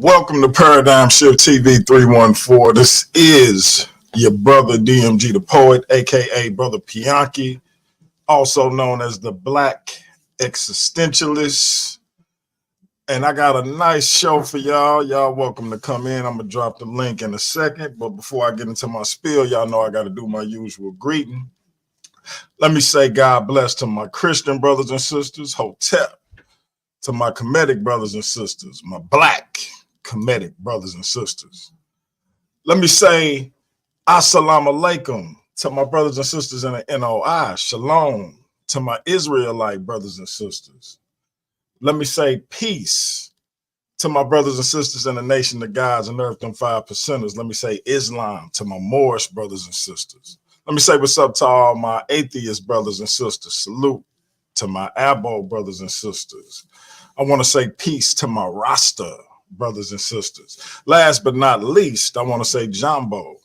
Welcome to Paradigm Shift TV 314. This is your brother DMG the Poet, aka Brother Pianki, also known as the Black Existentialist. And I got a nice show for y'all. Y'all welcome to come in. I'm going to drop the link in a second. But before I get into my spiel, y'all know I got to do my usual greeting. Let me say God bless to my Christian brothers and sisters, Hotep, to my Kemetic brothers and sisters, my Black Kemetic brothers and sisters. Let me say Assalamu alaikum to my brothers and sisters in the NOI. Shalom to my Israelite brothers and sisters. Let me say peace to my brothers and sisters in the nation of gods and earth, them 5 percenters. Let me say Islam to my Moorish brothers and sisters. Let me say what's up to all my atheist brothers and sisters. Salute to my Abo brothers and sisters. I want to say peace to my Rasta brothers and sisters. Last but not least, I want to say Jumbo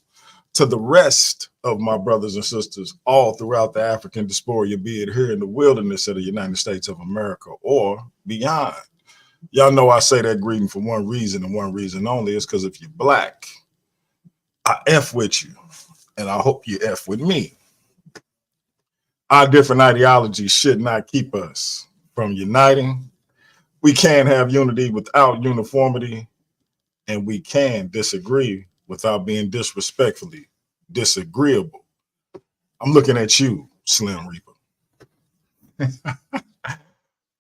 to the rest of my brothers and sisters all throughout the African diaspora, be it here in the wilderness of the United States of America or beyond. Y'all know I say that greeting for one reason and one reason only, is because if you're black, I F with you, and I hope you F with me. Our different ideologies should not keep us from uniting. We can't have unity without uniformity, and we can disagree without being disrespectfully disagreeable. I'm looking at you, Slim Reaper.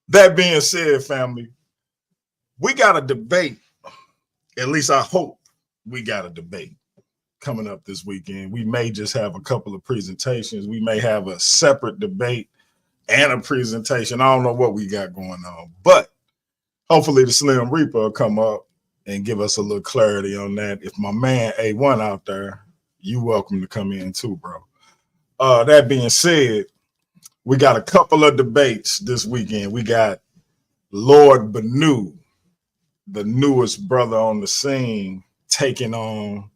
That being said, family, we got a debate. At least I hope we got a debate coming up this weekend. We may just have a couple of presentations. We may have a separate debate and a presentation. I don't know what we got going on, but hopefully the Slim Reaper will come up and give us a little clarity on that. If my man A1 out there, you welcome to come in too, bro. That being said, we got a couple of debates this weekend. We got Lord Banu, the newest brother on the scene, taking on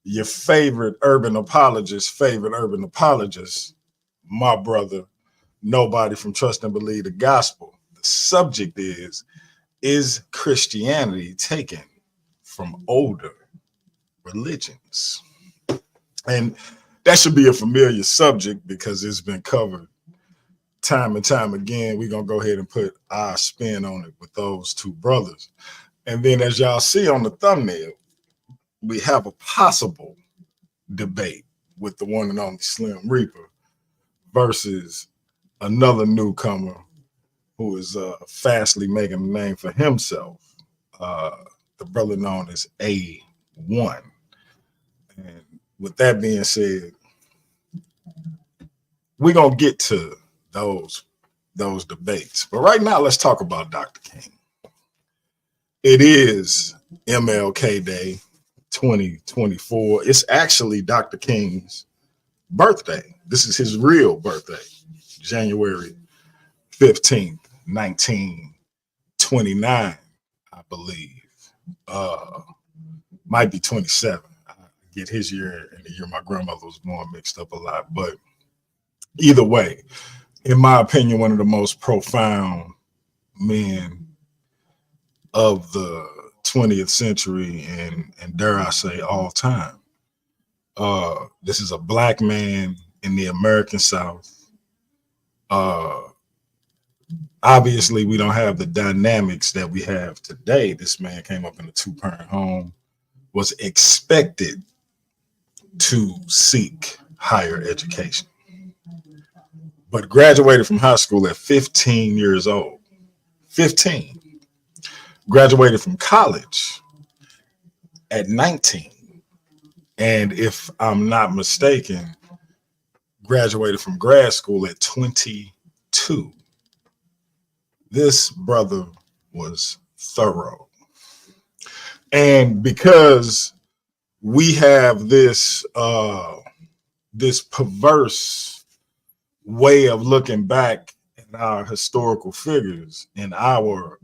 your favorite urban apologist, my brother, Nobody from Trust and Believe the Gospel. The subject is Christianity taken from older religions? And that should be a familiar subject because it's been covered time and time again. We're going to go ahead and put our spin on it with those two brothers. And then as y'all see on the thumbnail, we have a possible debate with the one and only Slim Reaper versus another newcomer who is fastly making a name for himself, the brother known as A1. And with that being said, we're going to get to those debates. But right now, let's talk about Dr. King. It is MLK Day 2024. It's actually Dr. King's birthday. This is his real birthday, January 15th, 1929, I believe. Might be 27. I get his year and the year my grandmother was born mixed up a lot. But either way, in my opinion, one of the most profound men of the 20th century and dare I say all time. This is a black man in the American South. Obviously, we don't have the dynamics that we have today. This man came up in a two-parent home, was expected to seek higher education, but graduated from high school at 15 years old. 15. Graduated from college at 19. And if I'm not mistaken, graduated from grad school at 22. This brother was thorough. And because we have this this perverse way of looking back at our historical figures in our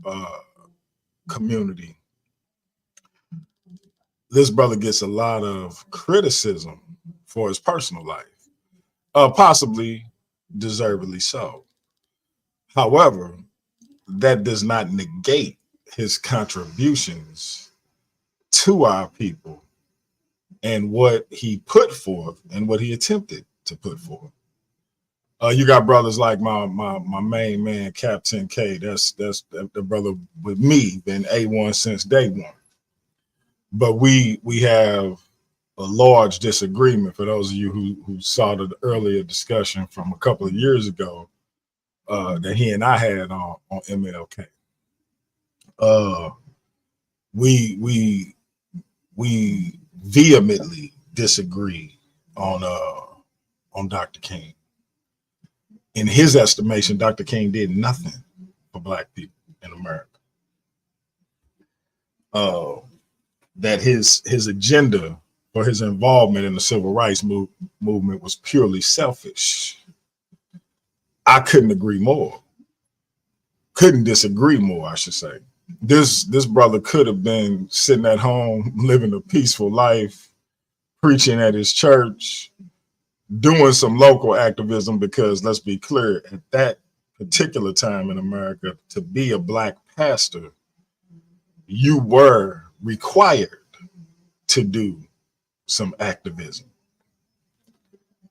community, this brother gets a lot of criticism for his personal life, possibly deservedly so. However, that does not negate his contributions to our people and what he put forth and what he attempted to put forth. You got brothers like my main man, Captain K. That's the brother with me, been A1 since day one. But we have a large disagreement. For those of you who saw the earlier discussion from a couple of years ago that he and I had on MLK. We vehemently disagree on Dr. King. In his estimation, Dr. King did nothing for black people in America. That his agenda for his involvement in the civil rights movement was purely selfish. I couldn't agree more. Couldn't disagree more, I should say. This brother could have been sitting at home, living a peaceful life, preaching at his church, doing some local activism, because let's be clear, at that particular time in America, to be a black pastor, you were required to do some activism.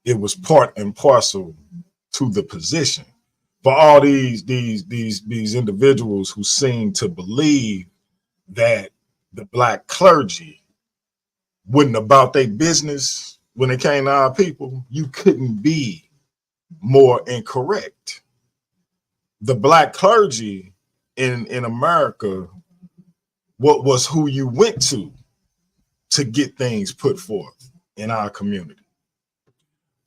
It was part and parcel to the position. For all these individuals who seem to believe that the black clergy wasn't about their business when it came to our people, you couldn't be more incorrect. The black clergy in America, what was who you went to get things put forth in our community.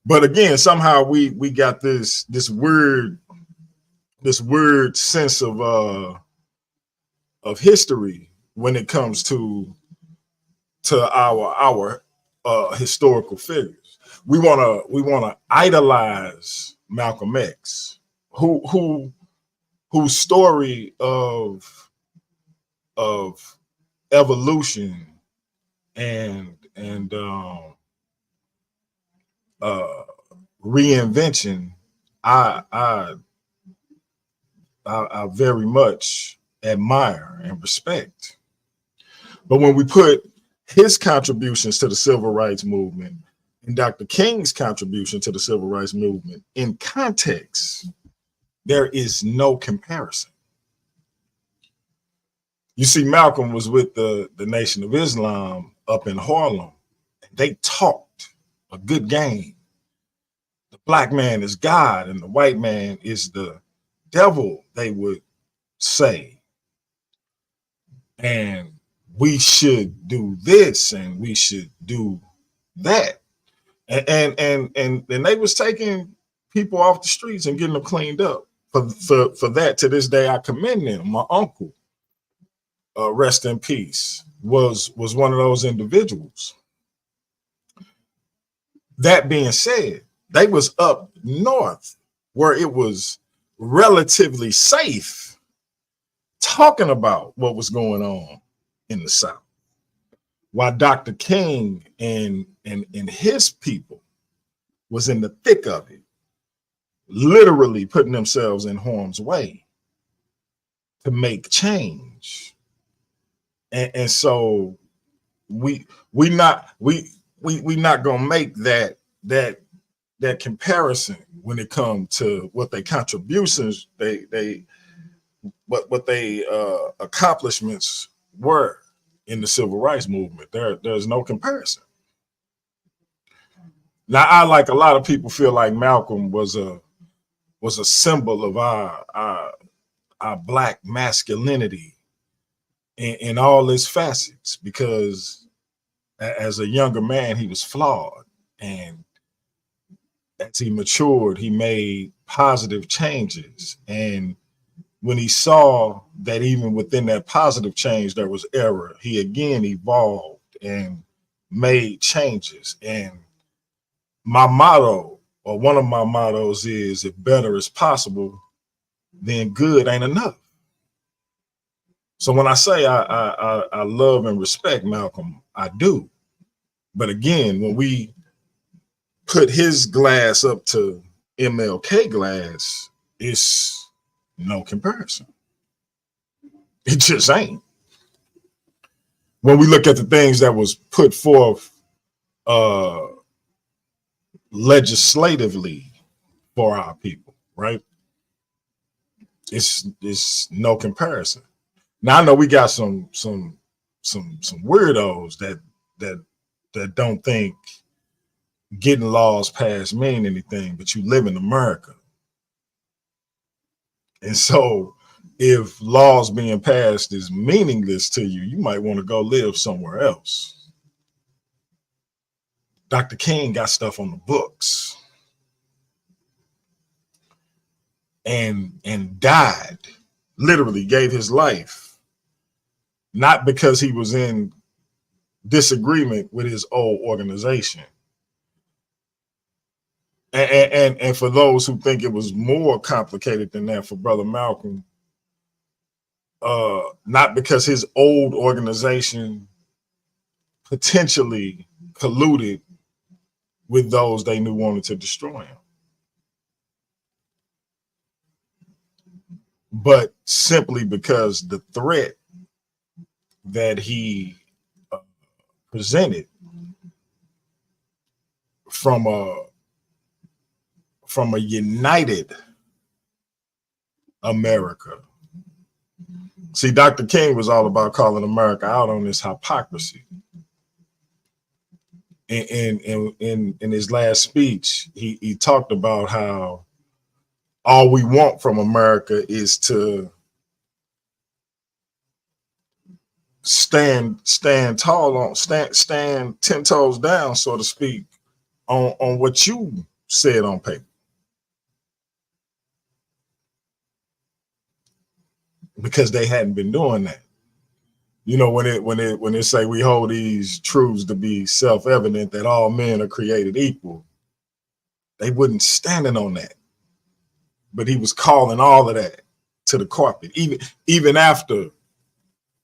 But again, somehow we got this weird sense of history when it comes to our historical figures. We wanna idolize Malcolm X, whose story of evolution and reinvention, I very much admire and respect. But when we put his contributions to the civil rights movement and Dr. King's contribution to the civil rights movement in context, there is no comparison. You see, Malcolm was with the Nation of Islam up in Harlem. They talked a good game. The black man is God and the white man is the devil, they would say. And we should do this and we should do that. And they was taking people off the streets and getting them cleaned up. For that, to this day, I commend them. My uncle, rest in peace, was one of those individuals. That being said, they was up north where it was relatively safe talking about what was going on in the South, while Dr. King and his people was in the thick of it, literally putting themselves in harm's way to make change. And so we not gonna make that comparison when it comes to what their contributions, what they accomplishments were in the civil rights movement. There's no comparison. Now, I, like a lot of people, feel like Malcolm was a symbol of our black masculinity in all its facets, because as a younger man, he was flawed, and as he matured, he made positive changes. And when he saw that even within that positive change there was error, he again evolved and made changes. And my motto, or one of my mottos, is if better is possible, then good ain't enough. So when I say I love and respect Malcolm, I do. But again, when we put his glass up to MLK glass, it's no comparison. It just ain't. When we look at the things that was put forth legislatively for our people, right? It's no comparison. Now I know we got some weirdos that don't think getting laws passed mean anything, but you live in America. And so if laws being passed is meaningless to you, you might want to go live somewhere else. Dr. King got stuff on the books and died, literally gave his life, not because he was in disagreement with his old organization. And for those who think it was more complicated than that for Brother Malcolm, not because his old organization potentially colluded with those they knew wanted to destroy him, but simply because the threat that he presented from a united America. See, Dr. King was all about calling America out on this hypocrisy. In his last speech, he talked about how all we want from America is to stand tall on stand 10 toes down, so to speak, on what you said on paper. Because they hadn't been doing that. You know, when it say we hold these truths to be self-evident that all men are created equal, they wouldn't standing on that. But he was calling all of that to the carpet. Even after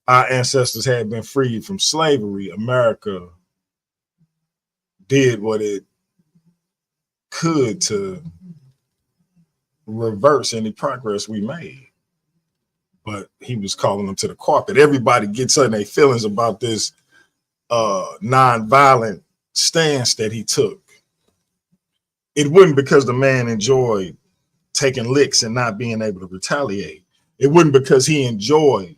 our ancestors had been freed from slavery, America did what it could to reverse any progress we made. But he was calling them to the carpet. Everybody gets in their feelings about this nonviolent stance that he took. It wasn't because the man enjoyed taking licks and not being able to retaliate. It wasn't because he enjoyed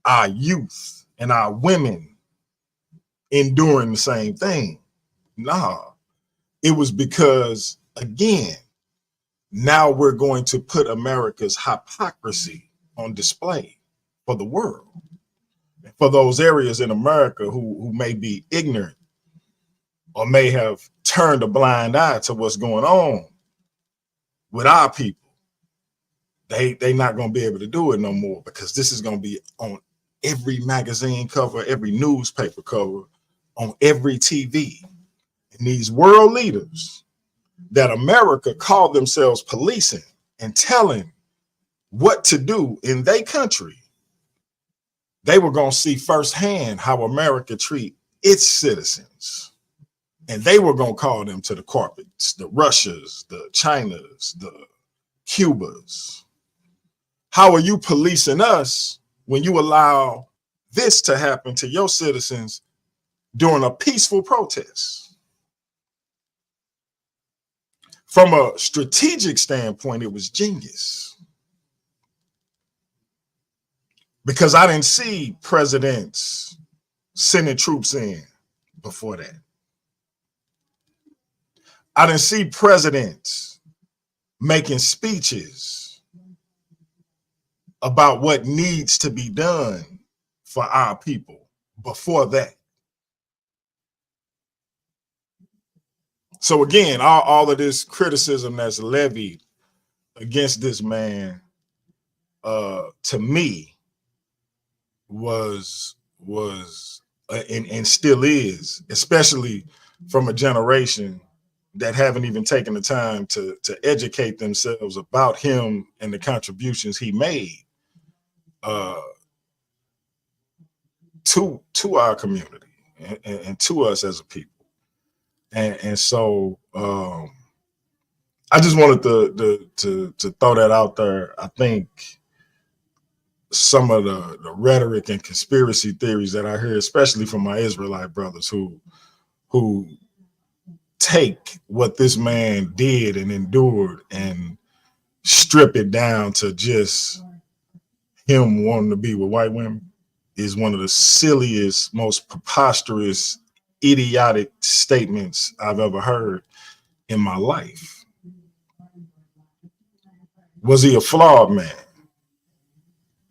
our youth and our women enduring the same thing. Nah, it was because, again, now we're going to put America's hypocrisy on display for the world, for those areas in America who may be ignorant or may have turned a blind eye to what's going on with our people. They not going to be able to do it no more, because this is going to be on every magazine cover, every newspaper cover, on every TV. And these world leaders that America called themselves policing and telling what to do in their country, they were going to see firsthand how America treat its citizens. And they were going to call them to the carpets, the Russias, the Chinas, the Cubas. How are you policing us when you allow this to happen to your citizens during a peaceful protest? From a strategic standpoint, it was genius. Because I didn't see presidents sending troops in before that. I didn't see presidents making speeches about what needs to be done for our people before that. So again, all of this criticism that's levied against this man, to me, was and still is, especially from a generation that haven't even taken the time to educate themselves about him and the contributions he made to our community and to us as a people. And so I just wanted to throw that out there. I think some of the rhetoric and conspiracy theories that I hear, especially from my Israelite brothers who take what this man did and endured and strip it down to just him wanting to be with white women, is one of the silliest, most preposterous, idiotic statements I've ever heard in my life. Was he a flawed man?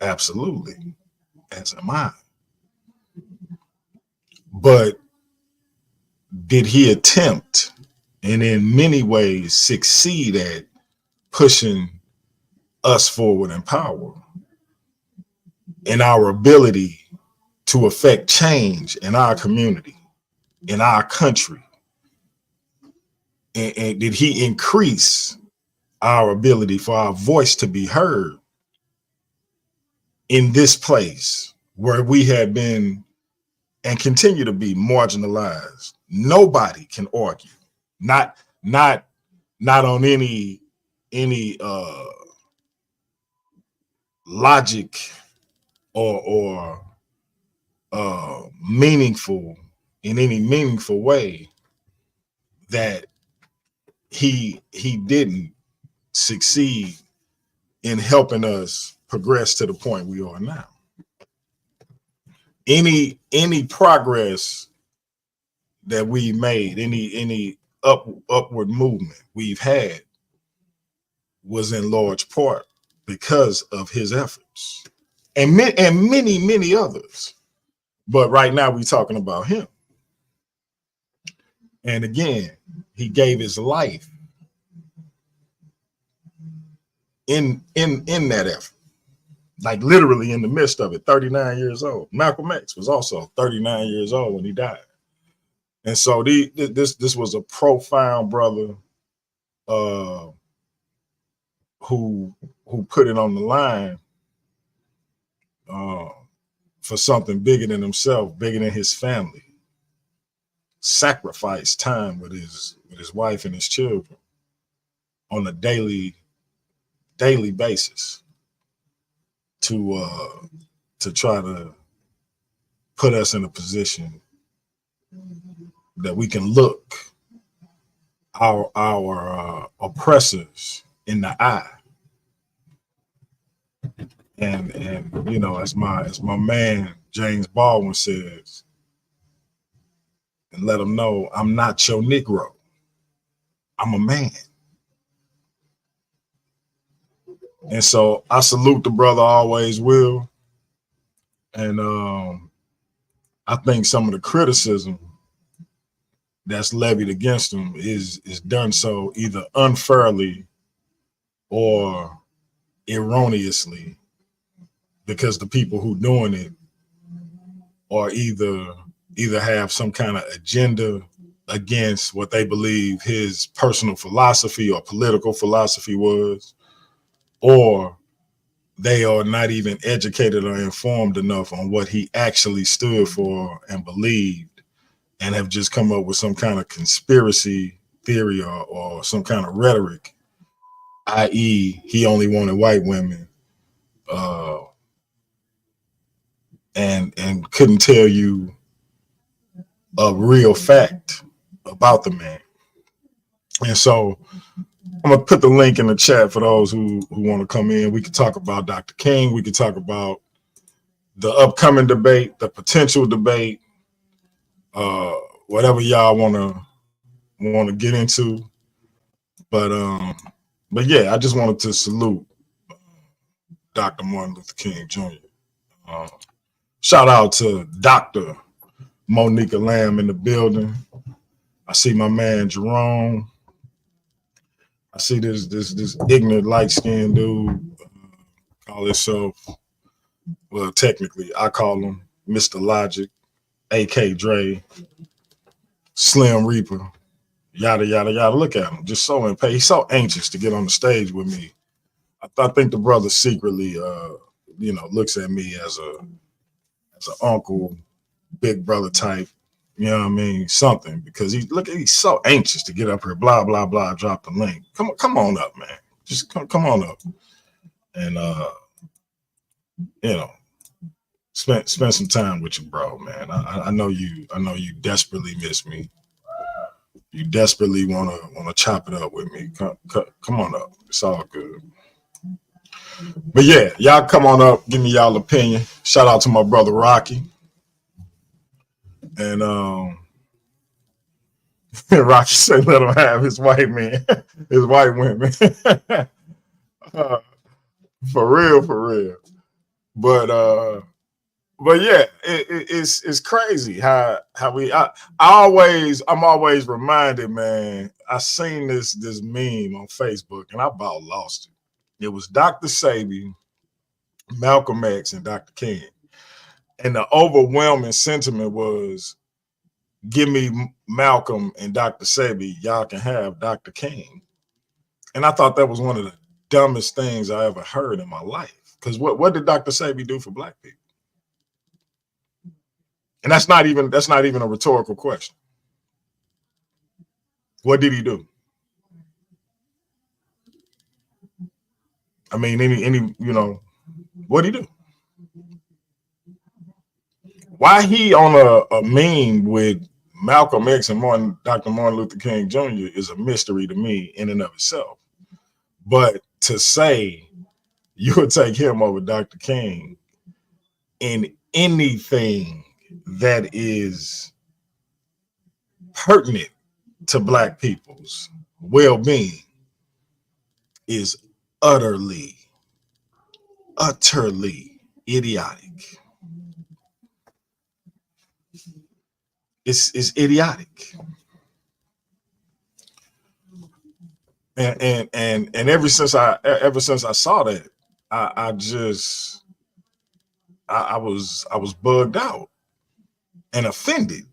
Absolutely, as am I. But did he attempt and in many ways succeed at pushing us forward in power and our ability to affect change in our community, in our country? And did he increase our ability for our voice to be heard in this place where we have been and continue to be marginalized? Nobody can argue, not not not on any logic or meaningful, in any meaningful way, that he didn't succeed in helping us progress to the point we are now. Any progress that we made, any upward movement we've had, was in large part because of his efforts, and many others. But right now we're talking about him. And again, he gave his life in that effort, like literally in the midst of it. 39 years old. Malcolm X was also 39 years old when he died. And so this was a profound brother who put it on the line for something bigger than himself, bigger than his family. Sacrificed time with his wife and his children on a daily basis to try to put us in a position that we can look our oppressors in the eye. And you know, as my man James Baldwin says, and let them know, I'm not your Negro. I'm a man. And so I salute the brother, always will. And I think some of the criticism that's levied against him is done so either unfairly or erroneously, because the people who doing it are either have some kind of agenda against what they believe his personal philosophy or political philosophy was, or they are not even educated or informed enough on what he actually stood for and believed, and have just come up with some kind of conspiracy theory or some kind of rhetoric, i.e. he only wanted white women, and couldn't tell you a real fact about the man. And so I'm gonna put the link in the chat for those who want to come in. We could talk about Dr. King. We could talk about the upcoming debate, the potential debate, whatever y'all wanna get into. But yeah, I just wanted to salute Dr. Martin Luther King Jr. Shout out to Dr. Monica Lamb in the building. I see my man Jerome. I see this ignorant light-skinned dude call himself, well, technically I call him Mr. Logic, AK Dre, Slim Reaper, yada yada yada. Look at him, just so impatient. He's so anxious to get on the stage with me. I think the brother secretly, looks at me as an uncle, big brother type. You know what I mean? Something, because he's so anxious to get up here. Blah blah blah. Drop the link. Come on up, man. Just come on up, and spend some time with your bro, man. I know you desperately miss me. You desperately wanna chop it up with me. Come on up. It's all good. But yeah, y'all come on up. Give me y'all opinion. Shout out to my brother Rocky. And Rocky said, "Let him have his white man, his white women." For real. But yeah, it's crazy how I'm always reminded, man. I seen this meme on Facebook and I about lost it. It was Dr. Sabi, Malcolm X, and Dr. King. And the overwhelming sentiment was, give me Malcolm and Dr. Sebi. Y'all can have Dr. King. And I thought that was one of the dumbest things I ever heard in my life. Because what did Dr. Sebi do for black people? And that's not even a rhetorical question. What did he do? I mean, any what did he do? Why he on a meme with Malcolm X and Dr. Martin Luther King Jr. is a mystery to me in and of itself. But to say you would take him over Dr. King in anything that is pertinent to black people's well-being is utterly idiotic. It's idiotic. And ever since I saw that, I was bugged out and offended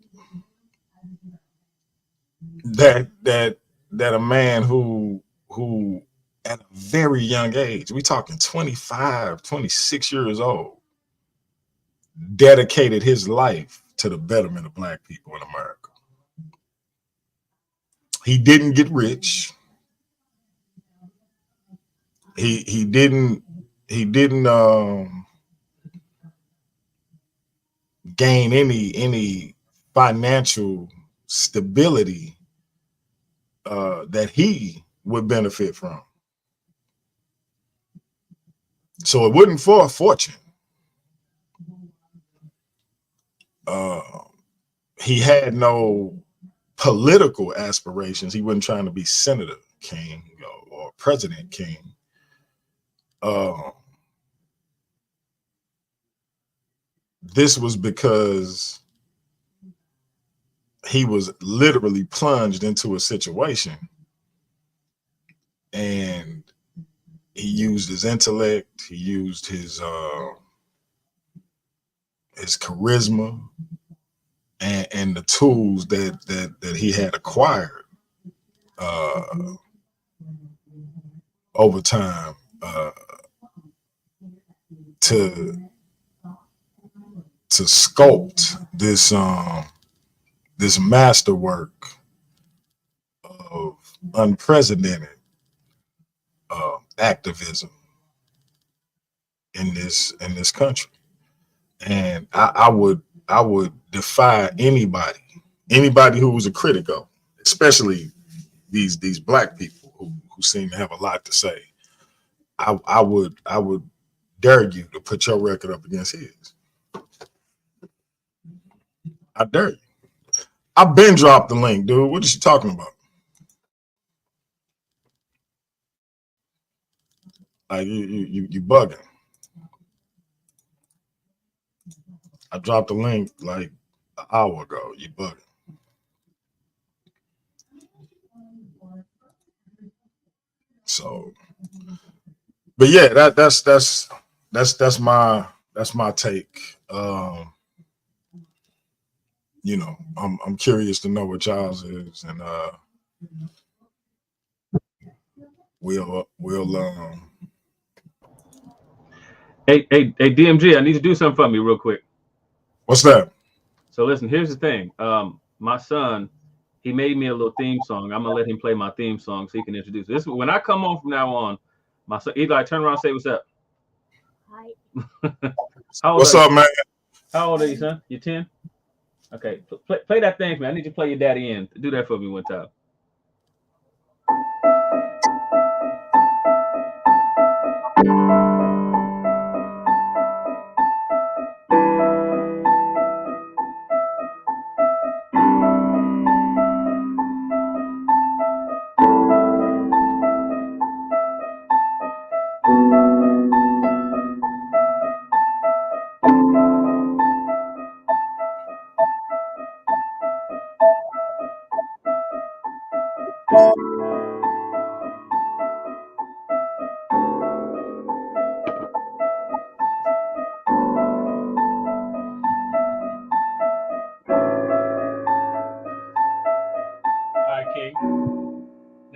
that a man who at a very young age, we talking 25, 26 years old, dedicated his life to the betterment of black people in America. He didn't get rich. He didn't gain any financial stability that he would benefit from. So it wasn't for a fortune. He had no political aspirations. He wasn't trying to be Senator King or President King. This was because he was literally plunged into a situation, and he used his intellect, he used his charisma and the tools that he had acquired over time to sculpt this masterwork of unprecedented activism in this country. And I would defy anybody who was a critic of, especially these black people who seem to have a lot to say. I would dare you to put your record up against his. I dare you. I've been dropped the link, dude. What is she talking about? Like you bugging. I dropped the link like an hour ago. You bugging. So, but yeah, that's my take. I'm curious to know what y'all's is, and we'll Hey, DMG, I need to do something for me real quick. What's that? So listen, here's the thing. My son, he made me a little theme song. I'm gonna let him play my theme song so he can introduce it. This when I come on from now on, my son Eli, turn around and say what's up. Hi. What's up, man? How old are you, son? You 10? Okay, play that thing for me. I need you to play your daddy in. Do that for me one time.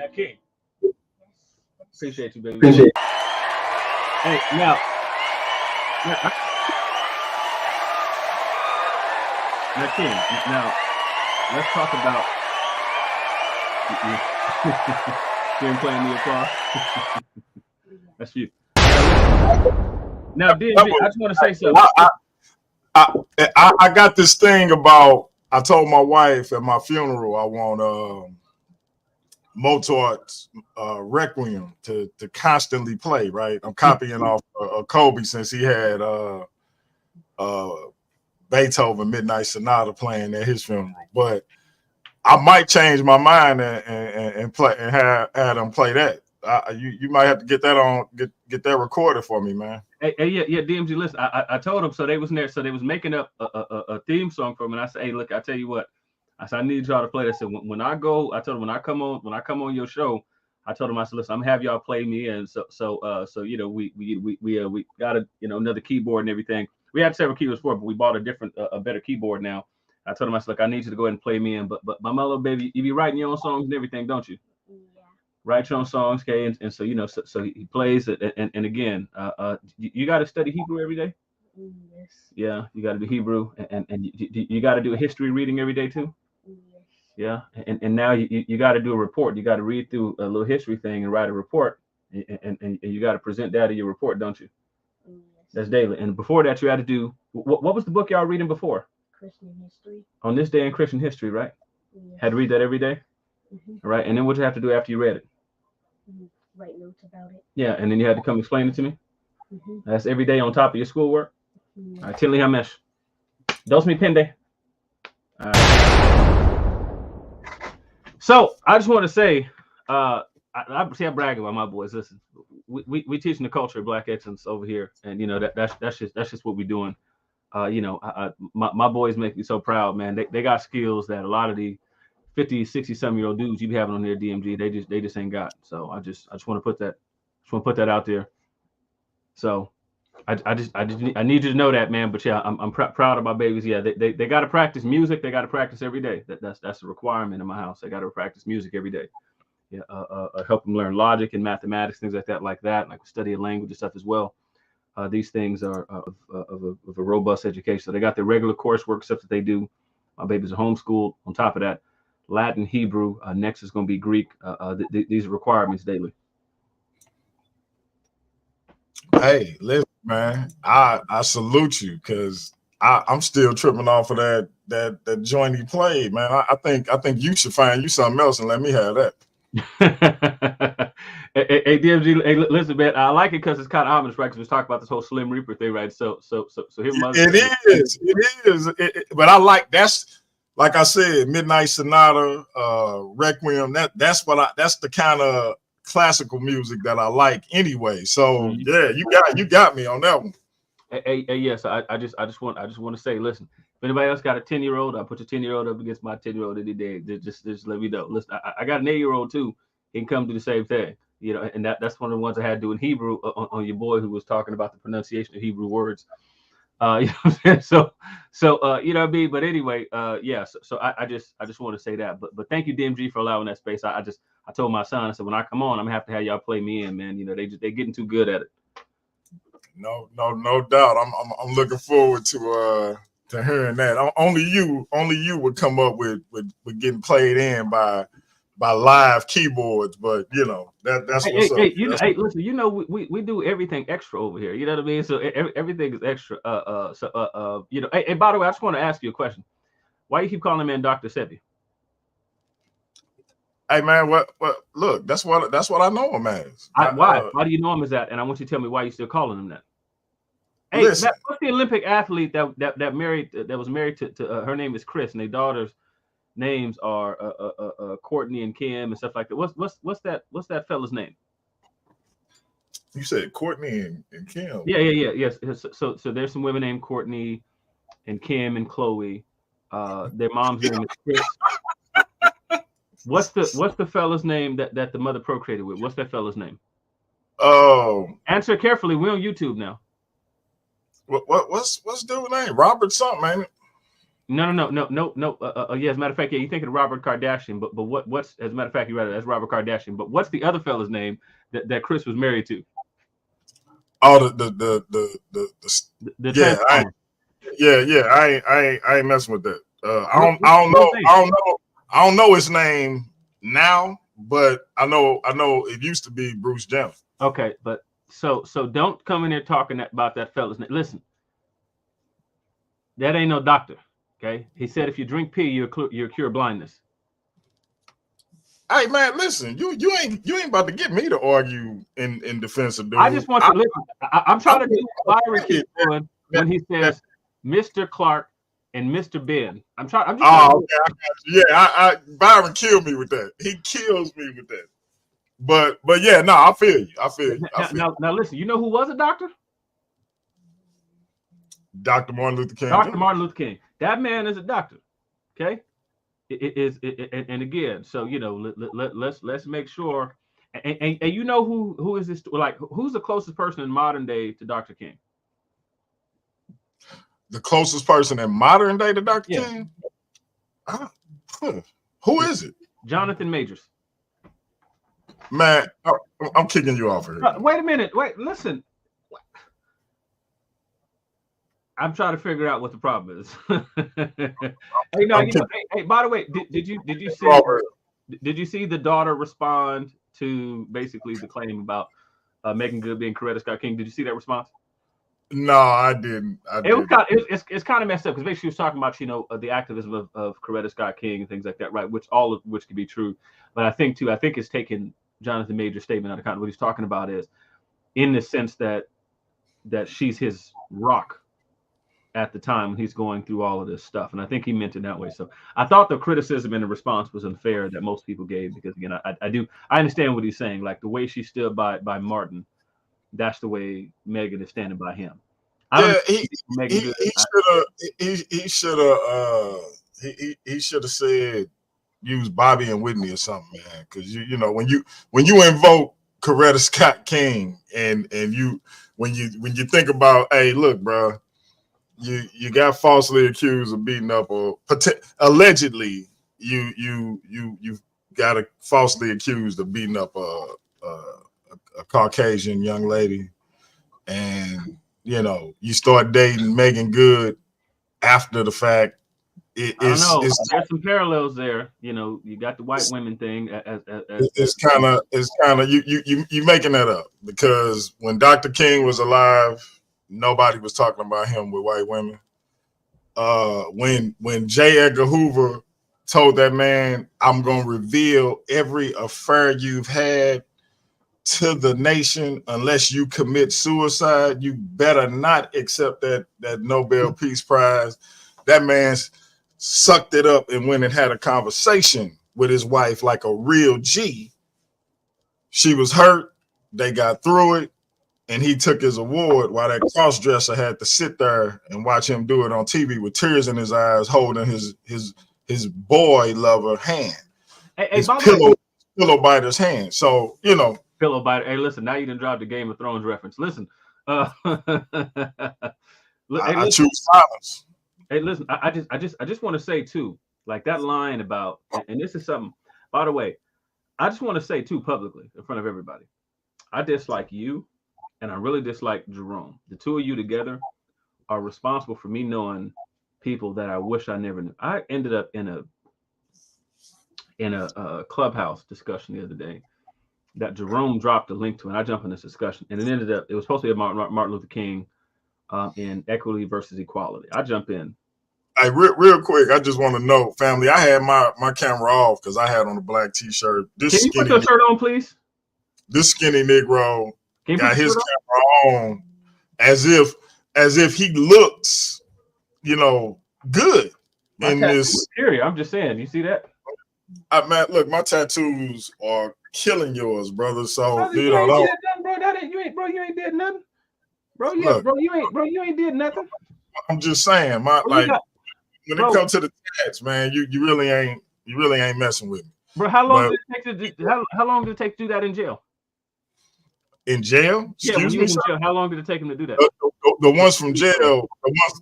Matt King. Appreciate you, baby. Appreciate it. Hey, now Matt King. Now let's talk about you ain't playing the applause. That's you. Now, DMG, I just want to say something. I got this thing about. I told my wife at my funeral I want Mozart's Requiem to constantly play. Right, I'm copying off Kobe since he had Beethoven Midnight Sonata playing at his funeral, but I might change my mind and play and have them play that. You might have to get that on, get that recorded for me, man. Hey, yeah, DMG. Listen, I told them, so they was in there, so they was making up a theme song for me, and I said, hey, look, I tell you what, I said I need y'all to play this. I said when I go, I told them when I come on your show, I told them, I said, listen, I'm gonna have y'all play me, and so you know we got another keyboard and everything. We had several keyboards before, but we bought a better keyboard now. I told him, I said, look, I need you to go ahead and play me in, but my little baby, you be writing your own songs and everything, don't you? Yeah. Write your own songs, okay? And so so he plays it, and again, you got to study Hebrew every day. Yes. Yeah, you got to do Hebrew, and you got to do a history reading every day too. Yes. Yeah, and now you got to do a report. You got to read through a little history thing and write a report, and you got to present that in your report, don't you? Yes. That's daily. And before that, you had to do what was the book y'all reading before? Christian history. On this day in Christian history, right? Yes. Had to read that every day, right? And then what you have to do after you read it? Write notes about it. Yeah, and then you had to come explain it to me. Mm-hmm. That's every day on top of your schoolwork. Yes. All right, Tinley Hamesh. Dos mi pende. All right. So I just want to say, I brag about my boys. Listen, we teaching the culture of Black excellence over here, and that's just what we're doing. My boys make me so proud, man. They got skills that a lot of the 50, 60-some-year-old dudes you be having on their DMG, they just ain't got. So I just want to put that out there. So I need you to know that, man. But yeah, I'm proud of my babies. Yeah, they got to practice music. They got to practice every day. That's a requirement in my house. They got to practice music every day. Yeah, help them learn logic and mathematics, things like that, like study a language and stuff as well. These things are of a robust education. So they got their regular coursework stuff that they do. My babies are homeschooled. On top of that, Latin, Hebrew. Next is going to be Greek. These are requirements daily. Hey, listen, man. I salute you because I'm still tripping off of that joint he played, man. I think you should find you something else and let me have that. Hey, DMG, hey, listen, man. I like it because it's kind of ominous, right? Because we talk about this whole Slim Reaper thing, right? So here, it is. But I like that's. Like I said, Midnight Sonata, Requiem. That's the kind of classical music that I like anyway. So yeah, you got me on that one. Hey, yes, I just want to say, listen, if anybody else got a 10-year-old, I put your 10-year-old up against my 10-year-old any day. Just let me know. Listen, I got an 8-year-old too. He can come do the same thing, and that's one of the ones I had to do in Hebrew on your boy who was talking about the pronunciation of Hebrew words. You know what I'm saying? So you know what I mean. But anyway, yeah. So I just want to say that. But thank you, DMG, for allowing that space. I told my son, I said, when I come on, I'm gonna have y'all play me in, man. They're getting too good at it. No doubt. I'm looking forward to hearing that. Only you would come up with getting played in by live keyboards, but that's what's up. Hey, listen, we do everything extra over here. You know what I mean? So everything is extra. Hey, by the way, I just want to ask you a question. Why you keep calling him Dr. Sebi? Hey man, what? Look, that's what I know him as. Why? Why do you know him as that? And I want you to tell me why you still calling him that. Hey, what's the Olympic athlete that was married to her name is Chris, and their daughters' names are Courtney and Kim and stuff like that. What's that fella's name? You said Courtney and Kim. Yeah. Yes. So there's some women named Courtney and Kim and Chloe. Their mom's name is Chris. What's the fella's name that the mother procreated with? What's that fella's name? Oh. Answer carefully. We're on YouTube now. What's dude's name? Robert something, ain't it? No. Yeah, as a matter of fact, yeah, you're thinking of Robert Kardashian, but what's as a matter of fact, you read it as Robert Kardashian. But what's the other fella's name that Chris was married to? Oh, The yeah, Transformer. I ain't messing with that. What's his name? I don't know his name now, but I know it used to be Bruce Jenner. Okay, but so don't come in here talking about that fella's name. Listen, that ain't no doctor. Okay, he said if you drink pee, you'll cure blindness. Hey man, listen, you ain't about to get me to argue in defense of dude. I just want to listen. I'm trying to do what Byron keeps doing when he says Mr. Clark and Mr. Ben. I'm just okay, I got you. Yeah, Byron killed me with that. He kills me with that. But yeah, no, I feel you. Now listen, you know who was a doctor? Dr. Martin Luther King. Dr. Martin Luther King. That man is a doctor. Okay. And again, so you know, let's make sure. And you know who is this? Like, who's the closest person in modern day to Dr. King? The closest person in modern day to Dr. King? Who is it? Jonathan Majors. Man, I'm kicking you off here. Wait a minute. Wait, listen. I'm trying to figure out what the problem is. Hey, by the way, did you see the daughter respond to basically the claim about Megan Good being Coretta Scott King? Did you see that response? No, I didn't. It's kind of messed up because basically she was talking about the activism of Coretta Scott King and things like that, right? All of which could be true, but I think it's taken Jonathan Major's statement out of context. What he's talking about is in the sense that she's his rock at the time when he's going through all of this stuff. And I think he meant it that way. So I thought the criticism and the response was unfair that most people gave, because again, I understand what he's saying. Like the way she stood by Martin, that's the way Megan is standing by him. He should have said use Bobby and Whitney or something, man. Because you know when you invoke Coretta Scott King and you when you think about, hey, look, bro, you got falsely accused of beating up, or allegedly you got falsely accused of beating up a Caucasian young lady, and you know you start dating Megan Good after the fact. There's some parallels there. You know, you got the white women thing. It's kind of you making that up, because when Dr. King was alive, nobody was talking about him with white women. When J. Edgar Hoover told that man, "I'm gonna reveal every affair you've had to the nation unless you commit suicide, you better not accept that Nobel Peace Prize." That man sucked it up and went and had a conversation with his wife like a real G. She was hurt. They got through it. And he took his award while that cross-dresser had to sit there and watch him do it on TV with tears in his eyes, holding his boy lover hand. His pillow biter's hand. So, you know. Pillow biter. Hey, listen, now you done dropped the Game of Thrones reference. Listen. I choose silence. Hey, listen, I just want to say too, like that line about, and this is something, by the way, I just want to say too publicly in front of everybody, I dislike you. And I really dislike Jerome. The two of you together are responsible for me knowing people that I wish I never knew. I ended up in a clubhouse discussion the other day that Jerome dropped a link to, and I jumped in this discussion, and it was supposed to be about Martin Luther King in equity versus equality. I jump in. Hey, real quick, I just want to know, family, I had my camera off because I had on a black t-shirt. Can you put your shirt on, please? This skinny Negro got his camera on as if he looks, you know, good in this area. I'm just saying, you see that? Man, look, my tattoos are killing yours, brother. So you know, you ain't did nothing, bro. You ain't did nothing. I'm just saying, when it comes to the tats, man, you really ain't messing with me, bro. How long did it take to do that in jail? In jail? Yeah, when Excuse he me, was in sir? jail, how long did it take him to do that? The ones from jail,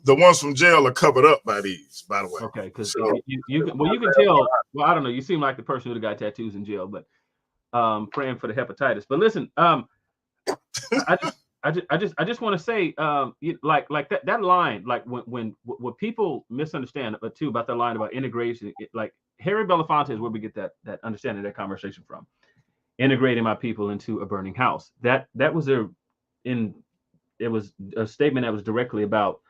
the ones from jail are covered up by these, by the way. Okay, because So you can tell. Well, I don't know. You seem like the person who got tattoos in jail, but praying for the hepatitis. But listen, I just want to say, like that line, like when what people misunderstand too about that line about integration, like Harry Belafonte is where we get that understanding, that conversation from. Integrating my people into a burning house. That was it was a statement that was directly about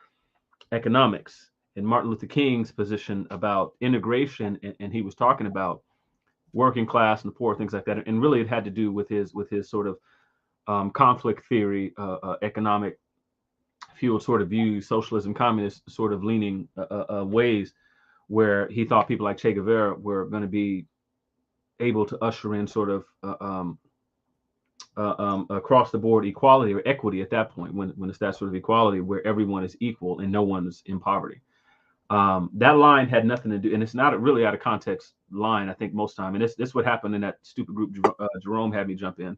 economics and Martin Luther King's position about integration, and he was talking about working class and the poor, things like that, and really it had to do with his sort of conflict theory, economic fueled sort of views, socialism, communist sort of leaning ways, where he thought people like Che Guevara were going to be able to usher in sort of across the board equality or equity at that point, when it's that sort of equality where everyone is equal and no one is in poverty. That line had nothing to do, and it's not a really out of context line, I think, most time. And this what happened in that stupid group Jerome had me jump in,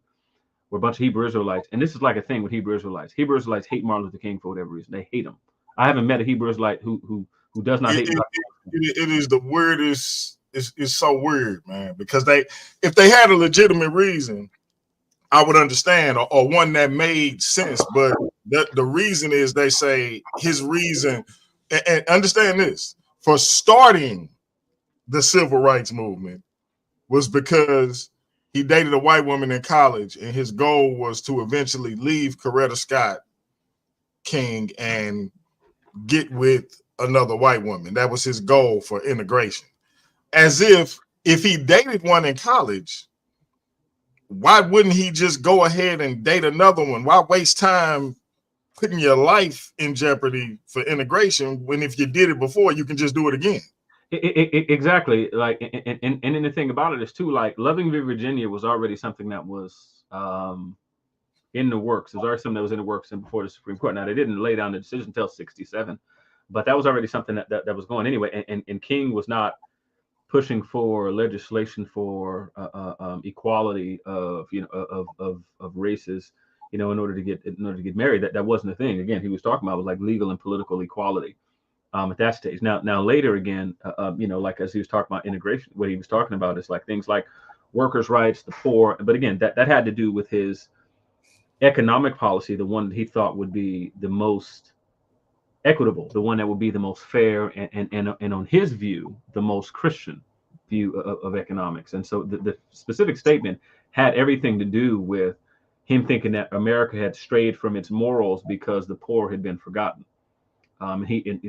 where a bunch of Hebrew Israelites, and this is like a thing with Hebrew Israelites. Hebrew Israelites hate Martin Luther King for whatever reason. They hate him. I haven't met a Hebrew Israelite who does not hate. it is the weirdest. It's so weird, man, because if they had a legitimate reason, I would understand, or one that made sense. But the reason is, they say his reason, and understand this, for starting the civil rights movement was because he dated a white woman in college, and his goal was to eventually leave Coretta Scott King and get with another white woman. That was his goal for integration. As if he dated one in college, why wouldn't he just go ahead and date another one? Why waste time putting your life in jeopardy for integration when, if you did it before, you can just do it again? Exactly. Like, and then the thing about it is too, like, Loving Virginia was already something that was in the works. It was already something that was in the works and before the Supreme Court. Now, they didn't lay down the decision until 1967, but that was already something that was going anyway. And King was not pushing for legislation for equality of of races, in order to get married. That wasn't a thing. Again, he was talking about was like legal and political equality at that stage. Now later again, like as he was talking about integration, what he was talking about is like things like workers' rights, the poor. But again, that had to do with his economic policy, the one that he thought would be the most equitable, the one that would be the most fair, and on his view, the most Christian view of economics. And so the specific statement had everything to do with him thinking that America had strayed from its morals because the poor had been forgotten.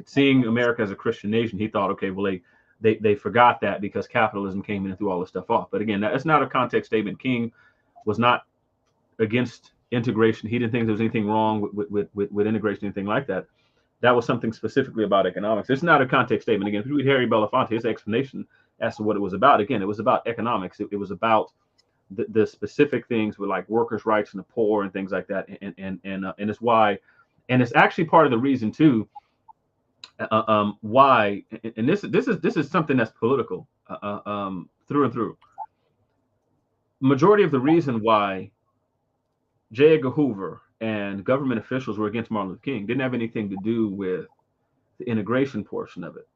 Seeing America as a Christian nation, he thought, okay, well, they forgot that because capitalism came in and threw all this stuff off. But again, that's not a context statement. King was not against integration. He didn't think there was anything wrong with integration, anything like that. That was something specifically about economics. It's not a context statement. Again, if you read Harry Belafonte, his explanation as to what it was about, again, it was about economics. It was about the specific things with like workers' rights and the poor and things like that. And it's why, and it's actually part of the reason too, why, and this is something that's political through and through. Majority of the reason why J. Edgar Hoover and government officials were against Martin Luther King didn't have anything to do with the integration portion of it.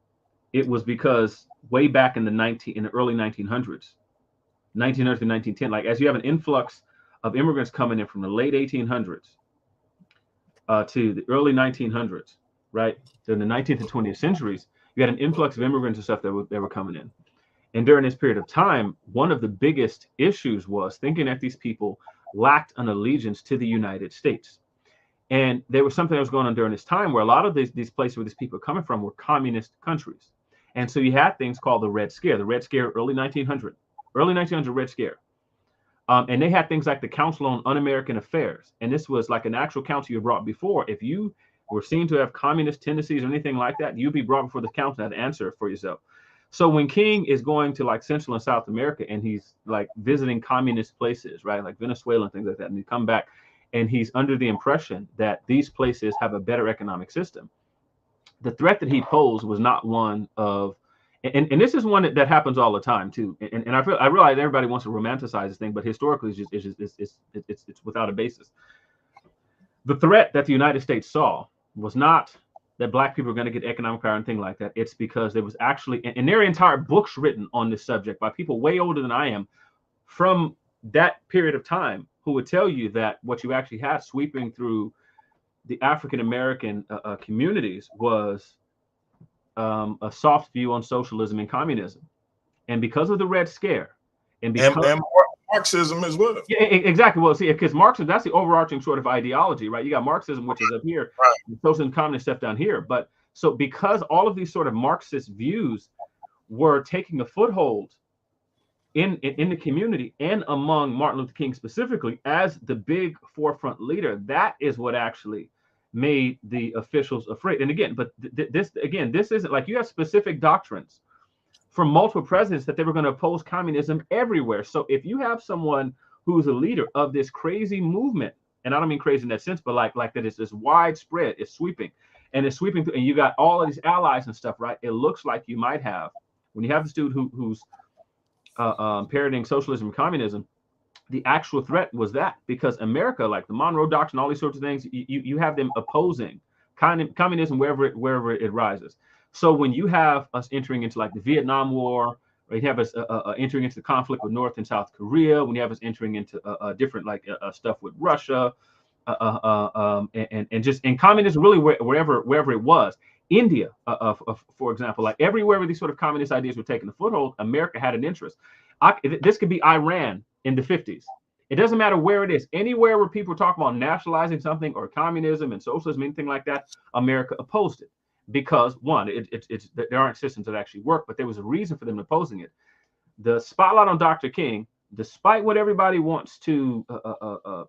It was because way back in the early 1900s, 1900 to 1910, like as you have an influx of immigrants coming in from the late 1800s to the early 1900s, right? During the 19th and 20th centuries, you had an influx of immigrants and stuff that were coming in. And during this period of time, one of the biggest issues was thinking that these people lacked an allegiance to the United States. And there was something that was going on during this time where a lot of these places where these people are coming from were communist countries. And so you had things called the Red Scare, early 1900 Red Scare. And they had things like the Council on Un-American Affairs. And this was like an actual council you brought before. If you were seen to have communist tendencies or anything like that, you'd be brought before the council and had to answer for yourself. So when King is going to like Central and South America and he's like visiting communist places, right, like Venezuela and things like that, and he come back and he's under the impression that these places have a better economic system, the threat that he posed was not one of And this is one that happens all the time too. And I realize everybody wants to romanticize this thing, but historically it's without a basis. The threat that the United States saw was not that black people were going to get economic power and things like that. It's because there was actually, and there are entire books written on this subject by people way older than I am from that period of time who would tell you that what you actually had sweeping through the African American communities was a soft view on socialism and communism. And because of the Red Scare, and Marxism as well. Yeah, exactly. Well, see, because Marxism, that's the overarching sort of ideology, right? You got Marxism, which is up here, right, and socialism and communist stuff down here. But so because all of these sort of Marxist views were taking a foothold in the community and among Martin Luther King specifically as the big forefront leader, that is what actually made the officials afraid. And again, but this isn't like you have specific doctrines from multiple presidents that they were going to oppose communism everywhere. So if you have someone who's a leader of this crazy movement, and I don't mean crazy in that sense, but like that it's this widespread, it's sweeping, and it's sweeping through, and you got all of these allies and stuff, right? It looks like you might have, when you have this dude who's parroting socialism and communism, the actual threat was that because America, like the Monroe Doctrine, all these sorts of things, you have them opposing communism wherever it rises. So when you have us entering into like the Vietnam War, or you have us entering into the conflict with North and South Korea, when you have us entering into different like stuff with Russia, and just in communism, really wherever it was, India, for example, like everywhere where these sort of communist ideas were taking a foothold, America had an interest. This could be Iran in the 50s. It doesn't matter where it is. Anywhere where people talk about nationalizing something or communism and socialism, anything like that, America opposed it. Because one, there aren't systems that actually work, but there was a reason for them opposing it. The spotlight on Dr. King, despite what everybody wants to,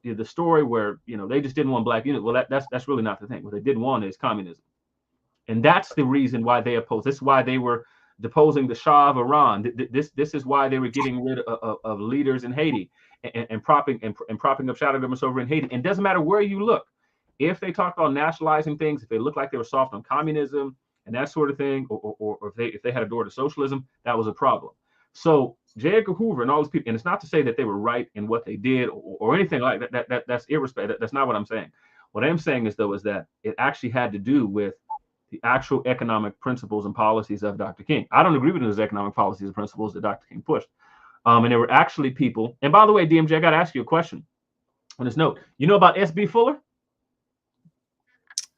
the story where they just didn't want black unity. Well, that's really not the thing. What they didn't want is communism, and that's the reason why they opposed. This is why they were deposing the Shah of Iran. This is why they were getting rid of leaders in Haiti and propping up shadow governments over in Haiti. And it doesn't matter where you look. If they talk about nationalizing things, if they look like they were soft on communism and that sort of thing, or if they had a door to socialism, that was a problem. So J. Edgar Hoover and all these people, and it's not to say that they were right in what they did or anything like that. That's irrespective. That's not what I'm saying. What I'm saying is that it actually had to do with the actual economic principles and policies of Dr. King. I don't agree with those economic policies and principles that Dr. King pushed. And there were actually people. And by the way, DMJ, I got to ask you a question on this note. You know about S.B. Fuller?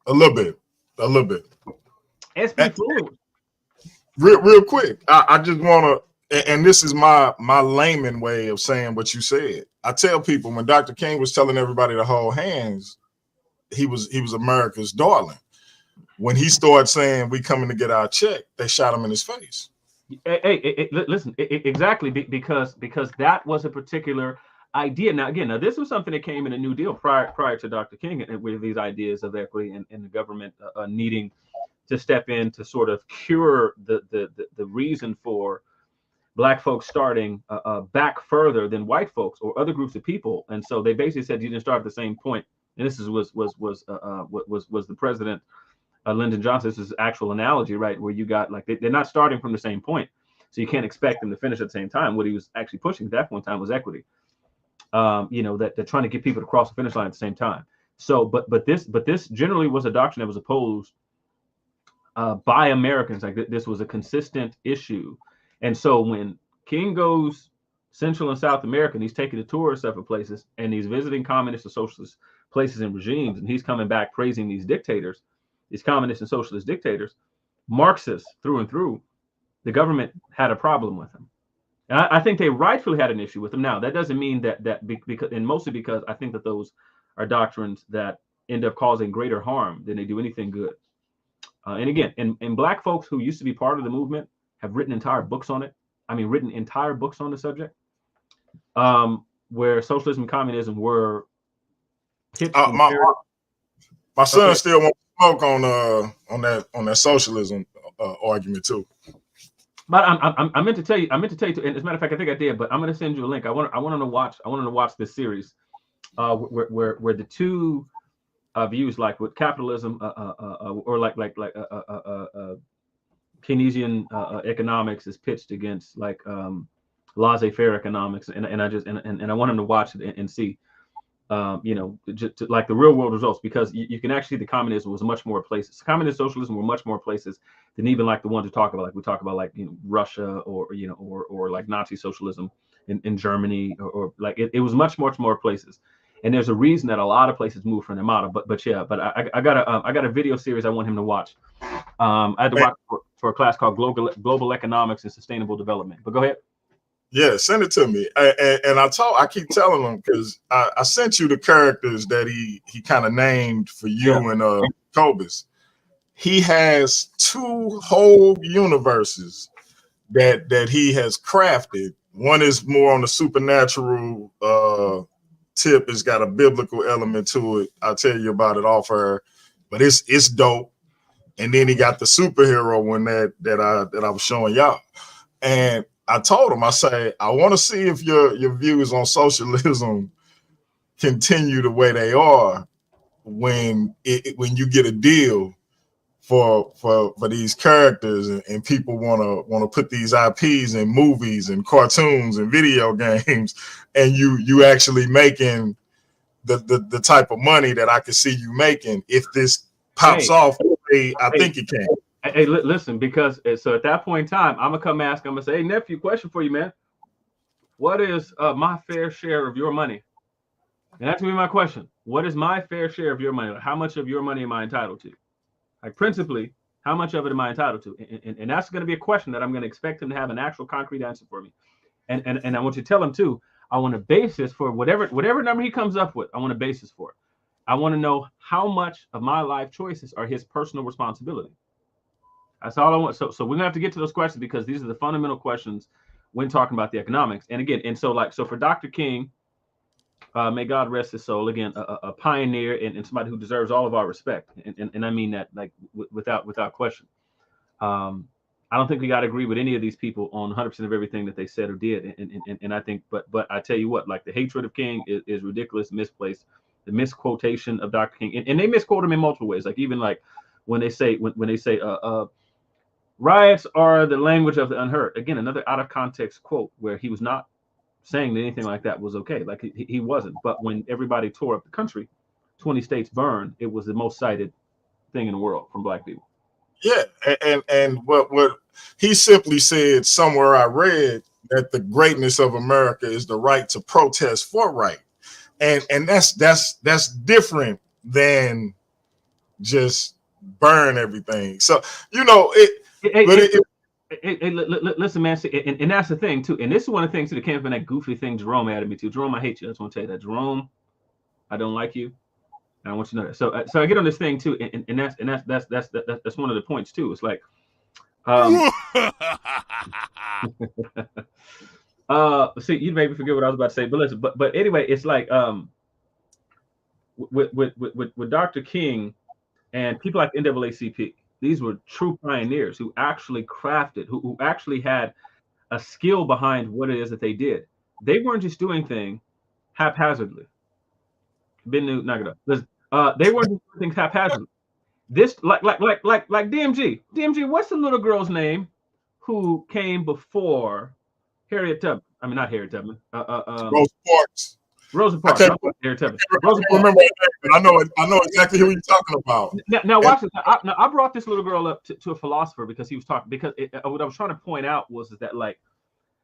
A little bit. S.B. Fuller. Real quick, I just want to, and this is my layman way of saying what you said. I tell people when Dr. King was telling everybody to hold hands, he was America's darling. When he started saying we coming to get our check, they shot him in his face. Hey, listen, exactly, because that was a particular idea. Now, this was something that came in a New Deal prior to Dr. King, and with these ideas of equity and the government needing to step in to sort of cure the reason for black folks starting back further than white folks or other groups of people. And so they basically said you didn't start at the same point. And this was the president. Lyndon Johnson, this is actual analogy, right? Where you got like they're not starting from the same point, so you can't expect them to finish at the same time. What he was actually pushing at that point in time was equity. That they're trying to get people to cross the finish line at the same time. So, but this generally was a doctrine that was opposed by Americans. Like this was a consistent issue, and so when King goes Central and South America, and he's taking a tour of several places, and he's visiting communist or socialist places and regimes, and he's coming back praising these dictators. These communist and socialist dictators, Marxists through and through, the government had a problem with them. And I think they rightfully had an issue with them. Now, that doesn't mean because, and mostly because I think that those are doctrines that end up causing greater harm than they do anything good. And again, and black folks who used to be part of the movement have written entire books on it. I mean, written entire books on the subject, where socialism and communism were pitched. My son still wants to smoke on that socialism argument too. But I meant to tell you. And as a matter of fact, I think I did. But I'm going to send you a link. I want to watch this series, where the two views, like with capitalism, or like Keynesian economics is pitched against like laissez-faire economics, and I want him to watch it and see, you know, just like the real world results, because you can actually see the communism was much more places. Communist socialism were much more places than even like the ones we talk about. Like we talk about like, you know, Russia or, you know, or like Nazi socialism in Germany, or like it was much more places. And there's a reason that a lot of places move from their model. But yeah, but I got a video series I want him to watch. I had to watch for a class called Global Economics and Sustainable Development. But go ahead. Yeah, send it to me. And I keep telling him, because I sent you the characters that he kind of named for you and Cobus. He has 2 whole universes that he has crafted. One is more on the supernatural tip. It's got a biblical element to it. I'll tell you about it off her, but it's dope. And then he got the superhero one that I was showing y'all. And I told him, I say, I want to see if your views on socialism continue the way they are when you get a deal for these characters, and people want to put these IPs in movies and cartoons and video games, and you actually making the type of money that I could see you making if this pops off. I think it can. Hey, listen, because so at that point in time, I'm gonna come ask. I'm gonna say, hey nephew, question for you, man. What is my fair share of your money? And that's gonna be my question. What is my fair share of your money? How much of your money am I entitled to? Like principally, how much of it am I entitled to? And that's going to be a question that I'm going to expect him to have an actual concrete answer for me. And I want you to tell him too, I want a basis for whatever number he comes up with. I want a basis for it. I want to know how much of my life choices are his personal responsibility. That's all I want. So we're gonna have to get to those questions, because these are the fundamental questions when talking about the economics. And again, so for Dr. King, may God rest his soul. Again, a pioneer and somebody who deserves all of our respect, and I mean that like without question. I don't think we got to agree with any of these people on 100% of everything that they said or did, and I think, but I tell you what, like the hatred of King is ridiculous, misplaced. The misquotation of Dr. King, and they misquote him in multiple ways. Like even like when they say riots are the language of the unheard. Again, another out of context quote where he was not saying that anything like that was okay. Like he wasn't. But when everybody tore up the country, 20 states burned, it was the most cited thing in the world from Black people. Yeah, and what he simply said somewhere I read, that the greatness of America is the right to protest for right, and that's different than just burn everything. So you know listen, man, and that's the thing too. And this is one of the things too that came from that goofy thing Jerome added me to. Jerome, I hate you. I just want to tell you that, Jerome, I don't like you. I want you to know that. So I get on this thing too, and that's one of the points too. It's like, see, you made me forget what I was about to say. But listen, but anyway, it's like with Dr. King and people like NAACP. These were true pioneers who actually crafted, who actually had a skill behind what it is that they did. They weren't just doing things haphazardly. They weren't just doing things haphazardly. This like DMG. DMG, what's the little girl's name who came before Harriet Tubman? I mean, not Harriet Tubman. Rosa Parks. Rosa Parks. Rosa Parks. Remember her name, but I know exactly who you're talking about. Now watch this. I brought this little girl up to a philosopher because he was talking. Because what I was trying to point out was that like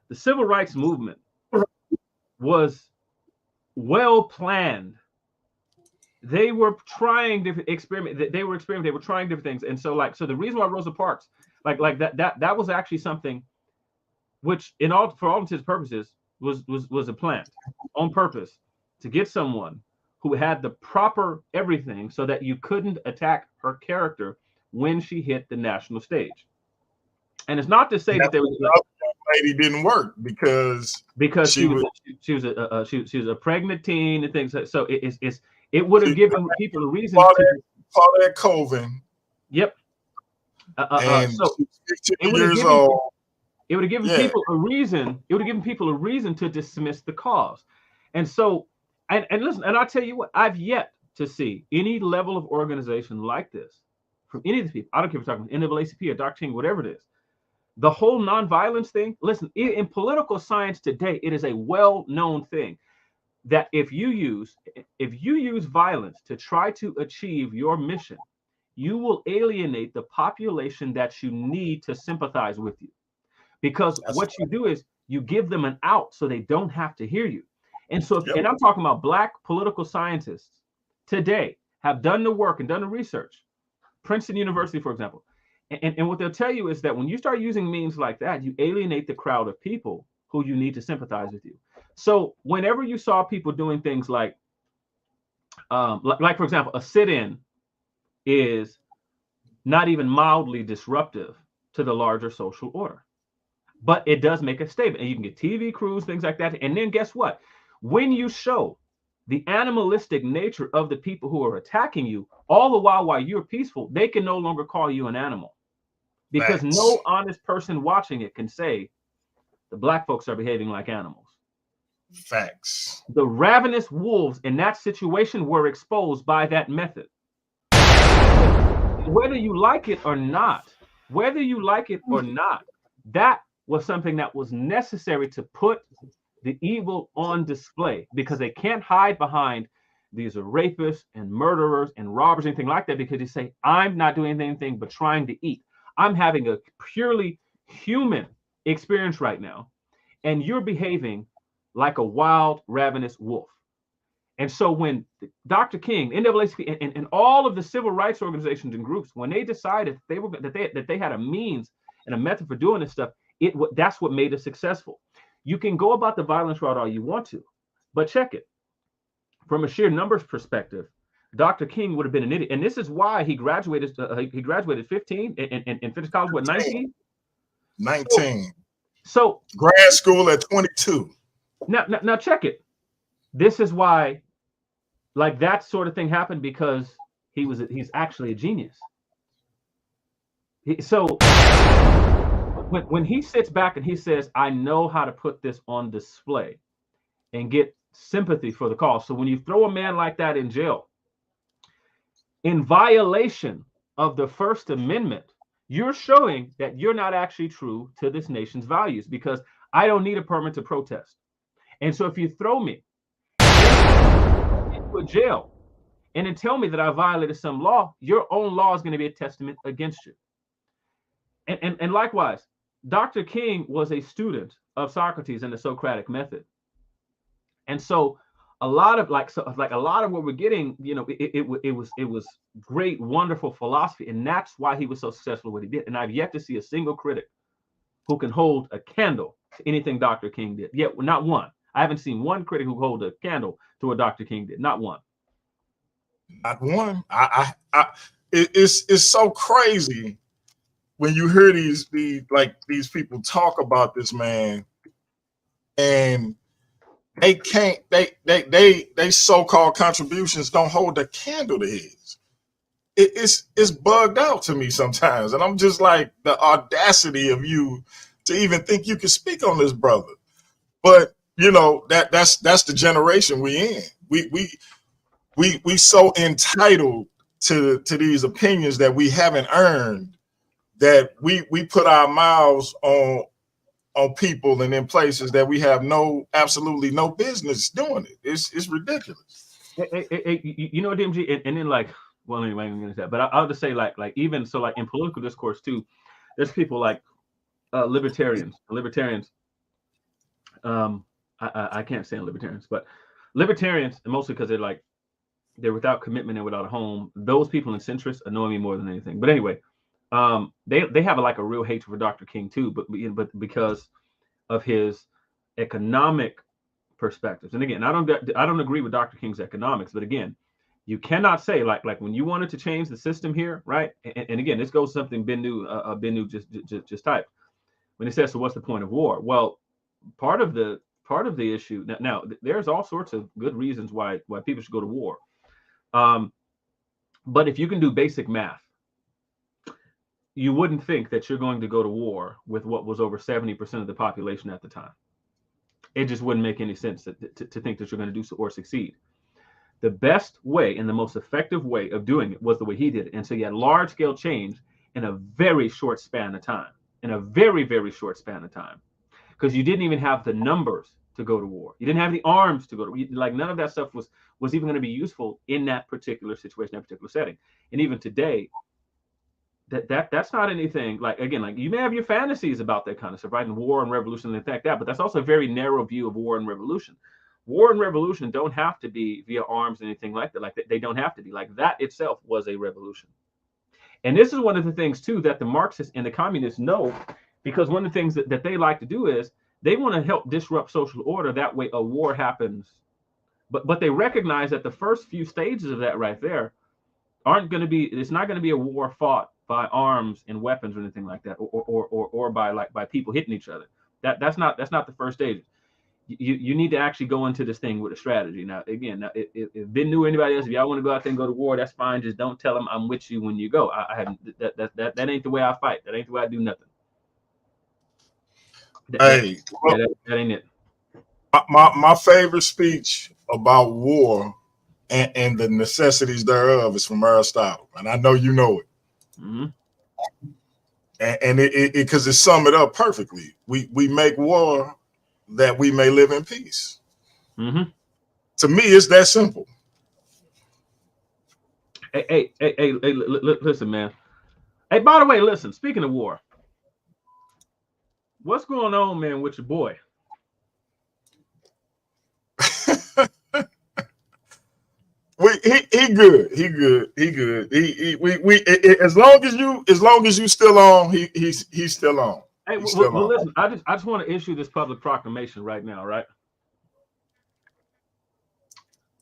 the civil rights movement was well planned. They were trying different experiment. They were experimenting. They were trying different things. And so so the reason why Rosa Parks like that was actually something which for all intents and purposes was a plan on purpose to get someone who had the proper everything so that you couldn't attack her character when she hit the national stage. And it's not to say that there was lady didn't work because she was a pregnant teen and things. So it would have given people a reason to call that Coven. Yep. So 15 it years old. It would have given people a reason. It would have given people a reason to dismiss the cause. And so, and listen, and I'll tell you what, I've yet to see any level of organization like this from any of the people. I don't care if we're talking about NAACP or Dr. King, whatever it is, The whole nonviolence thing, listen, in political science today, it is a well-known thing that if you use violence to try to achieve your mission, you will alienate the population that you need to sympathize with you. Because what you do is you give them an out so they don't have to hear you. And so, and I'm talking about Black political scientists today have done the work and done the research. Princeton University, for example. And what they'll tell you is that when you start using means like that, you alienate the crowd of people who you need to sympathize with you. So whenever you saw people doing things like for example, a sit-in is not even mildly disruptive to the larger social order, but it does make a statement. And you can get TV crews, things like that. And then guess what? When you show the animalistic nature of the people who are attacking you, all the while you're peaceful, they can no longer call you an animal. Because Facts. no honest person watching it can say the Black folks are behaving like animals. Facts. The ravenous wolves in that situation were exposed by that method. Whether you like it or not, that was something that was necessary to put the evil on display, because they can't hide behind these are rapists and murderers and robbers, anything like that, because they say, I'm not doing anything but trying to eat. I'm having a purely human experience right now, and you're behaving like a wild, ravenous wolf. And so when Dr. King, NAACP, and all of the civil rights organizations and groups, when they decided that they had a means and a method for doing this stuff, that's what made it successful. You can go about the violence route all you want to, but check it. From a sheer numbers perspective, Dr. King would have been an idiot. And this is why he graduated 15 and finished college, what, 19? 19. So grad school at 22. Now check it. This is why, like, that sort of thing happened, because he's actually a genius. So when he sits back and he says, I know how to put this on display and get sympathy for the cause. So when you throw a man like that in jail, in violation of the First Amendment, you're showing that you're not actually true to this nation's values, because I don't need a permit to protest. And so if you throw me into a jail and then tell me that I violated some law, your own law is going to be a testament against you. And likewise, Dr. King was a student of Socrates and the Socratic method. And so a lot of what we're getting, it was great, wonderful philosophy. And that's why he was so successful at what he did. And I've yet to see a single critic who can hold a candle to anything Dr. King did. Yet, not one. I haven't seen one critic who hold a candle to what Dr. King did. Not one. Not one. It's so crazy when you hear these people talk about this man, and they can't. They so-called contributions don't hold a candle to his. It's bugged out to me sometimes, and I'm just like, the audacity of you to even think you can speak on this brother. But that's the generation we in. We so entitled to these opinions that we haven't earned, that we put our mouths on people and in places that we have absolutely no business doing it. It's ridiculous. DMG, and then well, anyway, I'm gonna say that, but I'll just say even so, in political discourse too, there's people like libertarians. I can't stand libertarians, but libertarians, and mostly because they're without commitment and without a home. Those people in centrists annoy me more than anything. But anyway, they have a real hatred for Dr. King too, but because of his economic perspectives. And again, I don't agree with Dr. King's economics, but again, you cannot say like when you wanted to change the system here, right? And again, this goes to something Bennu just typed when he says, so what's the point of war? Well, part of the issue now, there's all sorts of good reasons why people should go to war. But if you can do basic math, you wouldn't think that you're going to go to war with what was over 70% of the population at the time. It just wouldn't make any sense to think that you're going to do so or succeed. The best way and the most effective way of doing it was the way he did it. And so you had large scale change in a very short span of time. in a very, very short span of time, because you didn't even have the numbers to go to war. You didn't have the arms to go to war. Like none of that stuff was even going to be useful in that particular situation, that particular setting. And even today, that's not anything like, again, like you may have your fantasies about that kind of stuff, right? And war and revolution and like that, but that's also a very narrow view of war and revolution. War and revolution don't have to be via arms or anything like that. Like they don't have to be. Like that itself was a revolution. And this is one of the things too that the Marxists and the communists know, because one of the things that they like to do is they want to help disrupt social order. That way a war happens. But they recognize that the first few stages of that right there aren't going to be, it's not going to be a war fought by arms and weapons or anything like that, or by people hitting each other. That's not the first stage. You need to actually go into this thing with a strategy. Now, again, if Ben knew anybody else, if y'all want to go out there and go to war, that's fine. Just don't tell them I'm with you when you go. I haven't. That ain't the way I fight. That ain't the way I do nothing. Hey, that ain't it. My favorite speech about war and the necessities thereof is from Aristotle, and I know you know it. Mm-hmm. And it because it sum it up perfectly. We make war that we may live in peace. Mm-hmm. To me, it's that simple. Hey, listen, man. Hey, by the way, listen. Speaking of war, what's going on, man, with your boy? He good. He good. He good. As long as you still on, he's still on. Hey, well, listen. I just want to issue this public proclamation right now, right?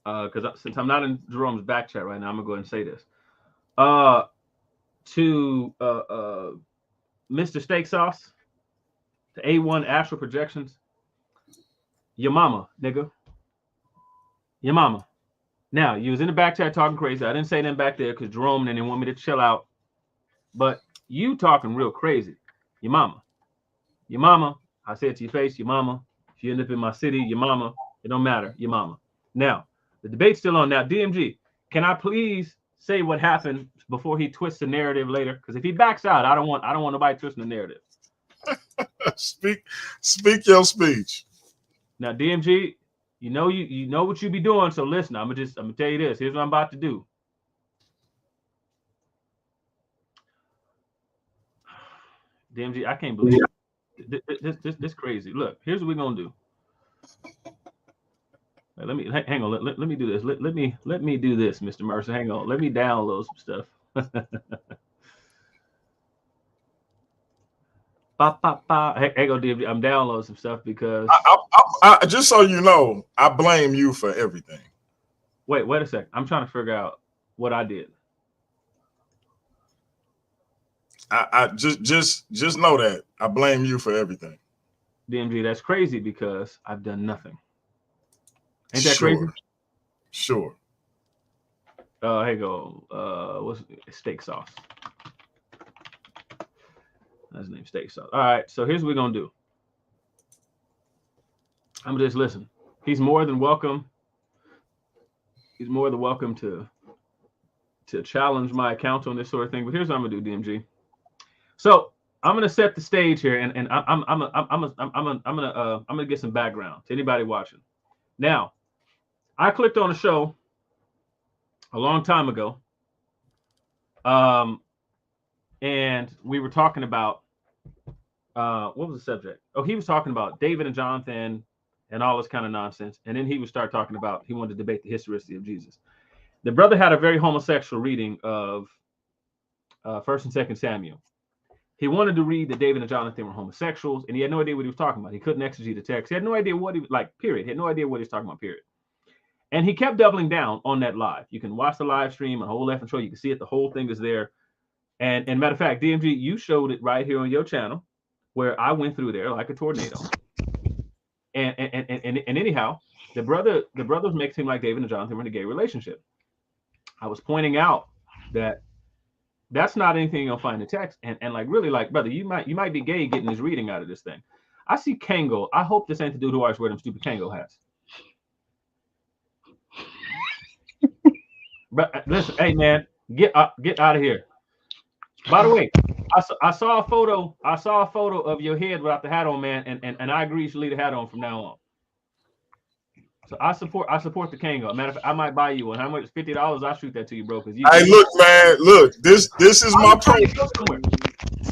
Because since I'm not in Jerome's back chat right now, I'm gonna go ahead and say this. To Mr. Steak Sauce, to A1 Astral Projections, your mama, nigga. Your mama. Now, you was in the back chat talking crazy. I didn't say nothing back there because Jerome and they want me to chill out. But you talking real crazy. Your mama. Your mama. I said to your face, your mama. If you end up in my city, your mama. It don't matter. Your mama. Now, the debate's still on. Now, DMG, can I please say what happened before he twists the narrative later? Because if he backs out, I don't want nobody twisting the narrative. Speak your speech. Now, DMG, you know what you be doing. So listen, I'm gonna tell you this. Here's what I'm about to do. DMG, I can't believe it. This crazy. Look, here's what we're gonna do. Let me hang on. Let me do this. Let me do this, Mr. Mercer. Hang on. Let me download some stuff. Hey, go, DMG. I'm downloading some stuff because I just so you know, I blame you for everything. Wait a second. I'm trying to figure out what I did. I just know that I blame you for everything. DMG, that's crazy because I've done nothing. Ain't that crazy? Sure. Hey, go. What's Steak Sauce? That's his name, Steak Sauce. All right, so here's what we're gonna do. I'm gonna just listen. He's more than welcome. He's more than welcome to challenge my account on this sort of thing. But here's what I'm gonna do, DMG. So I'm gonna set the stage here, and I'm gonna get some background to anybody watching. Now, I clicked on a show a long time ago, and we were talking about what was the subject? Oh, he was talking about David and Jonathan and all this kind of nonsense, and then he would start talking about he wanted to debate the historicity of Jesus. The brother had a very homosexual reading of 1st and 2nd Samuel. He wanted to read that David and Jonathan were homosexuals, and he had no idea what he was talking about. He couldn't exegete the text. He had no idea what he was like, period. He had no idea what he was talking about, period. And he kept doubling down on that live. You can watch the live stream, a whole left and show. You can see it. The whole thing is there. And matter of fact, DMG, you showed it right here on your channel where I went through there like a tornado. And anyhow, the brother was making it seem like David and Jonathan were in a gay relationship. I was pointing out that that's not anything you'll find in text. And like, really, like, brother, you might be gay getting this reading out of this thing. I see Kango. I hope this ain't the dude who always wear them stupid Kango hats. But listen, hey man, get out of here. By the way, I saw a photo. I saw a photo of your head without the hat on, man, and I agree you should leave the hat on from now on. So I support the Kango. Matter of fact, I might buy you one. How much? $50? I'll shoot that to you, bro. Because you. Hey, look, man, look. This is my protege.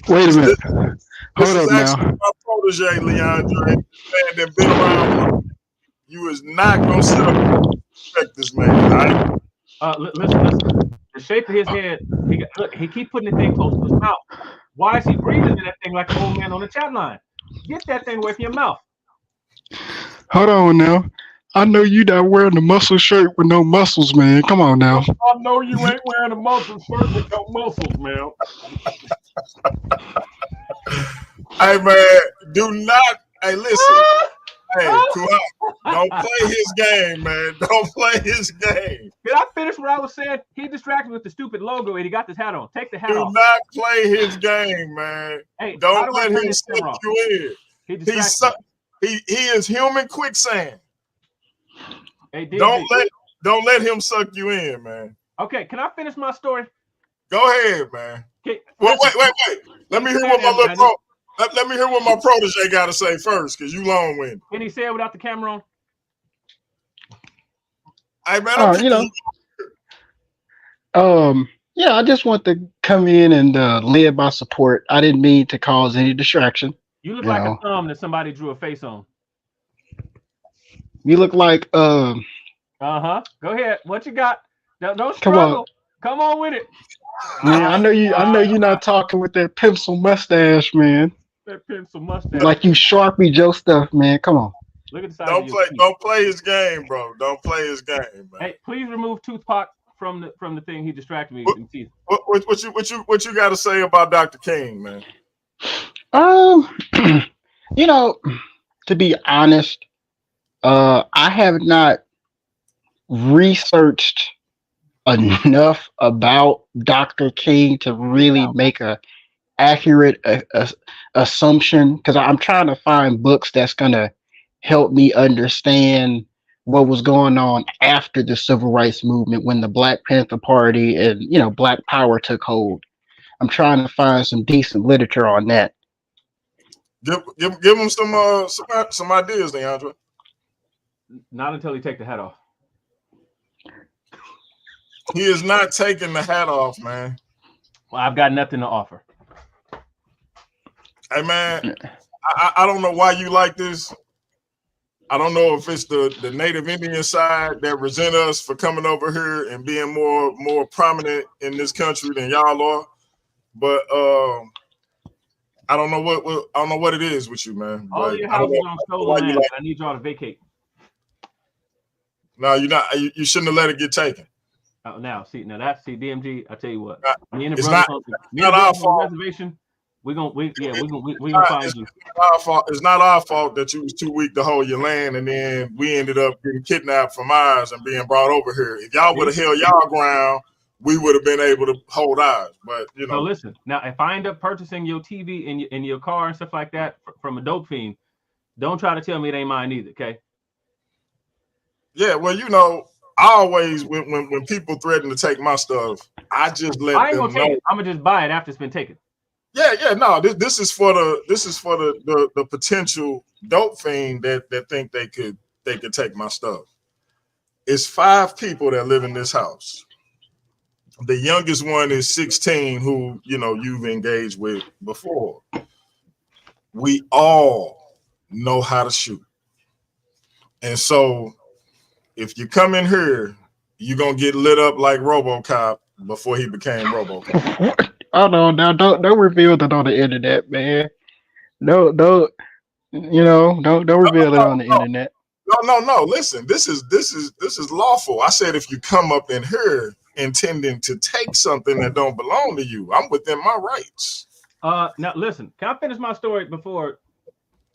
Wait a minute. This Hold is up actually now. my protege, Leandre. Man, that been around. You is not gonna sit up and respect this man. All right? Listen. The shape of his head. He keep putting the thing close to his mouth. Why is he breathing in that thing like an old man on the chat line? Get that thing away from your mouth. Hold on now. I know you not wearing the muscle shirt with no muscles, man. Come on now. I know you ain't wearing a muscle shirt with no muscles, man. Hey, man, do not. Hey, listen. Hey, Kuhak, don't play his game, man. Don't play his game. Did I finish what I was saying? He distracted me with the stupid logo and he got this hat on. Take the hat Do off. not play his game, man. Hey, Don't let him suck you in. He is human quicksand. Hey, don't let him suck you in, man. Okay, can I finish my story? Go ahead, man. Okay, wait. Let me hear what my protege got to say first, because you long-winded. Can he say it without the camera on? Hey, man, yeah, I just want to come in and lend my support. I didn't mean to cause any distraction. You look like a thumb that somebody drew a face on. You look like Go ahead. What you got? Don't struggle. Come on with it. Man, I know you're not talking with that pencil mustache, man. That pencil mustache. Like you Sharpie Joe stuff, man. Come on. Look at the size Don't play his game, bro. Don't play his game, man. Hey, please remove Toothpack from the thing. He distracted me. What you got to say about Dr. King, man? To be honest, I have not researched enough about Dr. King to really make a accurate assumption, because I'm trying to find books that's gonna help me understand what was going on after the civil rights movement, when the Black Panther Party and Black Power took hold. I'm trying to find some decent literature on that. Give him some ideas, Leandre. Not until he take the hat off. He is not taking the hat off, man. Well, I've got nothing to offer. Hey, man, I don't know why you like this. I don't know if it's the Native Indian side that resent us for coming over here and being more prominent in this country than y'all are, but I don't know what it is with you, man. All your houses on stolen land. I need y'all to vacate. No, you're not. You shouldn't have let it get taken. Now DMG. I tell you what, me and the it's brothers not our fault. Reservation. We gonna find you. It's not our fault that you was too weak to hold your land, and then we ended up getting kidnapped from ours and being brought over here. If y'all would have held y'all ground, we would have been able to hold ours. But So listen, now if I end up purchasing your TV in your car and stuff like that from a dope fiend, don't try to tell me it ain't mine either. Okay. Yeah, well, I always when people threaten to take my stuff, I just let them know. I'm gonna just buy it after it's been taken. Yeah, no. This is for the potential dope fiend that think they could take my stuff. It's 5 people that live in this house. The youngest one is 16, who you've engaged with before. We all know how to shoot, and so if you come in here, you're gonna get lit up like RoboCop before he became RoboCop. Oh no! Now don't reveal that on the internet, man. Don't reveal it on the internet. No. Listen, this is lawful. I said if you come up in here intending to take something that don't belong to you, I'm within my rights. Now listen, can I finish my story before?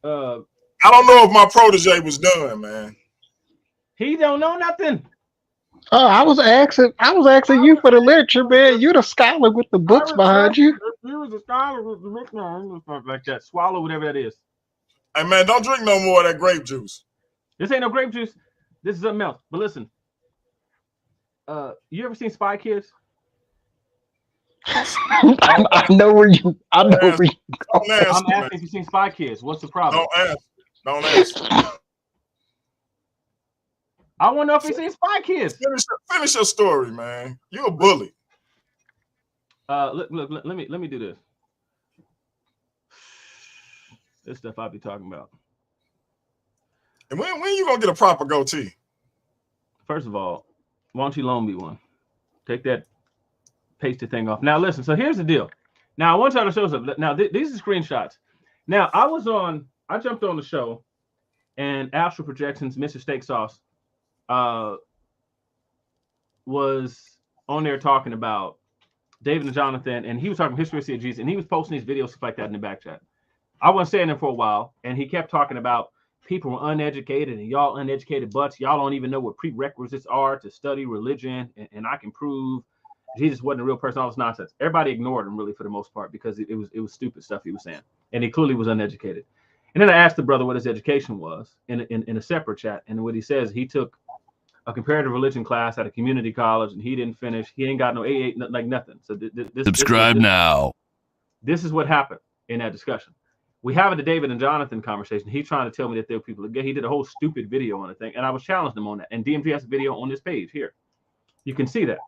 I don't know if my protege was done, man. He don't know nothing. Oh, I was asking you for the literature, man. You're the scholar with the books behind you. You was a scholar with the book, like that. Swallow whatever that is. Hey, man, don't drink no more of that grape juice. This ain't no grape juice. This is something else. But listen, you ever seen Spy Kids? I know where you. I know where you. Don't ask I'm me, man. asking if you've seen Spy Kids. What's the problem? Don't ask. Don't ask. I want to know if you've seen Spy Kids. Finish your story, man. You're a bully. Look, let me do this. This stuff I'll be talking about. And when you gonna get a proper goatee? First of all, why don't you loan me one? Take that pasted thing off. Now listen, so here's the deal. Now I want y'all to show something. Now these are screenshots. Now I jumped on the show, and Astral Projections, Mr. Steak Sauce, was on there talking about David and Jonathan, and he was talking history of Jesus, and he was posting these videos, stuff like that in the back chat. I wasn't saying there for a while, and he kept talking about people were uneducated, and y'all uneducated butts, y'all don't even know what prerequisites are to study religion, and I can prove Jesus wasn't a real person, all this nonsense. Everybody ignored him really for the most part because it was stupid stuff he was saying, and he clearly was uneducated. And then I asked the brother what his education was in a separate chat, and what he says, he took a comparative religion class at a community college, and he didn't finish. He ain't got no AA, like nothing. So Subscribe now. This is what happened in that discussion. We have the David and Jonathan conversation. He's trying to tell me that there were people. He did a whole stupid video on the thing, and I was challenging him on that. And DMG has a video on this page here. You can see that.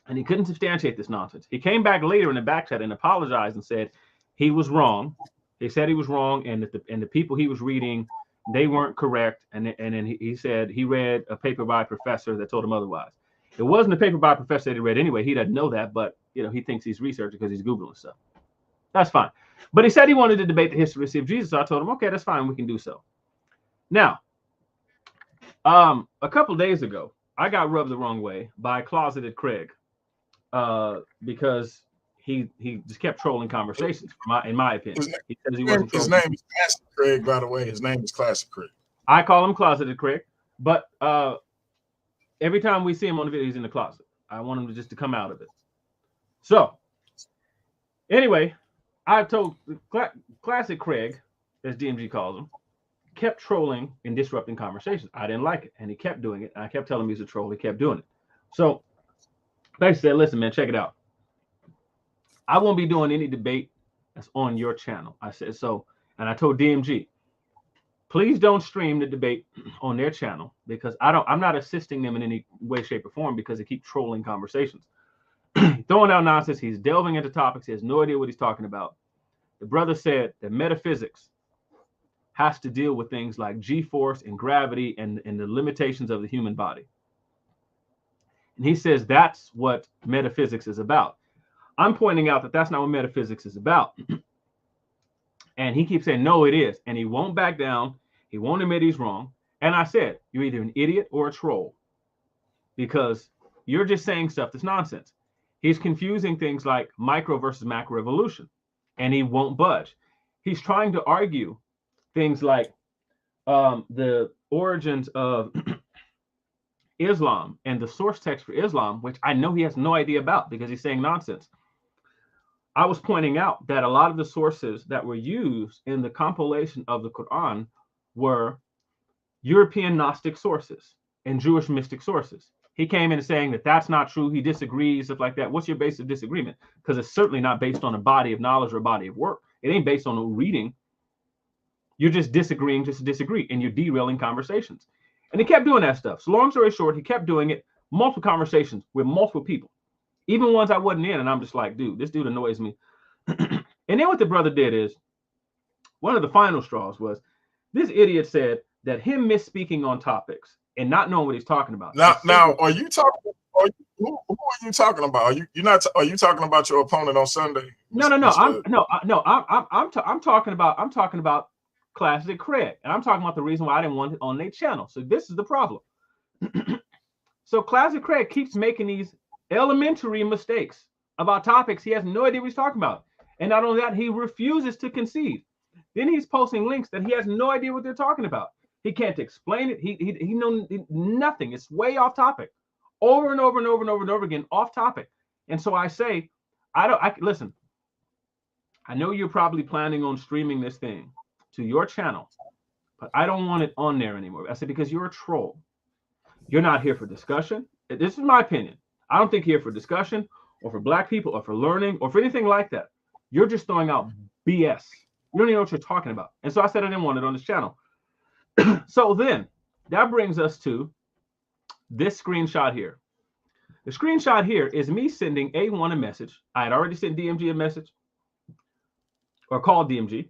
And he couldn't substantiate this nonsense. He came back later in the back chat and apologized and said he was wrong. He said he was wrong, and that the people he was reading, they weren't correct. And then he said he read a paper by a professor that told him otherwise. It wasn't a paper by a professor that he read anyway. He doesn't know that, but he thinks he's researching because he's Googling stuff. That's fine. But he said he wanted to debate the history of Jesus. So I told him, okay, that's fine. We can do so. Now, a couple days ago, I got rubbed the wrong way by Closeted Craig because he just kept trolling conversations, in my opinion. He says he wasn't trolling. His name is Classic Craig, by the way. His name is Classic Craig. I call him Closeted Craig, but every time we see him on the video, he's in the closet. I want him to come out of it. So, anyway, I told Classic Craig, as DMG calls him, kept trolling and disrupting conversations. I didn't like it, and he kept doing it. And I kept telling him he's a troll. He kept doing it. So they said, listen, man, check it out. I won't be doing any debate that's on your channel. I said so, and I told DMG, please don't stream the debate on their channel because I'm not assisting them in any way, shape, or form because they keep trolling conversations. Throwing out nonsense. He's delving into topics. He has no idea what he's talking about. The brother said that metaphysics has to deal with things like G-force and gravity and the limitations of the human body. And he says that's what metaphysics is about. I'm pointing out that that's not what metaphysics is about. And he keeps saying, no, it is. And he won't back down. He won't admit he's wrong. And I said, you're either an idiot or a troll because you're just saying stuff that's nonsense. He's confusing things like micro versus macro evolution, and he won't budge. He's trying to argue things like the origins of Islam and the source text for Islam, which I know he has no idea about because he's saying nonsense. I was pointing out that a lot of the sources that were used in the compilation of the Quran were European Gnostic sources and Jewish mystic sources. He came in saying that that's not true. He disagrees, stuff like that. What's your base of disagreement? Because it's certainly not based on a body of knowledge or a body of work. It ain't based on no reading. You're just disagreeing just to disagree, and you're derailing conversations. And he kept doing that stuff. So long story short, he kept doing it, multiple conversations with multiple people, even ones I wasn't in. And I'm just like, dude, this dude annoys me. And then what the brother did is, one of the final straws was, this idiot said that him misspeaking on topics and not knowing what he's talking about. Now, are you talking? Who are you talking about? Are you talking about your opponent on Sunday? No. I'm talking about Classic Craig, and I'm talking about the reason why I didn't want it on their channel. So this is the problem. So Classic Craig keeps making these elementary mistakes about topics he has no idea what he's talking about, and not only that, he refuses to concede. Then he's posting links that he has no idea what they're talking about. He can't explain it. He knows nothing. It's way off topic, over and over and over and over and over again, off topic. And so I say, listen. I know you're probably planning on streaming this thing to your channel, but I don't want it on there anymore. I said because you're a troll. You're not here for discussion. This is my opinion. I don't think you're here for discussion or for black people or for learning or for anything like that. You're just throwing out BS. You don't even know what you're talking about. And so I said I didn't want it on this channel. So then that brings us to this screenshot here. The screenshot here is me sending A1 a message. I had already sent DMG a message or called DMG.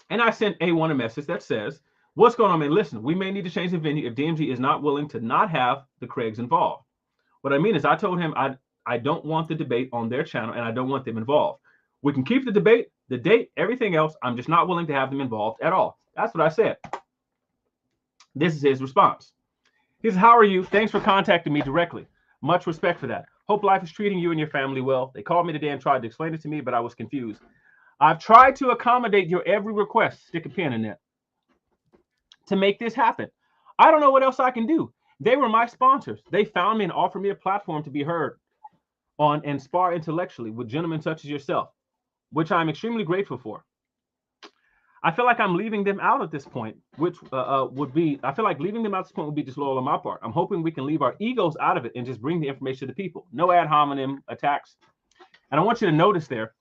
And I sent A1 a message that says, what's going on, man? Listen, we may need to change the venue if DMG is not willing to not have the Craigs involved. What I mean is I told him I don't want the debate on their channel and I don't want them involved. We can keep the debate, the date, everything else. I'm just not willing to have them involved at all. That's what I said. This is his response. He says, how are you? Thanks for contacting me directly. Much respect for that. Hope life is treating you and your family well. They called me today and tried to explain it to me, but I was confused. I've tried to accommodate your every request, stick a pin in it, to make this happen. I don't know what else I can do. They were my sponsors. They found me and offered me a platform to be heard on and spar intellectually with gentlemen such as yourself, which I'm extremely grateful for. I feel like I'm leaving them out at this point, which I feel like leaving them out at this point would be disloyal on my part. I'm hoping we can leave our egos out of it and just bring the information to the people. No ad hominem attacks. And I want you to notice there.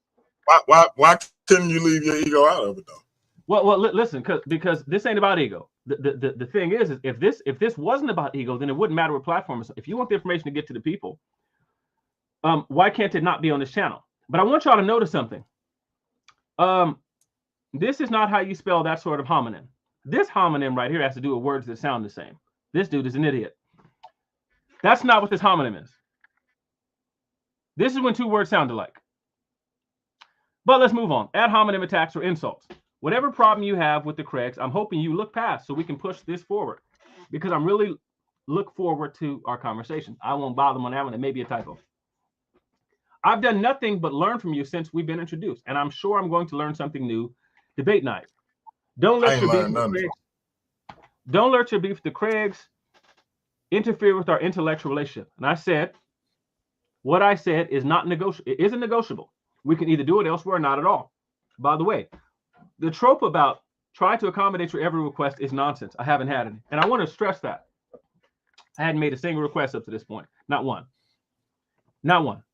Why couldn't you leave your ego out of it though? Well, listen, because this ain't about ego. The thing is if this wasn't about ego, then it wouldn't matter what platform it's on. If you want the information to get to the people, why can't it not be on this channel? But I want y'all to notice something. This is not how you spell that sort of homonym. This homonym right here has to do with words that sound the same. This dude is an idiot. That's not what this homonym is. This is when two words sound alike. But let's move on. Ad hominem attacks or insults. Whatever problem you have with the Craigs, I'm hoping you look past so we can push this forward, because I'm really look forward to our conversation. I won't bother them on that one. It may be a typo. I've done nothing but learn from you since we've been introduced, and I'm sure I'm going to learn something new. Debate night. Don't let your beef with the Craigs interfere with our intellectual relationship. And I said, what I said is not negotiable. It isn't negotiable. We can either do it elsewhere or not at all. By the way, the trope about trying to accommodate your every request is nonsense. I haven't had any. And I want to stress that. I hadn't made a single request up to this point. Not one. Not one.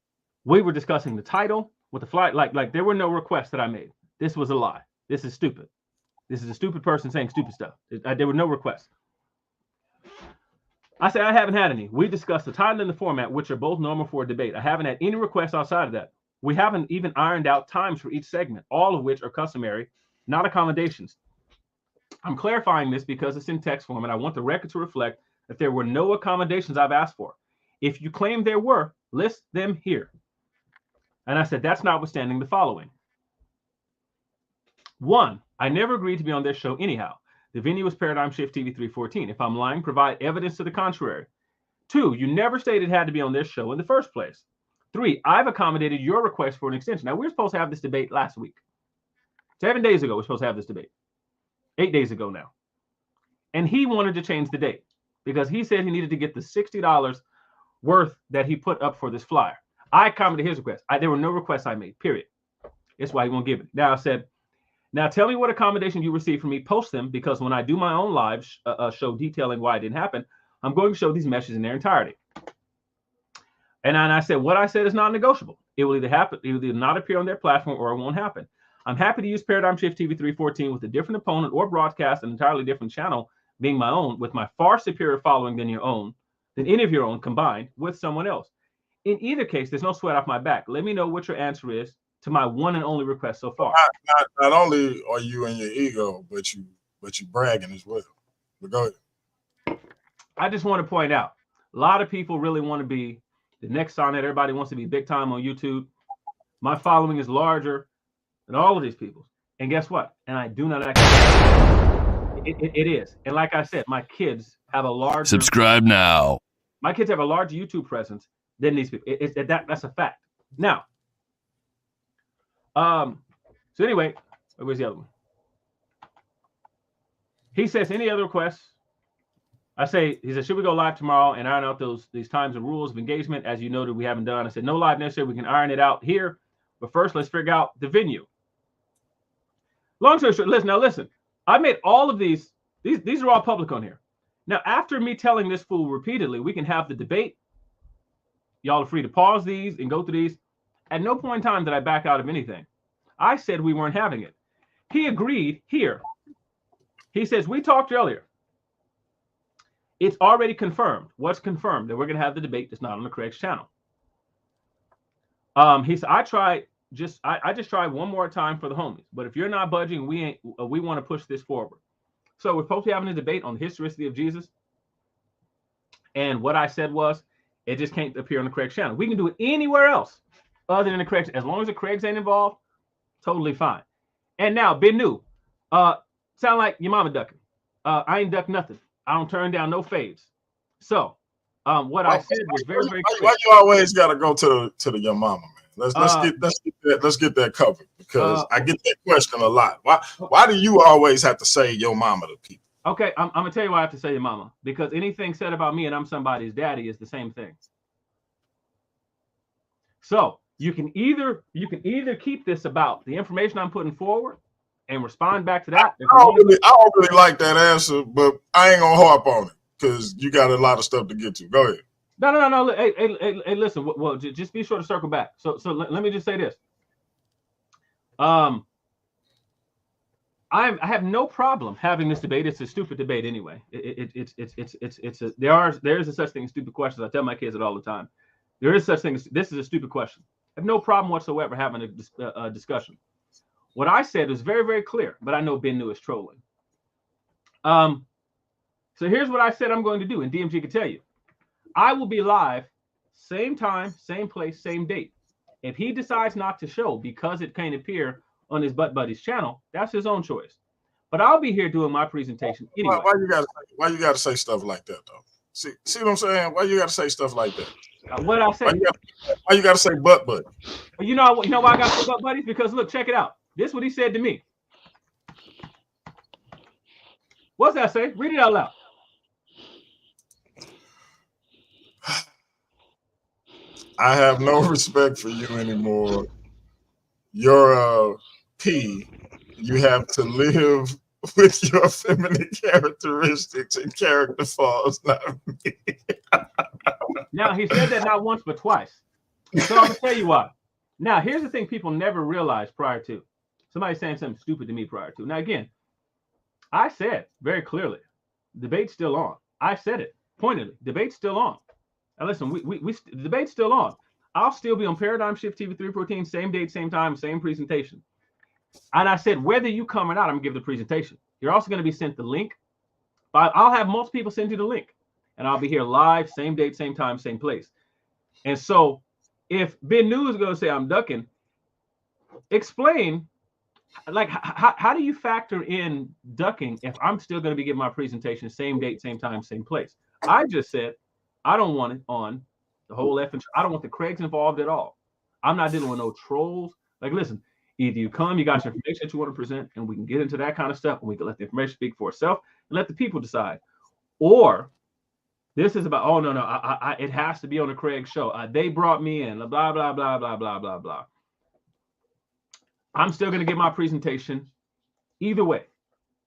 We were discussing the title with the flight. Like there were no requests that I made. This was a lie. This is stupid. This is a stupid person saying stupid stuff. There were no requests. I said I haven't had any. We discussed the title and the format, which are both normal for a debate. I haven't had any requests outside of that. We haven't even ironed out times for each segment, all of which are customary, not accommodations. I'm clarifying this because it's in text form, and I want the record to reflect that there were no accommodations I've asked for. If you claim there were, list them here. And I said, that's notwithstanding the following. 1, I never agreed to be on this show anyhow. The venue was Paradigm Shift TV 314. If I'm lying, provide evidence to the contrary. 2, you never stated it had to be on this show in the first place. 3, I've accommodated your request for an extension. Now, we were supposed to have this debate last week. 7 days ago, we're supposed to have this debate. 8 days ago now. And he wanted to change the date because he said he needed to get the $60 worth that he put up for this flyer. I accommodated his request. There were no requests I made, period. That's why he won't give it. Now I said, now tell me what accommodation you received from me, post them, because when I do my own live show detailing why it didn't happen, I'm going to show these messages in their entirety. And I said, what I said is non-negotiable. It will either happen, it will either not appear on their platform or it won't happen. I'm happy to use Paradigm Shift TV 314 with a different opponent or broadcast an entirely different channel being my own with my far superior following than your own, than any of your own combined with someone else. In either case, there's no sweat off my back. Let me know what your answer is to my one and only request so far. Not only are you in your ego, but you bragging as well. But go ahead. I just want to point out, a lot of people really want to be the next Sonnet. Everybody wants to be big time on YouTube. My following is larger than all of these people. And guess what? And I do not actually. It is. And like I said, my kids have a larger. Subscribe now. My kids have a larger YouTube presence than these people. That's a fact. Now, so anyway, where's the other one? He says, any other requests? I say, he said, should we go live tomorrow and iron out these times and rules of engagement? As you noted, we haven't done. I said, no live necessary. We can iron it out here. But first, let's figure out the venue. Long story short, listen. I made all of these are all public on here. Now, after me telling this fool repeatedly, we can have the debate Y'all are free to pause these and go through these. At no point in time did I back out of anything. I said we weren't having it. He agreed here. He says, we talked earlier. It's already confirmed. What's confirmed? That we're going to have the debate that's not on the Craig's channel. He said, I just tried one more time for the homies. But if you're not budging, we want to push this forward. So we're supposed to be having a debate on the historicity of Jesus. And what I said was, it just can't appear on the Craig's channel. We can do it anywhere else other than the Craig's. As long as the Craig's ain't involved, totally fine. And now, Ben New, sound like your mama ducking. I ain't duck nothing. I don't turn down no fades. So, what I said was very, very clear. Why you always got to go to the your mama, man? Let's get that covered, because I get that question a lot. Why do you always have to say your mama to people? Okay, I'm gonna tell you why I have to say your mama, because anything said about me and I'm somebody's daddy is the same thing. So you can either keep this about the information I'm putting forward and respond back to that. I don't really like that answer, but I ain't gonna harp on it because you got a lot of stuff to get to. Go ahead. No. Hey, listen. Well, just be sure to circle back. So let me just say this. I have no problem having this debate. It's a stupid debate anyway. There is a such thing as stupid questions. I tell my kids it all the time. There is such thing as this is a stupid question. I have no problem whatsoever having a discussion. What I said was very, very clear, but I know Ben New is trolling. So here's what I said I'm going to do, and DMG can tell you. I will be live, same time, same place, same date. If he decides not to show because it can't appear on his Butt Buddies channel, that's his own choice. But I'll be here doing my presentation anyway. Why you gotta say stuff like that though? See what I'm saying? Why you gotta say stuff like that? What I say? Why you gotta say butt buddy? You know why I got to say Butt Buddies? Because look, check it out. This is what he said to me. What's that say? Read it out loud. I have no respect for you anymore. You're a P. You have to live with your feminine characteristics and character flaws, not me. Now, he said that not once, but twice. So I'm going to tell you why. Now, here's the thing people never realized prior to. Somebody saying something stupid to me prior to. Now, again, I said very clearly, debate's still on. I said it pointedly. Debate's still on. Now, listen, the debate's still on. I'll still be on Paradigm Shift TV 314, same date, same time, same presentation. And I said, whether you come or not, I'm going to give the presentation. You're also going to be sent the link. I'll have multiple people send you the link. And I'll be here live, same date, same time, same place. And so if Ben New is going to say I'm ducking, explain, like, how do you factor in ducking if I'm still going to be giving my presentation, same date, same time, same place? I just said, I don't want it on the whole effing. I don't want the Craigs involved at all. I'm not dealing with no trolls. Like, listen, either you come, you got your information that you want to present, and we can get into that kind of stuff, and we can let the information speak for itself and let the people decide. Or this is about, oh, no, it has to be on the Craig show. They brought me in, blah, blah, blah, blah, blah, blah, blah. I'm still going to give my presentation either way.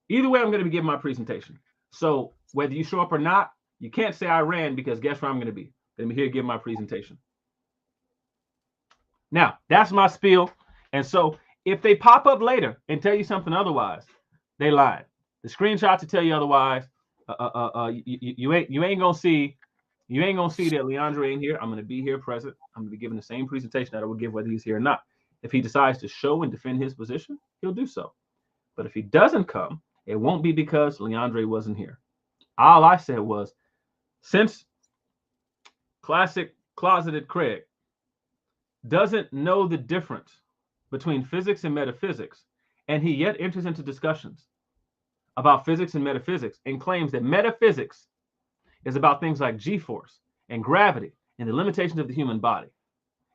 Either way, I'm going to be giving my presentation. So whether you show up or not, you can't say I ran, because guess where I'm going to be? I'm here to give my presentation. Now, that's my spiel. And so if they pop up later and tell you something otherwise, they lied. The screenshots to tell you otherwise. You ain't gonna see that Leandre ain't here. I'm gonna be here present. I'm gonna be giving the same presentation that I would give whether he's here or not. If he decides to show and defend his position, he'll do so. But if he doesn't come, it won't be because Leandre wasn't here. All I said was, since classic closeted Craig doesn't know the difference between physics and metaphysics, and he yet enters into discussions about physics and metaphysics and claims that metaphysics is about things like G-force and gravity and the limitations of the human body,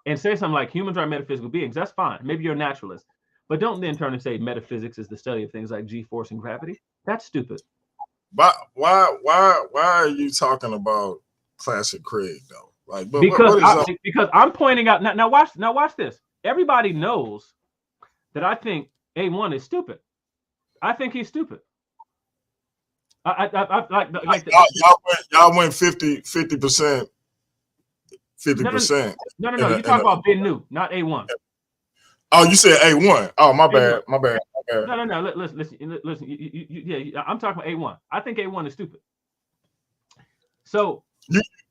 and say something like humans are metaphysical beings, that's fine. Maybe you're a naturalist, but don't then turn and say metaphysics is the study of things like G-force and gravity. That's stupid. But why are you talking about classic Craig though? Like, because I'm pointing out now watch this. Everybody knows that I think A1 is stupid. I think he's stupid. Y'all went 50% 50%. No. You talk about Ben New, not A1. Oh, you said A1. Oh, my A1. bad. My bad. No. Listen. Yeah, I'm talking about A1. I think A1 is stupid. So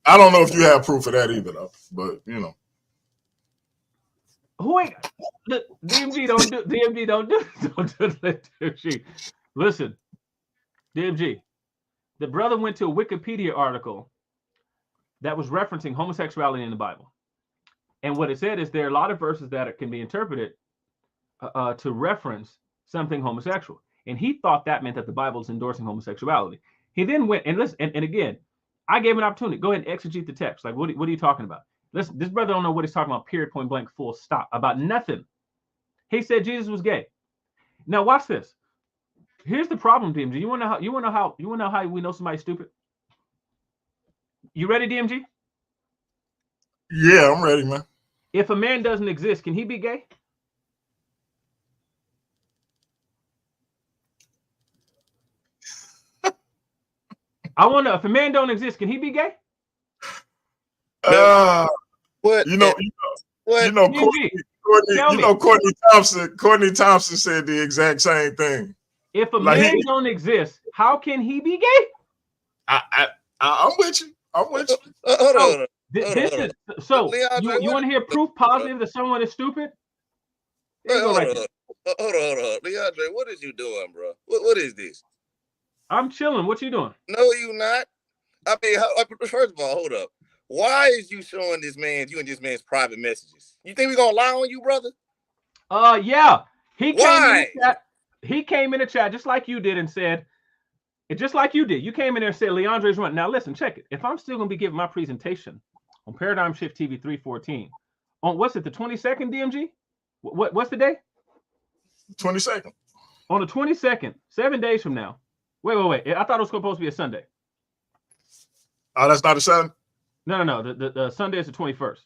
I don't know if you have proof of that either, though. But you know, who ain't look, DMG don't do DMG. Listen, DMG. The brother went to a Wikipedia article that was referencing homosexuality in the Bible. And what it said is there are a lot of verses that can be interpreted to reference something homosexual. And he thought that meant that the Bible is endorsing homosexuality. He then went and listen, and again, I gave him an opportunity. Go ahead and exegete the text. Like, what are you talking about? Listen, this brother don't know what he's talking about, period, point blank, full stop, about nothing. He said Jesus was gay. Now watch this. Here's the problem, DMG. You wanna know how we know somebody's stupid? You ready, DMG? yeah, I'm ready, man. If a man doesn't exist, can he be gay? I wonder if a man don't exist, can he be gay? What? You know, Courtney Thompson said the exact same thing. If a man don't exist, how can he be gay? I'm with you. Hold on. So Leandre, you want to hear proof positive that someone is stupid? Hold on. Leandre, what is you doing, bro? What is this? I'm chilling. What you doing? No, you not. I mean, first of all, hold up. Why is you showing you and this man's private messages? You think we're gonna lie on you, brother? Yeah. He Why? came in the chat just like you did and said, just like you did. You came in there and said Leandre's running. Now listen, check it. If I'm still gonna be giving my presentation on Paradigm Shift TV 314 on what's it, the 22nd, DMG? What's the day? 22nd. On the 22nd, 7 days from now. Wait. I thought it was supposed to be a Sunday. Oh, that's not a Sunday? No. The Sunday is the 21st.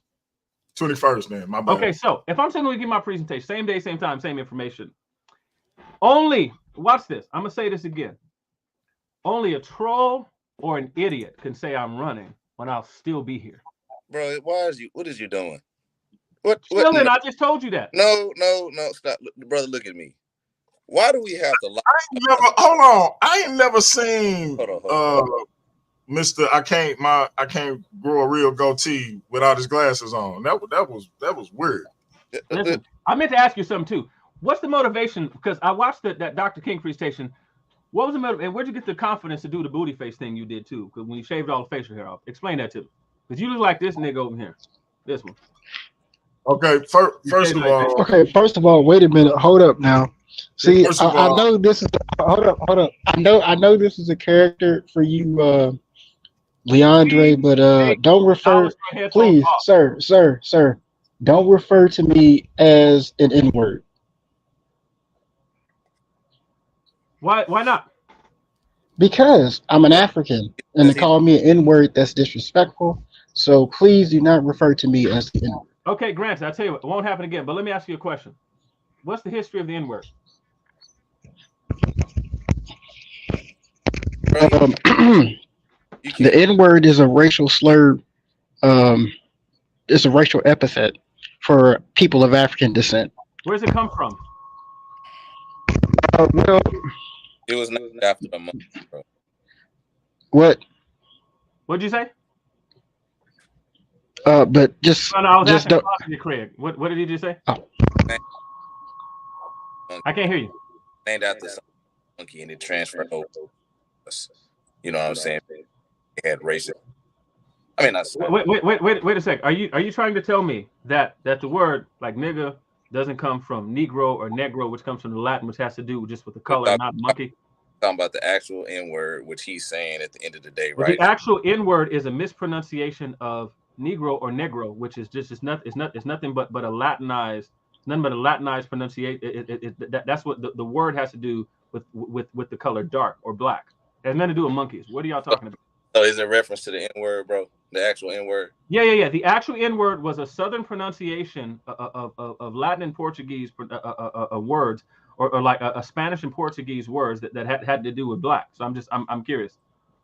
21st, man. My bad. Okay, so if I'm still going to give my presentation, same day, same time, same information. Only, watch this. I'm going to say this again. Only a troll or an idiot can say I'm running when I'll still be here. Bro, what is you doing? I just told you that. No, stop. Brother, look at me. Why do we have to lie? I ain't never seen Mr. I can't grow a real goatee without his glasses on. That was weird. Listen, I meant to ask you something too. What's the motivation? Because I watched that Dr. King presentation. What was the motivation? And where'd you get the confidence to do the booty face thing you did too? Because when you shaved all the facial hair off, explain that to me. Because you look like this nigga over here. This one. Okay, first of all, wait a minute. Hold up now. See, I know this is. Hold up. I know this is a character for you, Leandre, but don't refer, please, sir. Don't refer to me as an N-word. Why not? Because I'm an African, and to call me an N-word, that's disrespectful. So please do not refer to me as the N-word. Okay, granted. I'll tell you what, it won't happen again. But let me ask you a question. What's the history of the N-word? The N-word is a racial slur. It's a racial epithet for people of African descent. Where does it come from? Well, it was named after the month, bro. What? What'd you say? But just. No, I was asking Craig. What did he just say? Oh. I can't hear you. Named after some monkey, and it transferred over. You know what I'm saying? It had racism. I mean, wait a sec. Are you trying to tell me that the word like nigga doesn't come from Negro or Negro, which comes from the Latin, which has to do just with the color, not monkey? Talking about the actual N-word, which he's saying at the end of the day, But right? The actual N-word is a mispronunciation of Negro or Negro, which is just it's nothing but a Latinized, nothing but a Latinized pronunciation. That's what the word has to do with the color dark or black. It has nothing to do with monkeys. What are y'all talking about? So is it a reference to the N-word, bro? The actual N-word? Yeah. The actual N-word was a Southern pronunciation of Latin and Portuguese words, or like a Spanish and Portuguese words that had to do with black. So I'm curious.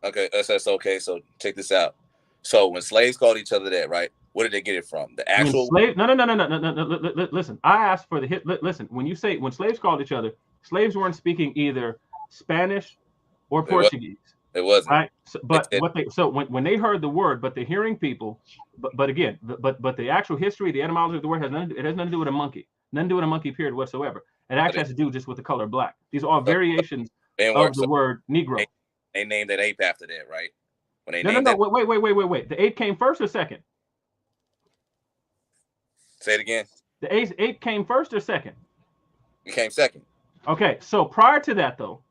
Okay, that's okay. So check this out. So when slaves called each other that, right? Where did they get it from? The actual slave? No. Listen, I asked for the hit. Listen, when slaves called each other, slaves weren't speaking either Spanish or Portuguese. It wasn't. Right. So, when they heard the word, but the hearing people, but again, but the actual history, the etymology of the word has nothing to do with a monkey. Nothing to do with a monkey period whatsoever. It actually has to do just with the color black. These are all variations of the word Negro. They named that ape after that, right? When they no. Wait. The ape came first or second? Say it again. The ape came first or second? It came second. Okay, so prior to that, though,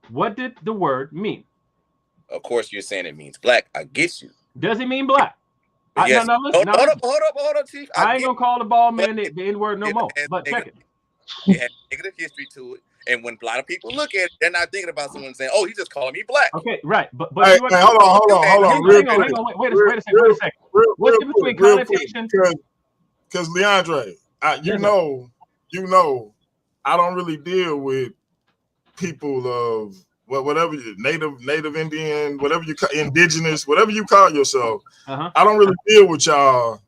what did the word mean? Of course, you're saying it means black. I get you. Does it mean black? Yes. Hold up, Chief. I ain't gonna call the ball man the N-word no more. But check it. It has negative history to it. And when a lot of people look at it, they're not thinking about someone saying, "Oh, he's just calling me black." Okay, right. But hey, hold on. Hang on. Wait a second. What's the between connotation? Because Leandre, you know, I don't really deal with people of whatever native Indian, whatever you call indigenous, whatever you call yourself. I don't really deal with y'all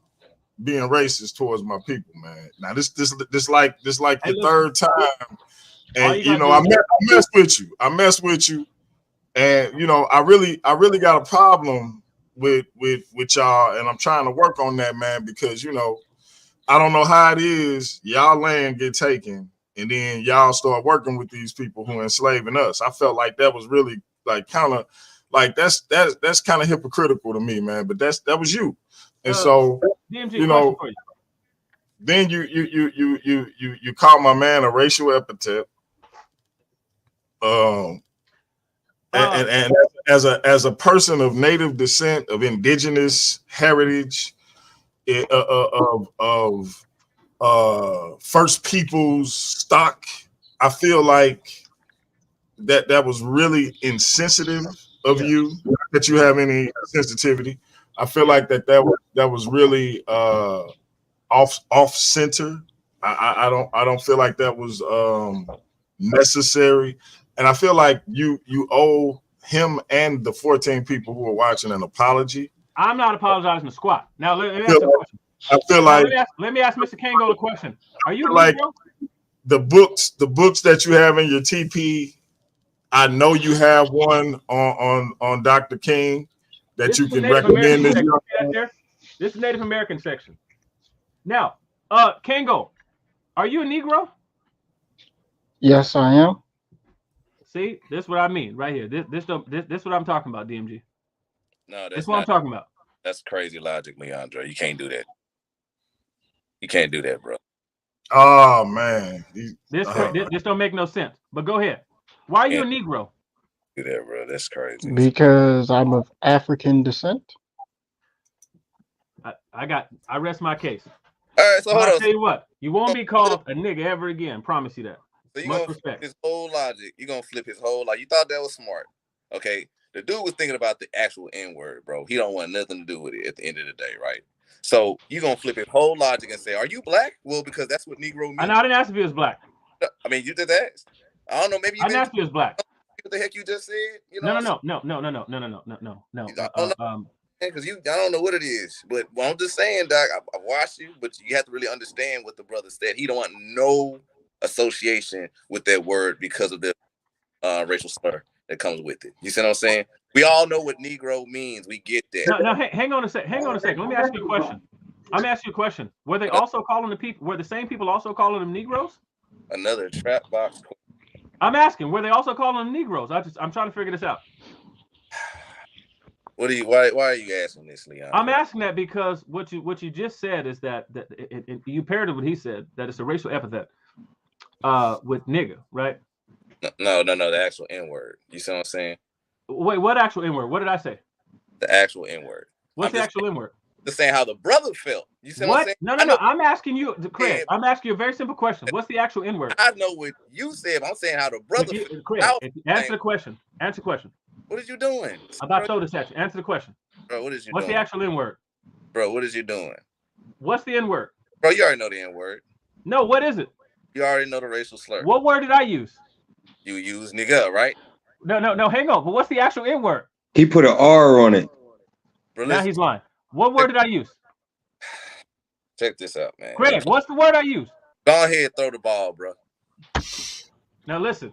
being racist towards my people, man. Now this like the third time, and you know I mess with you, and you know I really got a problem with y'all, and I'm trying to work on that, man, because you know I don't know how it is y'all land get taken, and then y'all start working with these people who are enslaving us. I felt like that was really like kind of like that's kind of hypocritical to me, man. But that was you, and so DMG, you know. Then you call my man a racial epithet, and as a person of native descent, of indigenous heritage, of First Peoples stock, I feel like that was really insensitive of you. Not that you have any sensitivity. I feel like that was really off center. I don't feel like that was necessary, and I feel like you owe him and the 14 people who are watching an apology. I'm not apologizing to squat. Now let me ask a question. I feel like let me ask Mr. Kango a question. Are you like the books that you have in your TP? I know you have one on Dr. King that you can recommend. This is Native American section. Now, Kango, are you a Negro? Yes, I am. See, this is what I mean right here. This what I'm talking about, DMG. No, that's what I'm talking about. That's crazy logic, Leandro. You can't do that. You can't do that, bro. Oh man, this don't make no sense. But go ahead. Why are you a Negro? Do that, bro. That's crazy. Because I'm of African descent. I rest my case. All right, so hold on. I'll tell you what, you won't be called a nigga ever again. Promise you that. So you're gonna flip his whole logic. You're gonna flip his whole life. You thought that was smart. Okay. The dude was thinking about the actual N-word, bro. He don't want nothing to do with it at the end of the day, right? So you're gonna flip his whole logic and say, "Are you black?" Well, because that's what Negro means. I didn't ask if he was black. I mean, you just asked. I don't know. Maybe you didn't ask if he was black. What the heck you just said? You know? No. Because I don't know what it is, but I'm just saying, Doc. I watched you, but you have to really understand what the brother said. He don't want no association with that word because of the racial slur that comes with it. You see what I'm saying? We all know what Negro means. We get that. No, hang on a second. Let me ask you a question. I'm asking you a question. Were they also calling the people? Were the same people also calling them Negroes? Another trap box. I'm asking. Were they also calling them Negroes? I'm trying to figure this out. Why are you asking this, Leon? I'm asking that because what you just said is that you parroted what he said, that it's a racial epithet with nigga, right? No, the actual N-word. You see what I'm saying? Wait, what actual N-word? What did I say? The actual N-word. What's the actual N-word? Just saying how the brother felt. You see what I'm saying? No. I'm asking you, Craig. I'm asking you a very simple question. What's the actual N-word? I know what you said, but I'm saying how the brother felt. Craig, answer the question. Answer the question. What is you doing? I'm about to throw this at you. Answer the question. Bro, what is you What's doing? the actual N-word? Bro, what is you doing? What's the N-word? Bro, you already know the N-word. No, what is it? You already know the racial slur. What word did I use? You use nigga, right? No, hang on. But what's the actual N-word? He put an R on it. Now he's lying. What word did I use? Check this out, man. Craig, what's the word I used? Go ahead, throw the ball, bro. Now listen.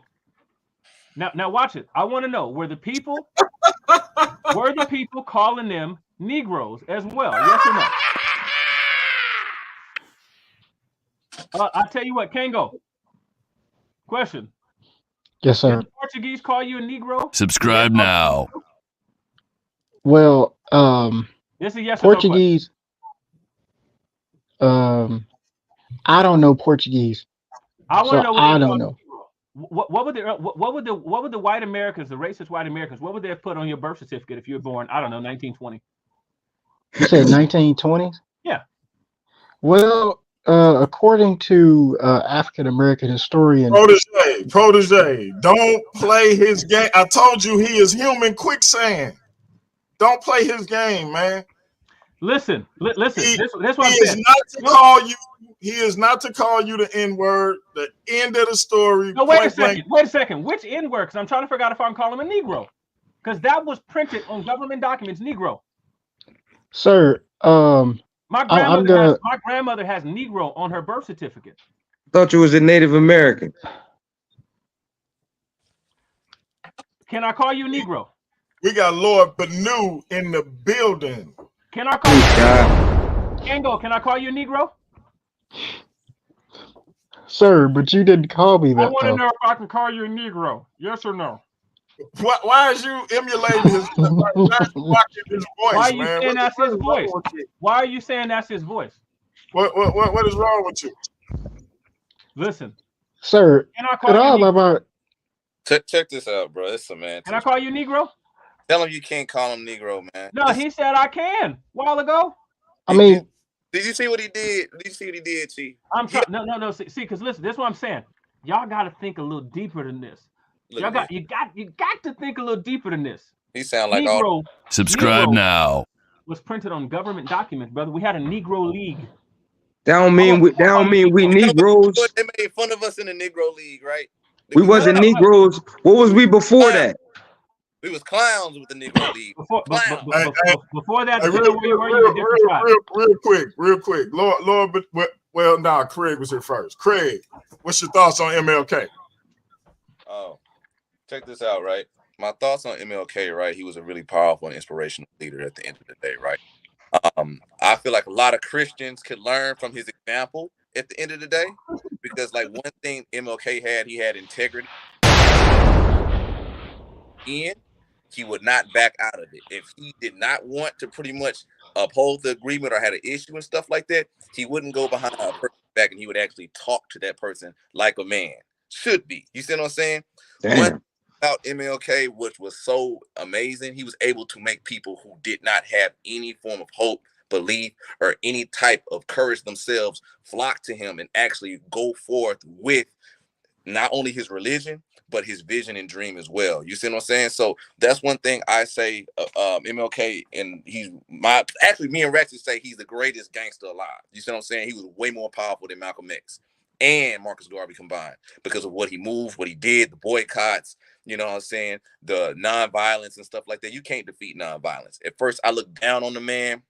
Now watch it. I want to know, were the people calling them Negroes as well? Yes or no? I'll tell you what, Kango. Question. Yes, sir. Did the Portuguese call you a Negro? Subscribe now. Well, This is a yes Portuguese. I don't know Portuguese. I want to know. I don't know. What would the white Americans, the racist white Americans, what would they have put on your birth certificate if you were born, I don't know, 1920? You said 1920s? Yeah. Well, according to African American historian Protege, don't play his game. I told you he is human quicksand. Don't play his game, man. Listen. This what I'm saying. He is not to call you the N-word. The end of the story. No, wait a second. Which N-word? Because I'm trying to figure out if I can call him a Negro. Because that was printed on government documents, Negro. Sir, my grandmother has Negro on her birth certificate. Thought you was a Native American. Can I call you Negro? We got Lord Banu in the building. Can I call you Kango? Can I call you Negro? Sir, but you didn't call me that. I want to know if I can call you a Negro. Yes or no? Why is you emulating his voice? Why are you saying that's his voice? Why are you saying that's his voice? What is wrong with you? Listen, sir. Can I call you about? Check this out, bro. It's semantics. Can I call you Negro? Tell him you can't call him Negro, man. No, he said I can a while ago. I mean, did you see what he did? Did you see what he did, Chief? I'm trying. No. See, because listen, this is what I'm saying. Y'all got to think a little deeper than this. You got to think a little deeper than this. He sound like Negro, all. Subscribe now. Was printed on government documents, brother. We had a Negro League. That don't mean we Negroes. They made fun of us in the Negro League, right? We wasn't Negroes. What was we before that? We was clowns with the Negro League. Before that, real quick. Lord, well, nah, Craig was here first. Craig, what's your thoughts on MLK? Oh, check this out, right? My thoughts on MLK, right? He was a really powerful and inspirational leader at the end of the day, right? I feel like a lot of Christians could learn from his example at the end of the day, because like one thing MLK had, he had integrity. And he would not back out of it. If he did not want to pretty much uphold the agreement or had an issue and stuff like that, he wouldn't go behind a person's back, and he would actually talk to that person like a man should be. You see what I'm saying? Damn. One about MLK, which was so amazing, he was able to make people who did not have any form of hope, belief, or any type of courage themselves flock to him and actually go forth with not only his religion, but his vision and dream as well. You see what I'm saying? So that's one thing I say, MLK, and me and Rex say he's the greatest gangster alive. You see what I'm saying? He was way more powerful than Malcolm X and Marcus Garvey combined because of what he moved, what he did, the boycotts, you know what I'm saying, the nonviolence and stuff like that. You can't defeat nonviolence. At first, I looked down on the man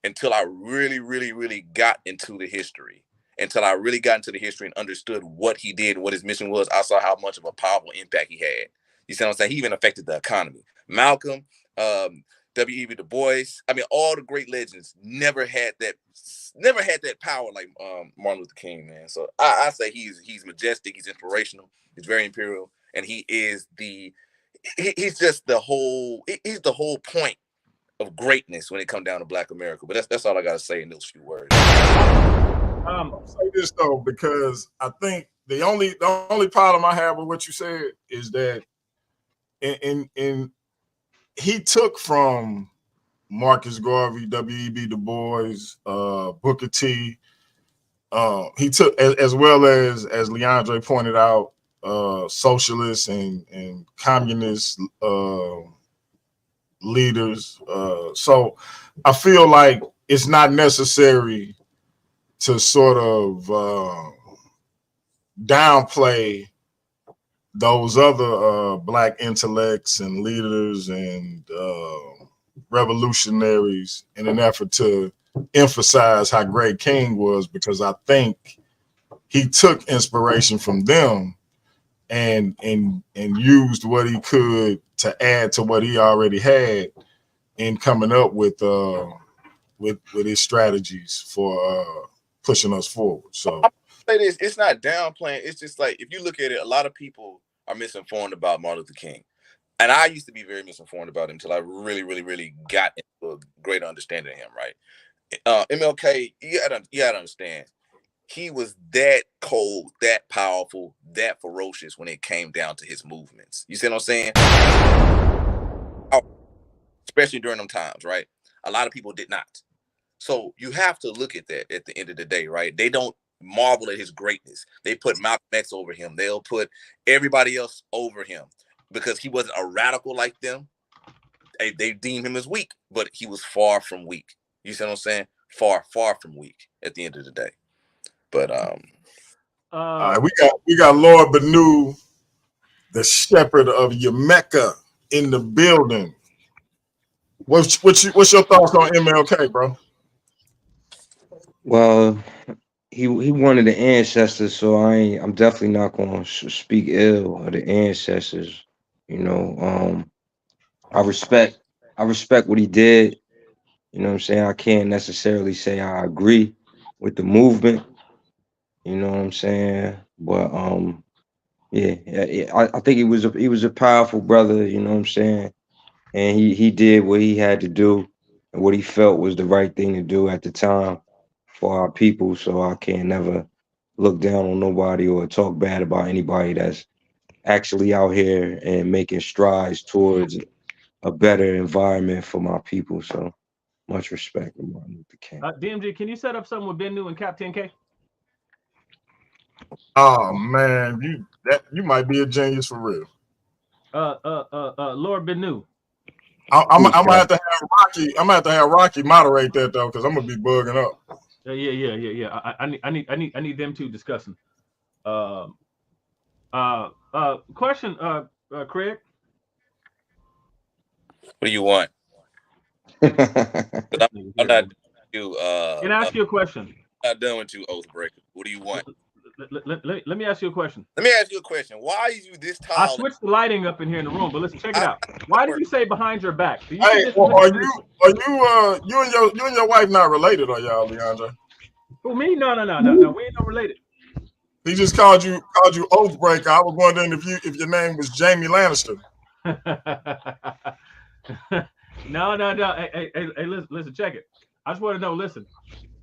until I really, really, really got into the history. Until I really got into the history and understood what he did and what his mission was, I saw how much of a powerful impact he had. You see what I'm saying? He even affected the economy. Malcolm, W.E.B. Du Bois, I mean, all the great legends never had that power like Martin Luther King, man. So I say he's majestic, he's inspirational, he's very imperial, and he's just the whole point of greatness when it comes down to Black America. But that's all I gotta say in those few words. I'll say this though, because I think the only problem I have with what you said is that in he took from Marcus Garvey, W.E.B. Du Bois, Booker T. He took, as well as Leandre pointed out, socialists and communist leaders. So I feel like it's not necessary to sort of downplay those other Black intellects and leaders and revolutionaries in an effort to emphasize how great King was, because I think he took inspiration from them and used what he could to add to what he already had in coming up with his strategies for pushing us forward. So say this, it's not downplaying. It's just like, if you look at it, a lot of people are misinformed about Martin Luther King. And I used to be very misinformed about him until I really, really, really got into a greater understanding of him, right? MLK, you gotta understand, he was that cold, that powerful, that ferocious when it came down to his movements. You see what I'm saying? Especially during them times, right? A lot of people did not. So you have to look at that at the end of the day, right? They don't marvel at his greatness. They put Malcolm X over him. They'll put everybody else over him because he wasn't a radical like them. They deem him as weak, but he was far from weak. You see what I'm saying? Far, far from weak at the end of the day. But we got Lord Benu, the shepherd of Yameka, in the building. What's your thoughts on MLK, bro? Well, he one of the ancestors, so I'm definitely not going to speak ill of the ancestors. You know, I respect what he did. You know what I'm saying? I can't necessarily say I agree with the movement. You know what I'm saying? But yeah, I think he was a powerful brother. You know what I'm saying? And he did what he had to do and what he felt was the right thing to do at the time for our people. So I can't never look down on nobody or talk bad about anybody that's actually out here and making strides towards a better environment for my people. So much respect to Martin Luther King. DMG, can you set up something with Ben New and Cap 10K? Oh man, you might be a genius for real. Lord Ben New. I'm gonna have to have Rocky. I'm gonna have to have Rocky moderate that though, because I'm gonna be bugging up. Yeah. I need them two discussing. Question, Craig. what do you want? I'm not you. Can I ask you a question? I'm not done with you, Oathbreaker. What do you want? Let me ask you a question. Let me ask you a question. Why are you this tall? I switched the lighting up in here in the room, but listen, check it out. Why did you say behind your back? Hey, well, are you and your wife not related, are y'all, Leandro? Who, me? No. We ain't no related. He just called you Oathbreaker. I was wondering if your name was Jamie Lannister. No. Hey, listen, check it. I just want to know, listen,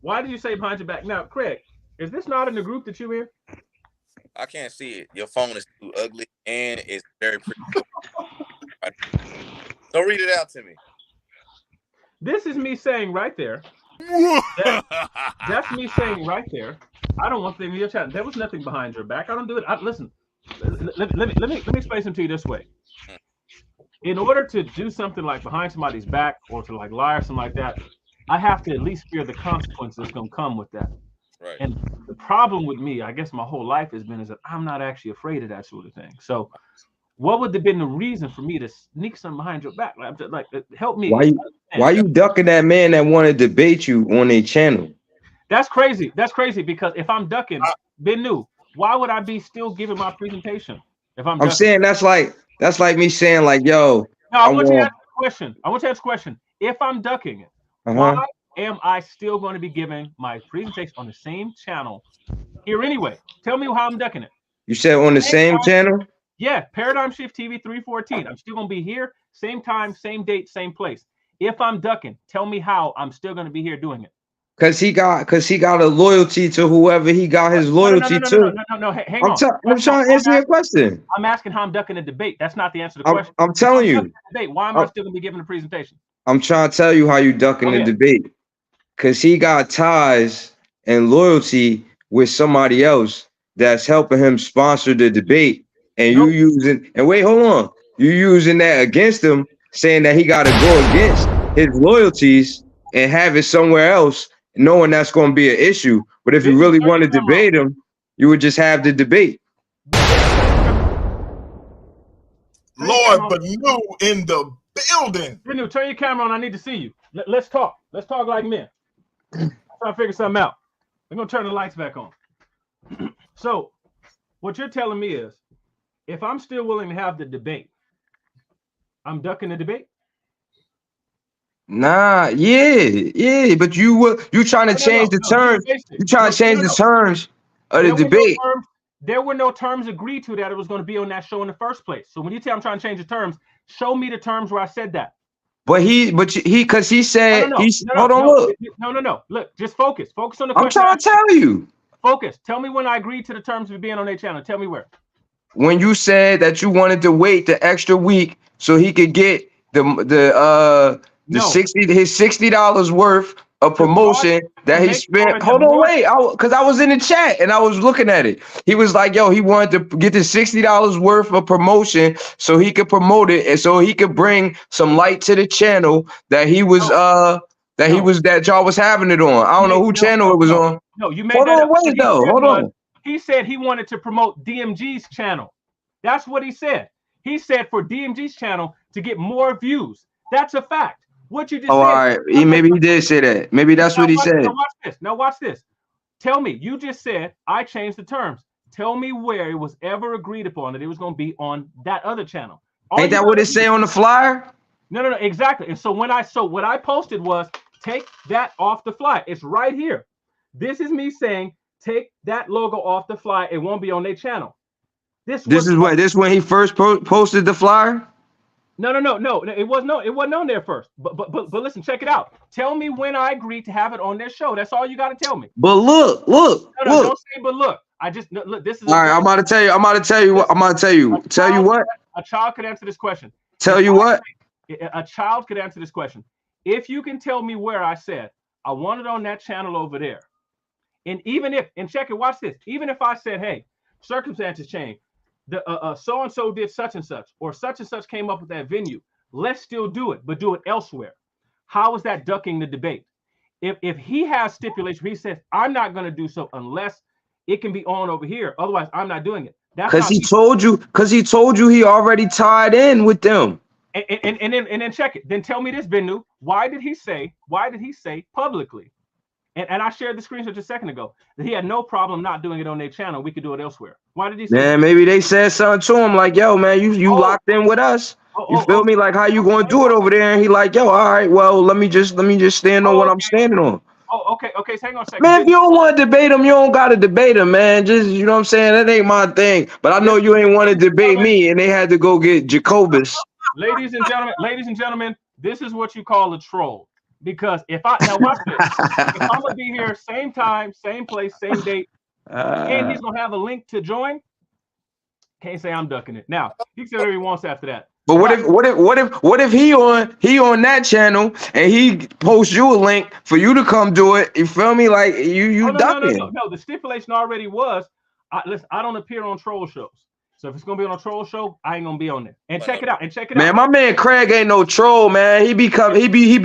why do you say behind your back? Now, Craig, is this not in the group that you're in? I can't see it. Your phone is too ugly and it's very pretty. Don't read it out to me. This is me saying right there. That's me saying right there. I don't want them in your chat. There was nothing behind your back. I don't do it. Listen, let me explain something to you this way. In order to do something like behind somebody's back or to like lie or something like that, I have to at least fear the consequences that's going to come with that. Right. And the problem with me, I guess my whole life has been, is that I'm not actually afraid of that sort of thing. So what would have been the reason for me to sneak something behind your back? Like help me. Why you ducking that man that want to debate you on a channel? That's crazy. That's crazy, because if I'm ducking, Ben New, why would I be still giving my presentation? If I'm saying that's like me saying like, yo. No, I want you to ask a question. If I'm ducking it, why am I still going to be giving my presentation on the same channel here anyway? Tell me how I'm ducking it. You said on the same channel? Yeah, Paradigm Shift TV 314. I'm still going to be here, same time, same date, same place. If I'm ducking, tell me how I'm still going to be here doing it. Cause he got a loyalty to whoever he got his loyalty to. No. Hang on. I'm trying to answer your question. I'm asking how I'm ducking a debate. That's not the answer to the question. I'm telling you. Debate, why am I still going to be giving a presentation? I'm trying to tell you how you ducking the debate. Cause he got ties and loyalty with somebody else that's helping him sponsor the debate, and you using you using that against him, saying that he got to go against his loyalties and have it somewhere else, knowing that's going to be an issue. But if you really want to debate him, you would just have the debate. Lord Benu in the building. Bennu, turn your camera on. I need to see you. Let's talk. Let's talk like men. Try to figure something out. We're gonna turn the lights back on. So, what you're telling me is, if I'm still willing to have the debate, I'm ducking the debate. Nah, yeah, but you trying to change the terms. You trying to change the terms of the debate. There were no terms agreed to that it was going to be on that show in the first place. So when you tell I'm trying to change the terms, show me the terms where I said that. But because he said hold on, look. No. Look, just focus. Focus on the question. I'm trying to tell you. Focus. Tell me when I agreed to the terms of being on their channel. Tell me where. When you said that you wanted to wait the extra week so he could get his $60 worth of promotion that he spent. Hold on, wait, because I was in the chat and I was looking at it. He was like, yo, he wanted to get the $60 worth of promotion so he could promote it and so he could bring some light to the channel that he was that y'all was having it on. I don't know who channel it was on. No, you made hold that on, wait though. Hold on. He said he wanted to promote DMG's channel. That's what he said. He said for DMG's channel to get more views. That's a fact. What you just said. All right. Maybe he did say that. Maybe that's what he said. Now watch this. Now watch this. Tell me, you just said I changed the terms. Tell me where it was ever agreed upon that it was going to be on that other channel. Ain't that what it say on the flyer? No, exactly. And so what I posted was take that off the flyer. It's right here. This is me saying take that logo off the flyer. It won't be on their channel. This is when he first posted the flyer. No. It wasn't on there first. But listen, check it out. Tell me when I agreed to have it on their show. That's all you got to tell me. But look. No, don't say but look. I just look. This is all right. I'm about to tell you what. Tell you what. A child could answer this question. Tell you what. A child could answer this question. If you can tell me where I said I want it on that channel over there, and even if check it, watch this. Even if I said, hey, circumstances change. The so and so did such and such, or such and such came up with that venue. Let's still do it, but do it elsewhere. How is that ducking the debate? If he has stipulation, he says I'm not going to do so unless it can be on over here. Otherwise, I'm not doing it. That's because he told you he already tied in with them. And then check it. Then tell me this, Bennu. Why did he say publicly? And I shared the screenshot just a second ago that he had no problem not doing it on their channel. We could do it elsewhere. Why did he say man, maybe they said something to him like, yo, man, you locked in with us. You feel me? Like, how you going to do it over there? And he like, yo, all right, well, let me just stand on what I'm standing on. Oh, okay. So hang on a second. Man, if you don't want to debate him, you don't got to debate him, man. Just, you know what I'm saying? That ain't my thing. But I know you ain't want to debate me, and they had to go get Jacobus. Ladies and gentlemen, this is what you call a troll. Because now watch this. If I'm gonna be here same time, same place, same date, and he's gonna have a link to join, can't say I'm ducking it. Now he can say whatever he wants after that. But what if he on that channel and he posts you a link for you to come do it? You feel me? Like you ducking. No. The stipulation already was, listen, I don't appear on troll shows. So if it's gonna be on a troll show, I ain't gonna be on there. And check it out. Man, my man Craig ain't no troll, man. He be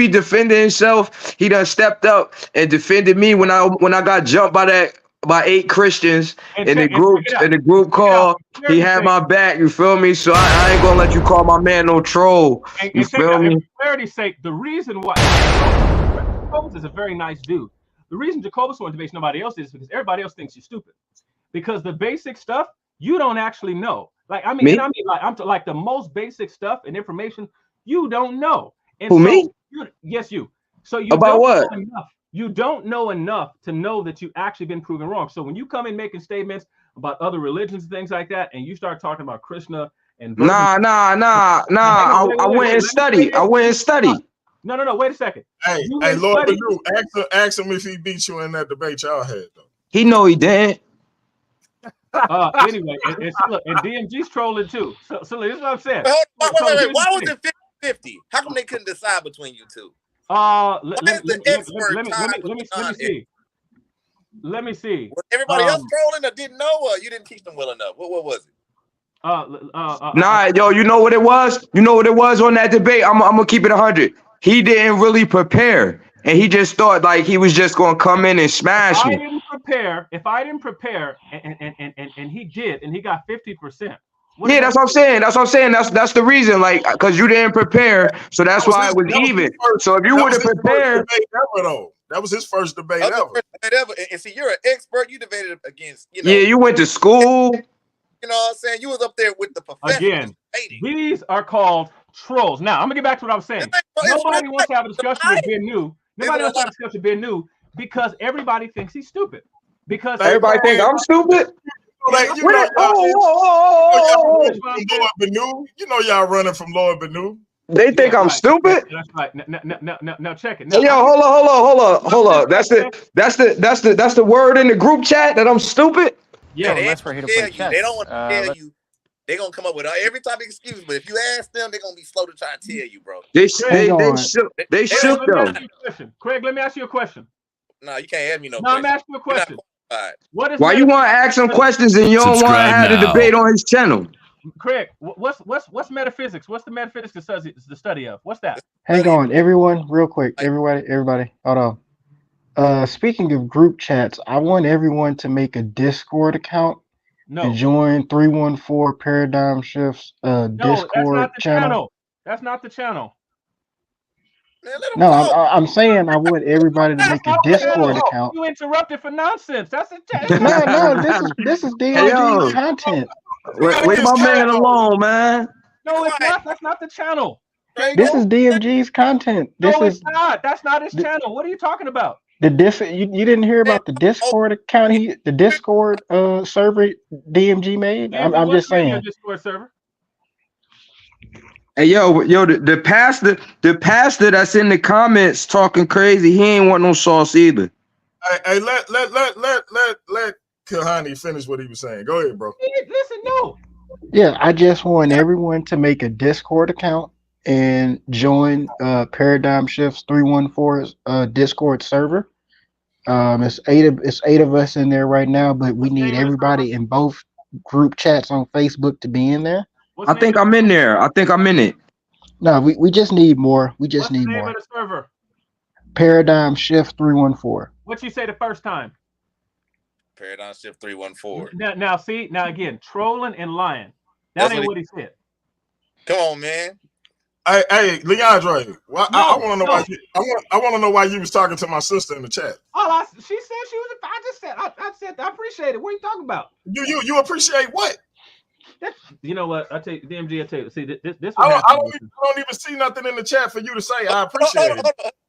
defending himself. He done stepped up and defended me when I got jumped by 8 Christians in the group call. He had my back. You feel me? So I ain't gonna let you call my man no troll. You feel me? For clarity's sake, the reason why Jacobus is a very nice dude. The reason Jacobus won't debate nobody else is because everybody else thinks you're stupid. Because the basic stuff you don't actually know. Like I'm like the most basic stuff and information you don't know. And who, me? Yes, you. So you about what? You don't know enough to know that you've actually been proven wrong. So when you come in making statements about other religions and things like that, and you start talking about Krishna and nah. I went and studied. No. Wait a second. Hey, Lord Badu, ask him if he beat you in that debate y'all had though. He know he did. Anyway, and DMG's trolling too. So this is what I'm saying. Wait. Why was it 50-50? How come they couldn't decide between you two? Let me see. Was everybody else trolling or didn't know, or you didn't teach them well enough? What was it? Nah, yo, you know what it was? You know what it was on that debate? I'm gonna keep it 100. He didn't really prepare. And he just thought like he was just gonna come in and smash me. If I didn't prepare, and he did, and he got 50%, Yeah, that's what I'm saying. That's the reason. Like, because you didn't prepare, so that's why it was even. So if you would have prepared, that was his first debate That was ever. the first debate ever. And see, you're an expert. You debated against, yeah, you went to school. You know what I'm saying? You was up there with the professors. Again, these are called trolls. Now, I'm gonna get back to what I was saying. Nobody wants to have a discussion with Ben New. Nobody wants to have a discussion with Ben New because everybody thinks he's stupid. Because everybody think I'm stupid. You know y'all running from Lord Benu. They think I'm stupid. That's right. Now check it. Hey, yo, hold on. That's the word in the group chat that I'm stupid. Yeah, unless we're here to play chess. They don't want to tell you. They're gonna come up with every type of excuse, but if you ask them, they're gonna be slow to try and tell you, bro. They shook though. Craig, let me ask you a question. No, you can't ask me no question. I'm asking you a question. Why you want to ask him questions and you don't want to have a debate on his channel? Craig, what's metaphysics? What's the metaphysics the study of? What's that? Hang on, everyone, real quick. Everybody, hold on. Speaking of group chats, I want everyone to make a Discord account and join 314 Paradigm Shifts Discord channel. That's not the channel. No, I'm saying I want everybody to make a Discord account. You interrupted for nonsense. That's No, this is DMG's content. Wait my man alone, man. No, it's not. That's not the channel. This is DMG's content. It's not. That's not his channel. What are you talking about? You didn't hear about the Discord account the Discord server DMG made? I'm just saying. Discord server? Hey yo, the pastor that's in the comments talking crazy, he ain't want no sauce either. Hey, let Kahani finish what he was saying. Go ahead, bro. Listen, no. Yeah, I just want everyone to make a Discord account and join Paradigm Shifts 314's Discord server. It's eight of us in there right now, but we need everybody in both group chats on Facebook to be in there. I think I'm in there. I think I'm in it. No, we just need more. We just need more. What's the name of the server? Paradigm Shift 314. What'd you say the first time? Paradigm Shift 314. Now again, trolling and lying. That ain't what he said. Come on, man. Hey, Leandre. Well, I want to know why. I want to know why you was talking to my sister in the chat. She said she was. I said I appreciate it. What are you talking about? You appreciate what? You know what? I tell you, DMG. I tell you. See, this. I don't even see nothing in the chat for you to say. I appreciate it.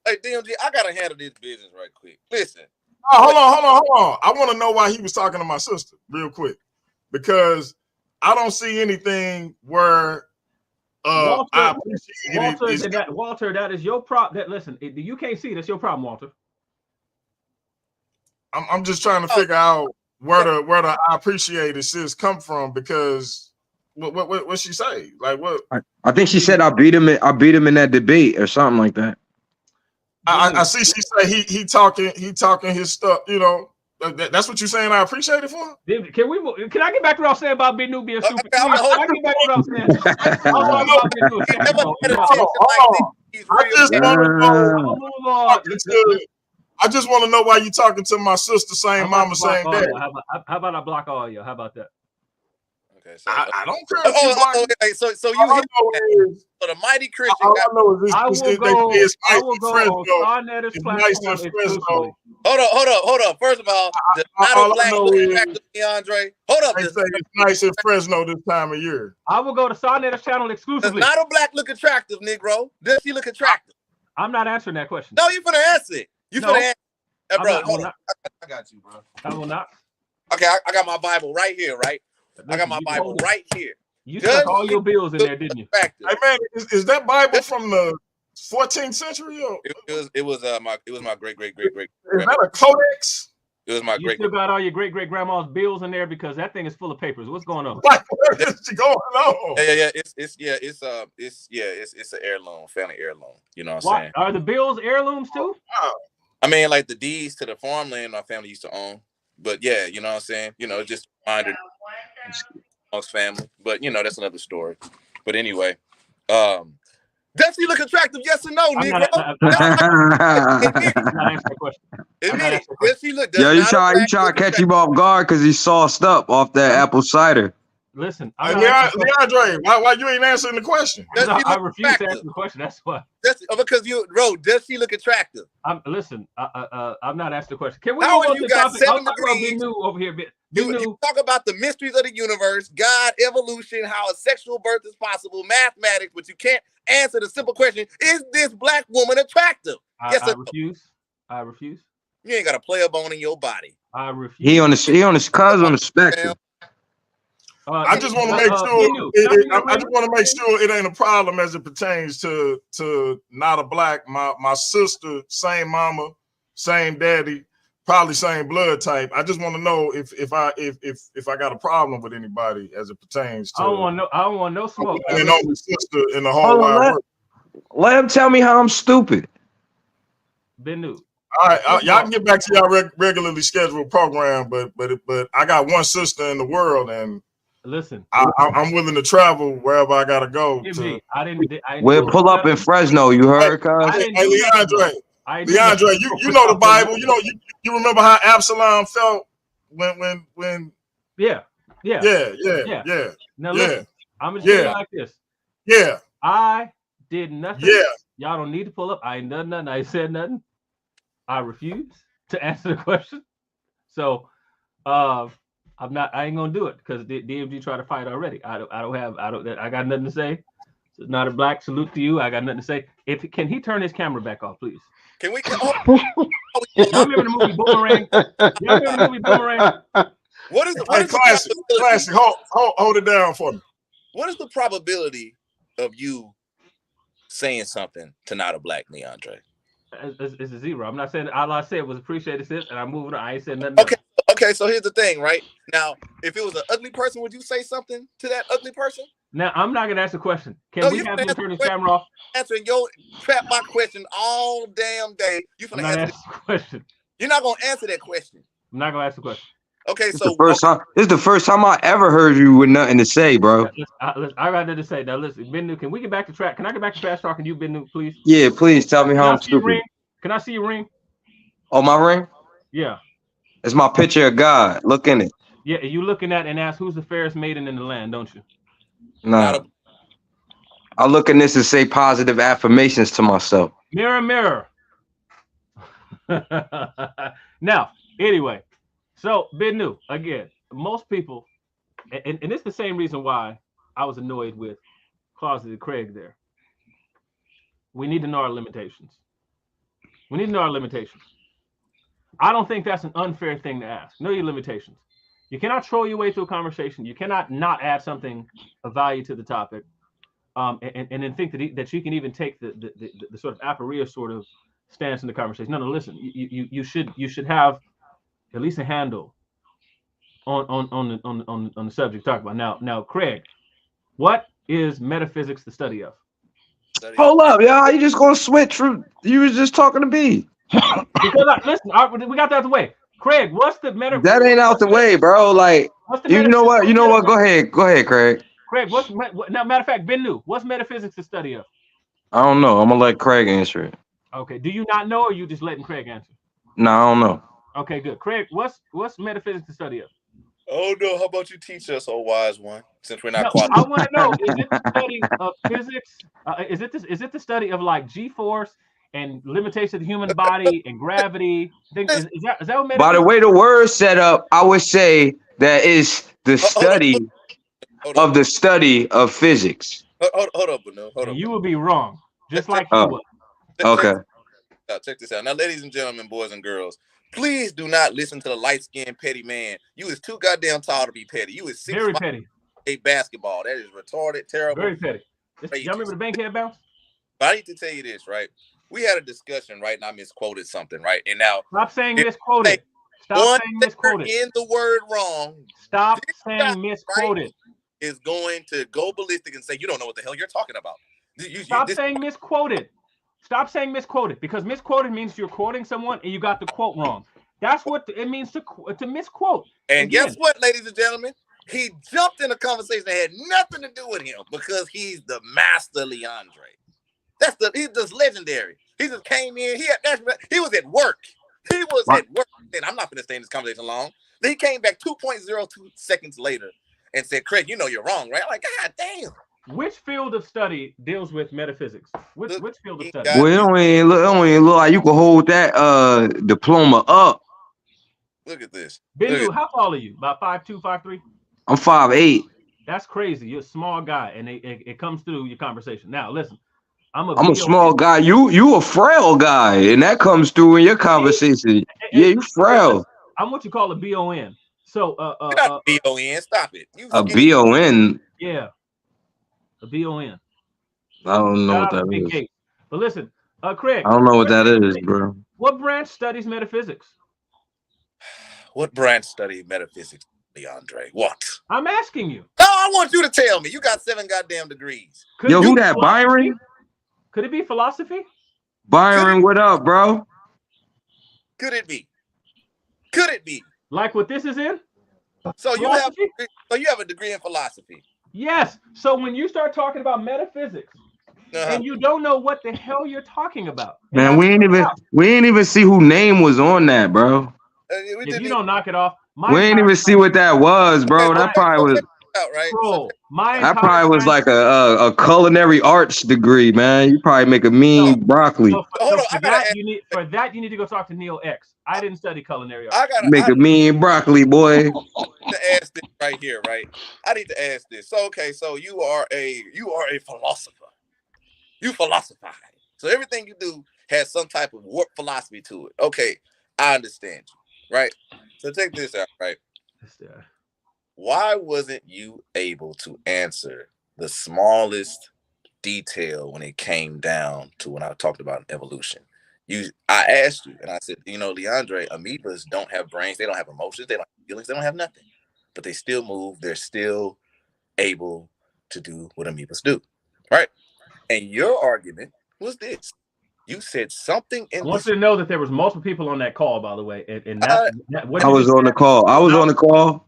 Hey, DMG, I gotta handle this business right quick. Listen. Hold on. I want to know why he was talking to my sister real quick, because I don't see anything where Walter, I appreciate Walter, that is your problem. Listen, you can't see. That's your problem, Walter. I'm just trying to figure out where the I appreciate it sis come from, because what she say? Like what? I think she said I beat him in that debate or something like that. I see she say he talking his stuff, you know. That's what you're saying. I appreciate it for. Can I get back to what I was saying about Ben New being stupid? Can I get back to what I was saying? I just want to know why you talking to my sister, same mama, same dad. How about I block all you? How about that? Okay, so I don't care. So you so the mighty Christian. I will go on Sarnetta's platform exclusively. Hold up. First of all, the not a black look DeAndre. Hold up. They say it's nice in Fresno this time of year. I will go to Sarnetta's channel exclusively. Does not a black look attractive, Negro? Does she look attractive? I'm not answering that question. No, you finna answer it. Finna answer it. Bro, hold on. I got you, bro. I will not. Okay, I got my Bible right here, right? I got my Bible right here. You stuck all your bills in there, didn't you? Hey man, is that Bible from the 14th century? Or? It was my great. Is that a codex? It was my great. You still got all your great grandma's bills in there, because that thing is full of papers. What's going on? Like, what is going on? Yeah. It's an heirloom, family heirloom. You know what I'm saying? Are the bills heirlooms too? I mean, like the deeds to the farmland my family used to own. But yeah, you know what I'm saying? You know, just reminded amongst family. But you know, that's another story. But anyway, does she look attractive? Yes or no, Negro? Does she look? Yo, you try to catch him off guard because he sauced up off that apple cider. Listen, Hey, I'm not asking Leandre, why you ain't answering the question? Does she I look refuse to answer attractive? the question. That's why. Because does she look attractive? Listen. I'm not asking the question. Can we How move are on to you the got topic? I'll 7 talk about Big degrees? New over here. Big You New. talk about the mysteries of the universe, God, evolution, how a sexual birth is possible, mathematics, but you can't answer the simple question: is this black woman attractive? Yes or I no? refuse. I refuse. You ain't got a player bone in your body. I refuse. He on the cuz on the spectrum. I just want to make sure. I just want to make sure it ain't a problem as it pertains to not a black. My sister, same mama, same daddy, probably same blood type. I just want to know if I got a problem with anybody as it pertains to. I don't want no smoke. And only sister in the whole wide world. Let him tell me how I'm stupid. Been New. All right, y'all can get back to y'all regularly scheduled program, but I got one sister in the world, and listen, I'm willing to travel wherever I gotta go. I didn't We'll pull up in Fresno. You heard, cuz? Hey, Leandre, you know the Bible. You remember how Absalom felt when yeah. Now listen, I'm gonna tell you like this. Yeah. I did nothing. Yeah. Y'all don't need to pull up. I ain't done nothing. I ain't said nothing. I refuse to answer the question. So I ain't gonna do it because DMG tried to fight already. I got nothing to say. It's not a black salute to you. I got nothing to say. Can he turn his camera back off, please? Can we? Y'all remember the movie Boomerang? Y'all remember the movie Boomerang? What is classic? Hold it down for me. What is the probability of you saying something to not a black Leandre? It's a zero. I'm not saying all I said was appreciated this, and I'm moving on. I ain't saying nothing. Okay. So here's the thing, right? Now, if it was an ugly person, would you say something to that ugly person? Now, I'm not gonna ask the question. Can we have him turn his camera off? Answering your trap my question all damn day. You finna answer the question. You're not gonna answer that question. I'm not gonna ask the question. Okay, this is the first time I ever heard you with nothing to say, bro. I got nothing to say. Now listen, Ben New, can we get back to track? Can I get back to trash talking? You, Ben New, please. Yeah, please tell me how I'm stupid. Can I see your ring? Oh, my ring? Yeah. It's my picture of God. Look in it. Yeah, you looking at and ask who's the fairest maiden in the land, don't you? Nah. I look in this and say positive affirmations to myself. Mirror, mirror. Now, anyway, so Ben New, again, most people, and it's the same reason why I was annoyed with Closeted Craig there. We need to know our limitations. We need to know our limitations. I don't think that's an unfair thing to ask. Know your limitations. You cannot troll your way through a conversation. You cannot not add something of value to the topic, and then think that you can even take the sort of aporia sort of stance in the conversation. No, listen. You should have at least a handle on the subject talk about. Now, Craig, what is metaphysics the study of? Hold up, y'all. You just gonna switch from you was just talking to me. Because listen, we got that out the way. Craig, what's the metaphysics? That ain't out the way, bro. Like, you know what? Go ahead, Craig. Craig, now? Matter of fact, Ben New, what's metaphysics the study of? I don't know. I'm gonna let Craig answer it. Okay. Do you not know, or you just letting Craig answer? No, I don't know. Okay, good. Craig, what's metaphysics the study of? Oh no! How about you teach us, oh wise one? Since we're not qualified. I want to know: is it the study of physics? Is it the study of like G-force and limitation of the human body and gravity? Is that what metaphysics? By the way the word set up, I would say that is the study of the study of physics. Hold up, no. Hold up. You will be wrong, just like you would. Okay. Check this out. Now, ladies and gentlemen, boys and girls, please do not listen to the light-skinned petty man. You is too goddamn tall to be petty. You is 6 very petty. A basketball. That is retarded, terrible. Very petty. Y'all remember the Bankhead bounce? But I need to tell you this, right? We had a discussion, right? And I misquoted something, right? And now stop saying misquoted. Stop saying misquoted. In the word wrong. Stop saying misquoted. Right, is going to go ballistic and say you don't know what the hell you're talking about. Stop saying misquoted. Stop saying misquoted, because misquoted means you're quoting someone and you got the quote wrong. That's what it means to misquote. And again, guess what, ladies and gentlemen? He jumped in a conversation that had nothing to do with him because he's the master Leandre. He's just legendary. He just came in. He was at work. He was at work. And I'm not going to stay in this conversation long. Then he came back 2.02 seconds later and said, Craig, you know you're wrong, right? I'm like, God damn. Which field of study deals with metaphysics? Which field of study? Well, it don't even look like you can hold that diploma up. Look at this. Bennu, how tall are you? About 5'2", 5'3"? I'm 5'8". That's crazy. You're a small guy, and it comes through your conversation. Now, listen, I'm a small guy. You a frail guy, and that comes through in your conversation. Yeah, you frail. I'm what you call a BON. So, not BON. Stop it. A BON. Yeah, a BON. I don't know what that is. Case. But listen, Craig. I don't know what that is, bro. What branch studies metaphysics? What branch studies metaphysics, Leandre? What? I'm asking you. No, I want you to tell me. You got 7 goddamn degrees. Yo, who that, Byron? Could it be philosophy? Byron, what up, bro? Could it be? Could it be? Like what this is in? So you have a degree in philosophy. Yes. So when you start talking about metaphysics and you don't know what the hell you're talking about, man, we ain't even see who name was on that, bro. If you don't knock it off, we ain't even see what that was, bro. That probably was. Right? Bro, that probably was like a culinary arts degree, man. You probably make a mean broccoli. For that you need to go talk to Neil X. I didn't study culinary arts. Make a mean broccoli, boy. To ask this right here, right? I need to ask this. So okay, so you are a philosopher. You philosophize. So everything you do has some type of warped philosophy to it. Okay, I understand you, right? So check this out, right? Why wasn't you able to answer the smallest detail when it came down to when I talked about evolution? I asked you, and I said, Leandre, amoebas don't have brains, they don't have emotions, they don't have feelings, they don't have nothing, but they still move. They're still able to do what amoebas do, right? And your argument was this. You said something. I want you to know that there was multiple people on that call, by the way. And I was on the call. I was on the call.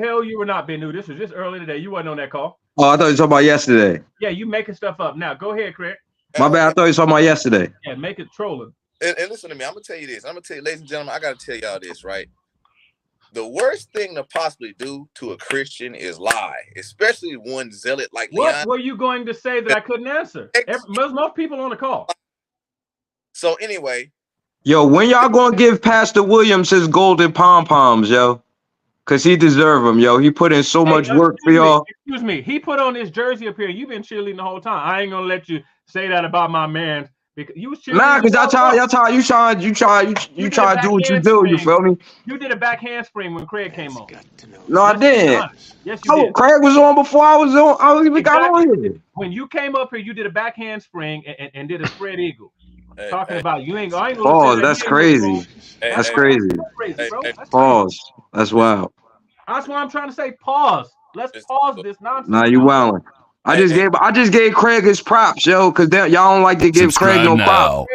Hell, you were not, Bennu. This was just early today. You wasn't on that call. Oh, I thought you were talking about yesterday. Yeah, you making stuff up. Now, go ahead, Craig. My bad. I thought you were talking about yesterday. Yeah, make it trolling. And listen to me. I'm going to tell you this. I'm going to tell you, ladies and gentlemen, I got to tell y'all this, right? The worst thing to possibly do to a Christian is lie, especially one zealot like What Leon. Were you going to say that I couldn't answer? Most people on the call. So anyway. Yo, when y'all going to give Pastor Williams his golden pom-poms, yo? Because he deserve them, yo. He put in so much work for y'all. Excuse me. He put on his jersey up here. You've been cheerleading the whole time. I ain't going to let you say that about my man. Because you was cheerleading. Nah, because you try to do what you do. You feel me? You did a back handspring when Craig came on. No, I didn't. Yes, you did. Craig was on before I was on. I even got on here. When you came up here, you did a back handspring and did a spread eagle. Talking about you ain't. Pause. That's crazy. That's crazy. Pause. That's wild. That's what I'm trying to say. Pause. Let's pause this nonsense. Nah, you wildin'. I just gave Craig his props, yo, because y'all don't like to give Craig no props.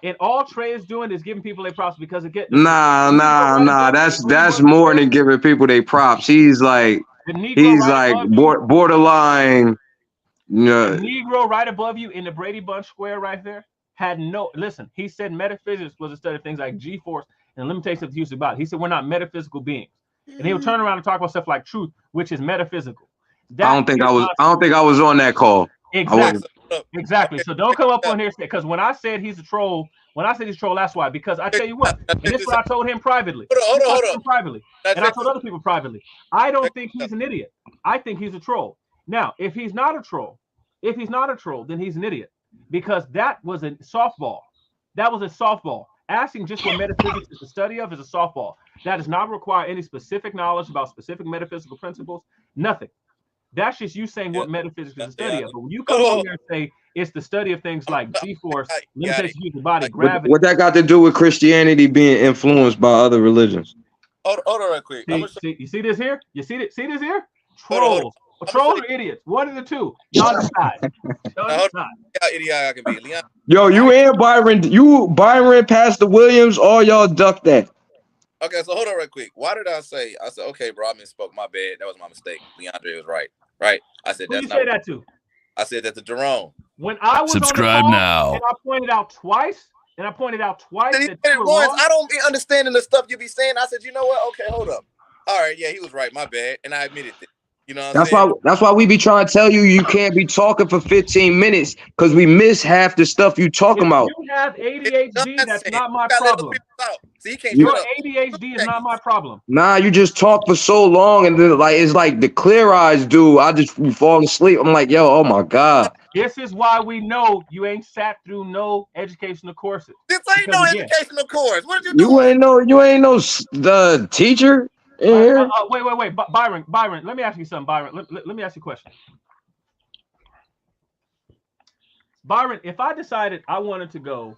And all Trey is doing is giving people their props because it gets. Nah. That's more than giving people their props. He's like borderline. The Negro right above you in the Brady Bunch square right there had no. Listen, he said metaphysics was a study of things like G-force and limitations of the use of body. He said we're not metaphysical beings, and he'll turn around and talk about stuff like truth, which is metaphysical. I don't think I was on that call. Exactly. So don't come up on here because when I said he's a troll, that's why. Because I tell you what, and this is what I told him privately. Hold on. Privately, and I told other people privately. I don't think he's an idiot. I think he's a troll. Now, if he's not a troll, then he's an idiot because that was a softball. Asking just what metaphysics is the study of is a softball. That does not require any specific knowledge about specific metaphysical principles. Nothing. That's just you saying what metaphysics is the study of. But when you come over here and say it's the study of things like G-force, limitations of the body, gravity. What that got to do with Christianity being influenced by other religions? Hold on right quick. You see this here? You see this here? Trolls. Trolls or idiots? One of the two. Y'all decide. How idiot I can be, Leon. Yo, you and Byron, Pastor Williams, all y'all ducked that. Okay, so hold on right quick. Why did I said, okay, bro, I misspoke. My bad. That was my mistake. Leandre was right. I said that's not. Who you say that to? I said that to Jerome. When I was subscribe on the call, now. And I pointed out twice. That once, I don't be understanding the stuff you be saying. I said, you know what? Okay, hold up. All right, yeah, he was right. My bad, and I admitted that. You know what I'm saying? That's why we be trying to tell you can't be talking for 15 minutes because we miss half the stuff you talking If about. you have ADHD, that's Nonsense. not my You gotta let those problem. people talk. See, he can't You- Your shut up. ADHD is not my problem. Nah, you just talk for so long and then like it's like the clear eyes dude. I just fall asleep. I'm like, yo, oh my God. This is why we know you ain't sat through no educational courses. This ain't no Because again- educational course. What are you doing? You ain't no the teacher in here. Wait. Byron, let me ask you something, Byron. Let me ask you a question. Byron, if I decided I wanted to go,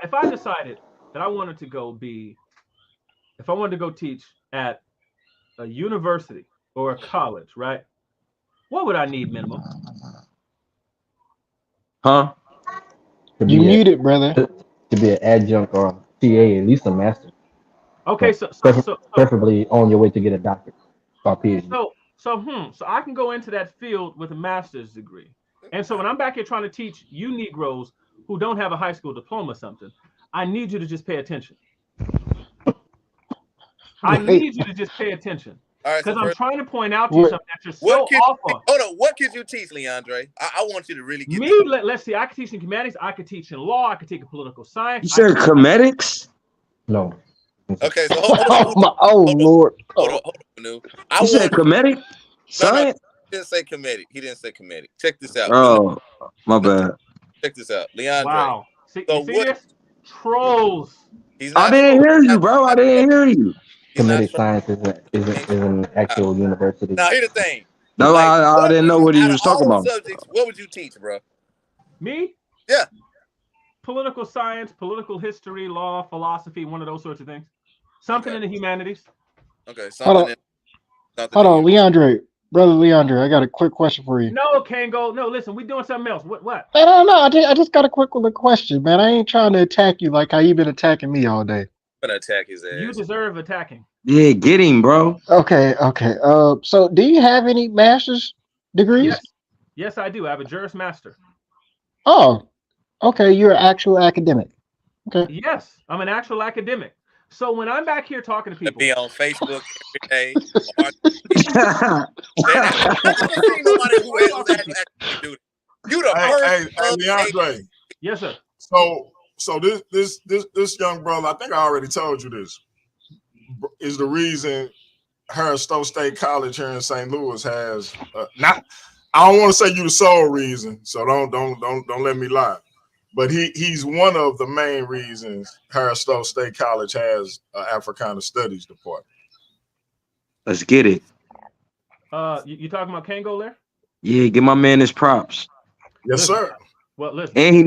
if I decided that I wanted to go if I wanted to go teach at a university or a college, right? What would I need minimum? Huh? You muted, brother. To be an adjunct or TA, at least a master. Okay, Preferably on your way to get a doctorate or PhD. So I can go into that field with a master's degree. And so when I'm back here trying to teach you Negroes who don't have a high school diploma or something, I need you to just pay attention. I need you to just pay attention. All right, Because so I'm trying to point out to you something that you're so off on. Hold on, what could you teach, Leandre? I want you to really get Let's see. I could teach in humanities. I could teach in law. I could take a political science. You said comedics? No. Okay, so hold on. Lord. Hold on, Manu. You said comedic? Science? He didn't say comedic. He didn't say comedic. Check this out. Oh, my bad. Check this out, Leandre. Wow. See So what? This? Trolls. I didn't hear you, bro. I didn't hear you. Comedic science is an actual university. Now, here's the thing. No, I didn't know what he was talking about. Subjects, what would you teach, bro? Me? Yeah. Political science, political history, law, philosophy, one of those sorts of things. Something in the humanities. Okay. Hold on, Leandre. Brother Leandre, I got a quick question for you. No, Kango. No, listen, we doing something else. What? No. I just got a quick question, man. I ain't trying to attack you like how you been attacking me all day. I'm gonna attack his ass. You deserve attacking. Yeah, get him, bro. Okay. So do you have any master's degrees? Yes, I do. I have a Juris Master. Oh, okay. You're an actual academic. Okay. Yes, I'm an actual academic. So when I'm back here talking to people, be on Facebook every day. You the first. Hey, Leandre. Yes, sir. So this young brother, I think I already told you this, is the reason Stowe State College here in St. Louis has not. I don't want to say you the sole reason, so don't let me lie. But he's one of the main reasons Stowe State College has an Africana Studies department. Let's get it. You talking about Kango there? Yeah, give my man his props. Yes, sir. Well, listen. And he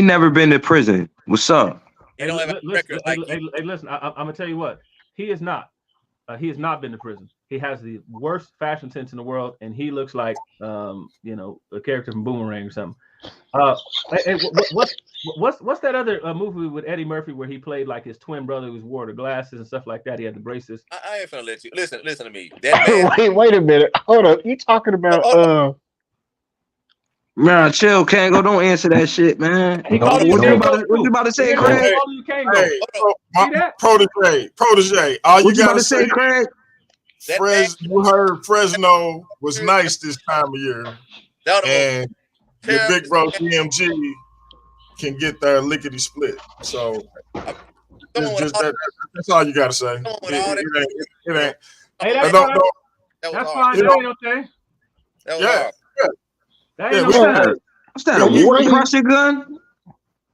never been to prison. What's up? He don't have a record like you. Hey, listen. I'm gonna tell you what. He is not. He has not been to prison. He has the worst fashion sense in the world, and he looks like a character from Boomerang or something. What's that other movie with Eddie Murphy where he played like his twin brother who wore the glasses and stuff like that? He had the braces. I ain't gonna let you listen to me. That man. Wait a minute. Hold on. You talking about Man, chill, Kango. Don't answer that shit, man. What you about to say, Craig? Hey, protege. All you gotta say, Craig? You heard Fresno was nice this time of year, and your big bro DMG can get their lickety split. So that's all you gotta say. It ain't. Hey, that's fine. That's fine. That ain't okay. Yeah. What's that? A water pressure gun?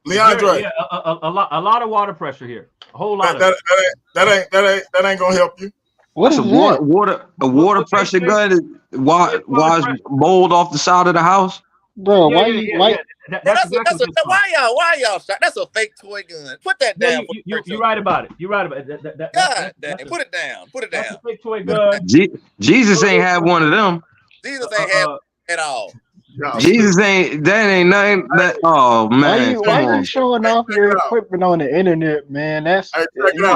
Leandre. Yeah, a lot of water pressure here. A whole lot. That ain't gonna help you. What's a water pressure gun? Why is mold off the side of the house? Bro, why y'all shot? That's a fake toy gun. Put that down. You're right about it. You're right about it. God damn. Put it down. Put it down. That's a fake toy gun. Jesus ain't had one of them. Jesus ain't have at all. Jesus ain't nothing. Oh man, why are you showing off your equipment on the internet, man? That's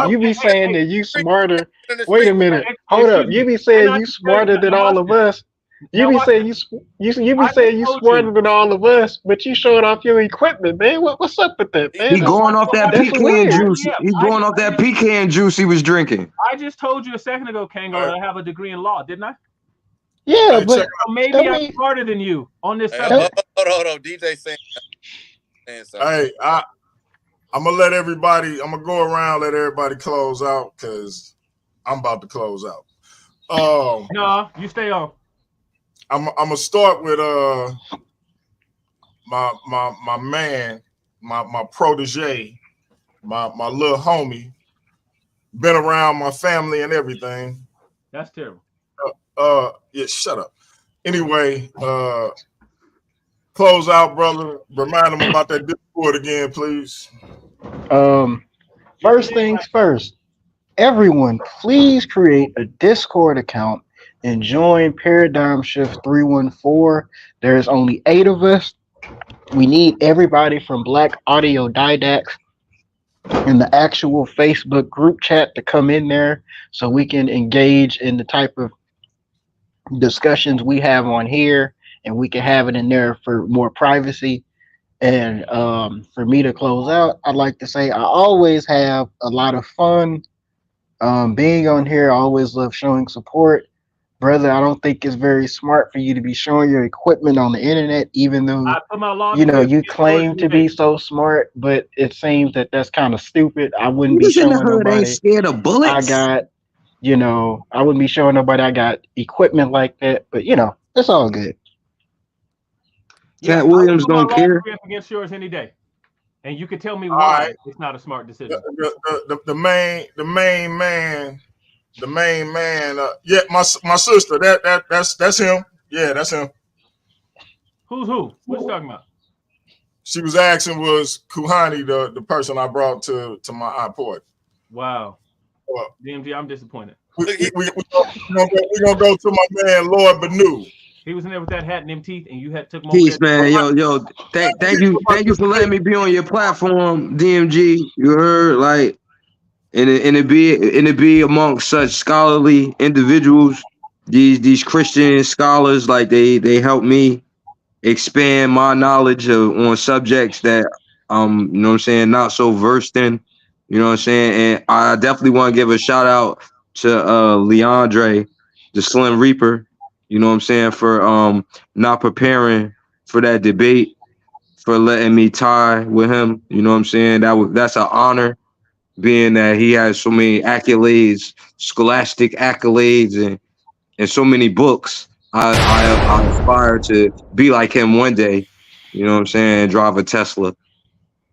you be saying that you smarter. Wait a minute, hold up. You be saying you smarter than all of us. You be saying you smarter than all of us, but you showing off your equipment, man. What's up with that, man? He going off that pecan juice. He going off that pecan juice he was drinking. I just told you a second ago, Kango, that I have a degree in law, didn't I? Yeah, Hey, check but So maybe don't I'm we? smarter than you on this Hey, subject. hold on. DJ saying something. Hey, I'm gonna let everybody. I'm gonna go around, let everybody close out because I'm about to close out. No, you stay on. I'm gonna start with my man, my protege, my little homie. Been around my family and everything. That's terrible. Yeah, shut up. Anyway, close out, brother. Remind them about that Discord again, please. First things first. Everyone, please create a Discord account and join Paradigm Shift 314. There's only 8 of us. We need everybody from Black Audio Didacts in the actual Facebook group chat to come in there so we can engage in the type of discussions we have on here, and we can have it in there for more privacy. And for me to close out, I'd like to say I always have a lot of fun being on here. I always love showing support. Brother, I don't think it's very smart for you to be showing your equipment on the internet, even though I put my law degree up you against yours claim any to be day. so smart, but it seems that that's kind of stupid. I wouldn't be Niggas in the showing hood ain't nobody scared of I bullets. got, I wouldn't be showing nobody I got equipment like that, but it's all good. Yeah, Cat I would Williams put my don't law care. degree up against yours any day. And you can tell me All why right. it's not a smart The, decision. the main man, the main man. Yeah, my sister. That's him. Yeah, that's him. Who's who? What you talking about? She was asking was Kuhani the person I brought to my iPod. Wow. Well, DMG, I'm disappointed. we gonna go to my man Lord Banu. He was in there with that hat and them teeth, and you had took him over there. Peace, man. Yo. Thank you for letting me be on your platform, DMG. You heard, like, and it be amongst such scholarly individuals. These Christian scholars, like they help me expand my knowledge on subjects that you know what I'm saying, not so versed in. You know what I'm saying? And I definitely want to give a shout out to Leandre, the Slim Reaper, you know what I'm saying, for not preparing for that debate, for letting me tie with him. You know what I'm saying? That's an honor, being that he has so many accolades, scholastic accolades, and so many books. I aspire to be like him one day. You know what I'm saying? Drive a Tesla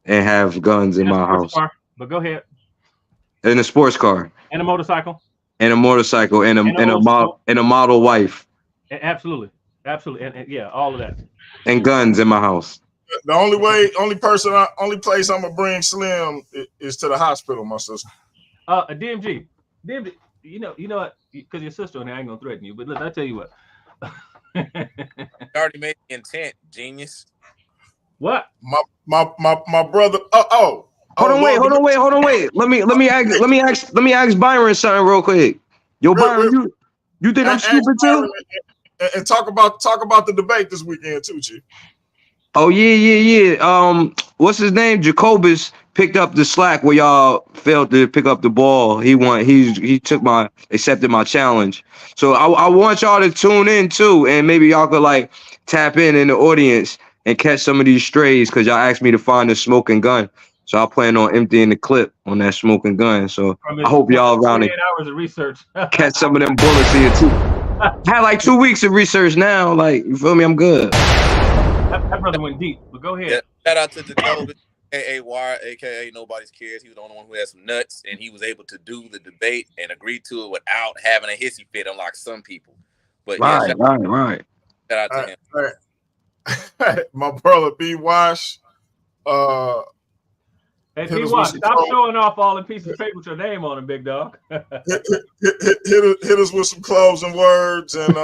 and have guns in In a my sports house, car, but go ahead. in a sports car, And a motorcycle. and a motorcycle, and a And a and a old model school. and a model wife, Absolutely. Absolutely. And yeah, all of that. and guns in my house. The only place I'm gonna bring Slim is to the hospital, my sister. DMG. DMG, you know what? Because your sister and I ain't gonna threaten you, but look, I tell you what. Already made the intent, genius. What? My brother. Hold on, Lord wait. Let me ask Byron something real quick. Yo, Byron, you think I'm Ask stupid too? Byron and talk about the debate this weekend too, Chief. Oh yeah. What's his name? Jacobus picked up the slack where y'all failed to pick up the ball. He accepted my challenge. So I want y'all to tune in too, and maybe y'all could like tap in the audience and catch some of these strays, because y'all asked me to find the smoking gun. So I plan on emptying the clip on that smoking gun. So From I his hope y'all around 48 and hours of research. catch some of them bullets here too. I had like 2 weeks of research now. Like, you feel me? I'm good. That brother went deep, but go ahead. Yeah. Shout out to Jacoby, aka Wire, aka Nobody's Cares. He was the only one who had some nuts, and he was able to do the debate and agree to it without having a hissy fit, unlike some people. But yeah, Right. shout out to him. All right. My brother B Wash. Hey, Hit P. us with Watt, some stop close- showing off all the pieces of paper with your name on them, big dog. hit us with some closing words and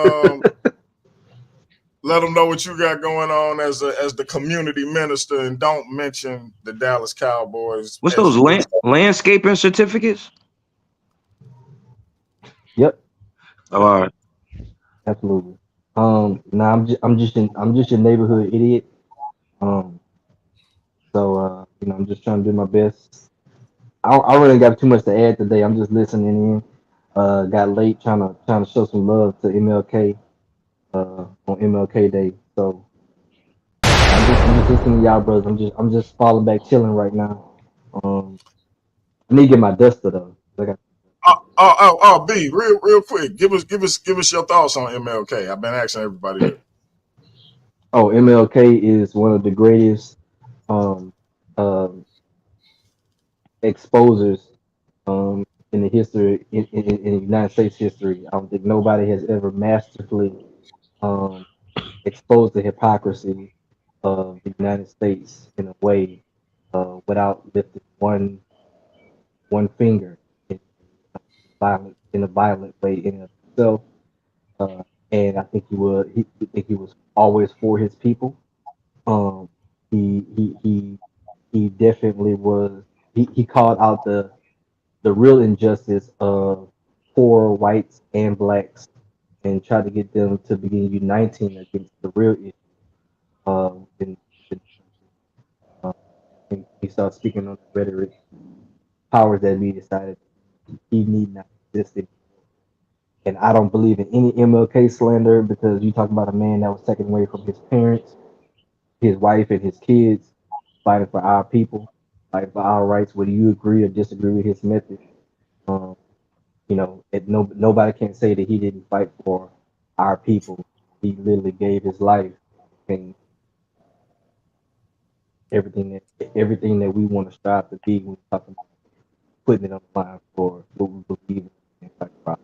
let them know what you got going on as the community minister, and don't mention the Dallas Cowboys. What's as those you was- landscaping certificates? Yep, All right. absolutely. Nah, I'm just your neighborhood idiot. Um, I'm just trying to do my best. I don't really got too much to add today. I'm just listening in. got late trying to show some love to MLK on MLK Day. So I'm just listening to y'all brothers. I'm just falling back chilling right now. I need to get my duster though. I got B, real quick. Give us your thoughts on MLK. I've been asking everybody that. Oh, MLK is one of the greatest um um exposers in the history in United States history. I don't think nobody has ever masterfully um exposed the hypocrisy of the United States in a way without lifting one finger in in a violent way in itself. Uh, and I think I think he was always for his people. Um, he definitely was. He called out the real injustice of poor whites and blacks and tried to get them to begin uniting against the real issue. In the uh, and he started speaking on the rhetoric. Powers that be decided he need not exist anymore. And I don't believe in any MLK slander because you talk about a man that was taken away from his parents, his wife, and his kids, fighting for our people, fighting for our rights. Whether you agree or disagree with his method, um, nobody can say that he didn't fight for our people. He literally gave his life and everything that we want to strive to be when we talk about putting it on the line for what we believe in and fight for.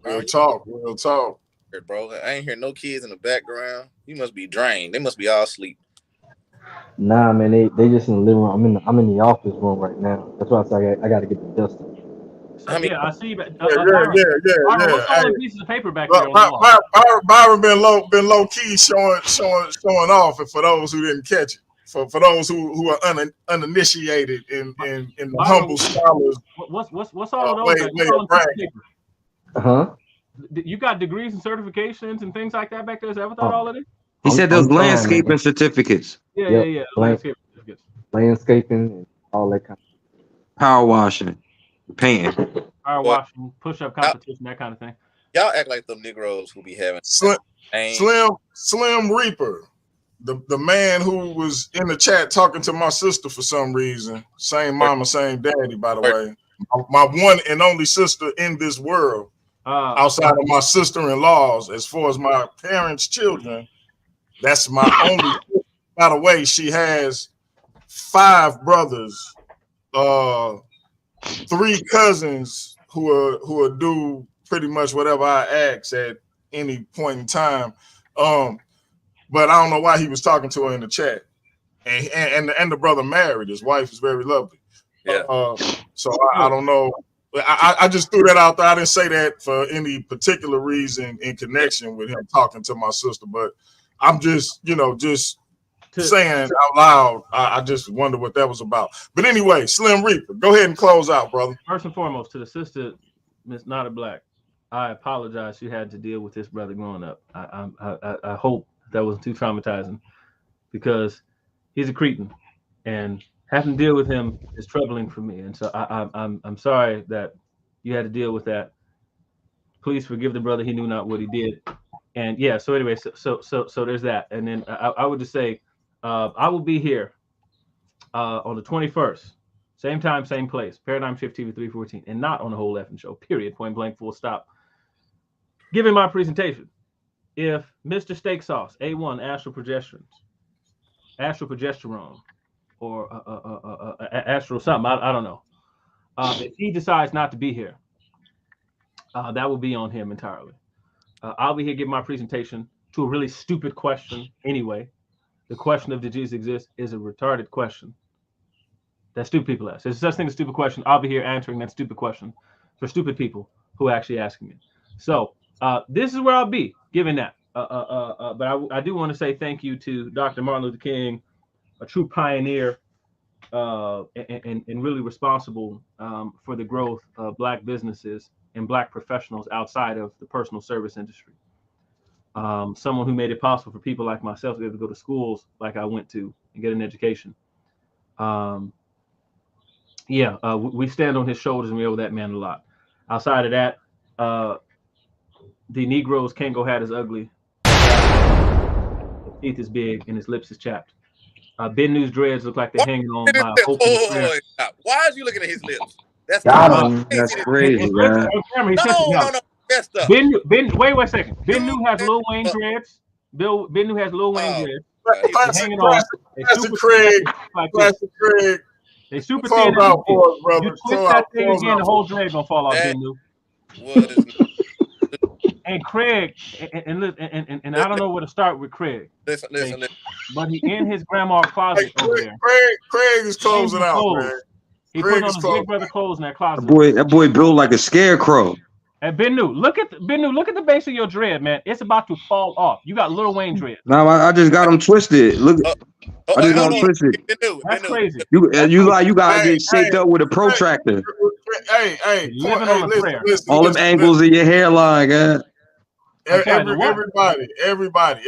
Real talk, real talk. Bro. I ain't hear no kids in the background. You must be drained. They must be all asleep. Nah, man, they just in the living room. I'm in the office room right now. That's why I said I got to get the dust. So How many? yeah, I see. Yeah, Byron, Byron, yeah. what's all Hey, the pieces of paper back there on the wall? Byron been low key showing off, and for those who didn't catch it, for those who are uninitiated in the Byron, humble scholars what's all of those way back? What's all of the pieces of bragging. paper? Huh? You got degrees and certifications and things like that back there. Is that what that Oh, all it is? He said those I'm trying, landscaping man. certificates, Yep, Yeah. Landscape certificates, landscaping and all that kind power washing, painting. power Boy, washing, push-up y'all, competition, that kind of thing. y'all act like them Negroes who be having Slim name. Slim Reaper, the man who was in the chat talking to my sister for some reason. Same mama, same daddy, by the way. My one and only sister in this world, outside of my sister-in-laws, as far as my parents' children. That's my only. By the way, she has 5 brothers, 3 cousins who are do pretty much whatever I ask at any point in time. But I don't know why he was talking to her in the chat. And the brother married. His wife is very lovely. Yeah. So I don't know. I just threw that out there. I didn't say that for any particular reason in connection with him talking to my sister, but I'm just saying out loud. I just wonder what that was about. But anyway, Slim Reaper, go ahead and close out, brother. First and foremost, to the sister, Miss Nada Black, I apologize. You had to deal with this brother growing up. I hope that wasn't too traumatizing because he's a cretin, and having to deal with him is troubling for me. And so I'm sorry that you had to deal with that. Please forgive the brother. He knew not what he did. And yeah. So anyway, so there's that. And then I would just say, I will be here on the 21st. Same time, same place. Paradigm Shift TV 314, and not on the whole effing show. Period. Point blank. Full stop. Giving my presentation. If Mr. Steak Sauce A1 astral progesterone, or astral something, I don't know. If he decides not to be here, that will be on him entirely. I'll be here giving my presentation to a really stupid question anyway. The question of did Jesus exist is a retarded question that stupid people ask. There's such thing as a stupid question. I'll be here answering that stupid question for stupid people who are actually asking me. So this is where I'll be giving that. But I do want to say thank you to Dr. Martin Luther King, a true pioneer and really responsible for the growth of Black businesses and Black professionals outside of the personal service industry. Someone who made it possible for people like myself to be able to go to schools like I went to and get an education. Yeah, we stand on his shoulders and we owe that man a lot. Outside of that, the Negroes Kango hat is ugly. His teeth is big and his lips is chapped. Ben News dreads look like they're Why hanging you on looking by a at hope and a prayer. stop. Why is you looking at his lips? That's Got crazy. Uh, him. That's his crazy, lips man. on camera. He says No, now. no, no. Messed up. Wait a second. Ben Dude, New has messed Lil Wayne up. dreads. Ben New has Lil Wayne Oh, dreads. God, They're Classic, hanging on. classic, They classic super Craig, like this. classic Craig. They super Close thin as out this. for us, You brother. twist that thing Close again, out the for whole dread gonna fall off, that Ben New. was And Craig, and I don't know where to start with Craig. listen. But he in his grandma Hey, closet over there, Craig is closing changing out, man. clothes. He Craig putting on is his closing big brother clothes in that That closet. boy built like a scarecrow. And Ben New, look at the base of your dread, man. It's about to fall off. You got Lil Wayne dread. Now I just got him twisted. Look, Oh, I hey, just got hold him on. twisted. That's Benu. crazy. You That's you crazy. like you gotta Hey, get shaped up with a protractor. Living on a prayer. All them angles in your hairline, God. I'm sorry, the what? Everybody.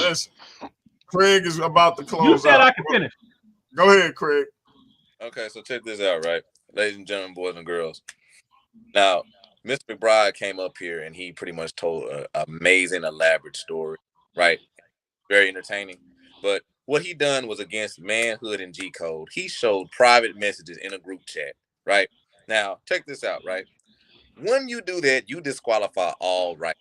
Listen, Craig is about to You close said out. I could finish. Go ahead, Craig. Okay, so check this out, right? Ladies and gentlemen, boys and girls. Now, Mr. McBride came up here and he pretty much told an amazing, elaborate story, right? Very entertaining. But what he done was against manhood and G code. He showed private messages in a group chat, right? Now, check this out, right? When you do that, you disqualify all right.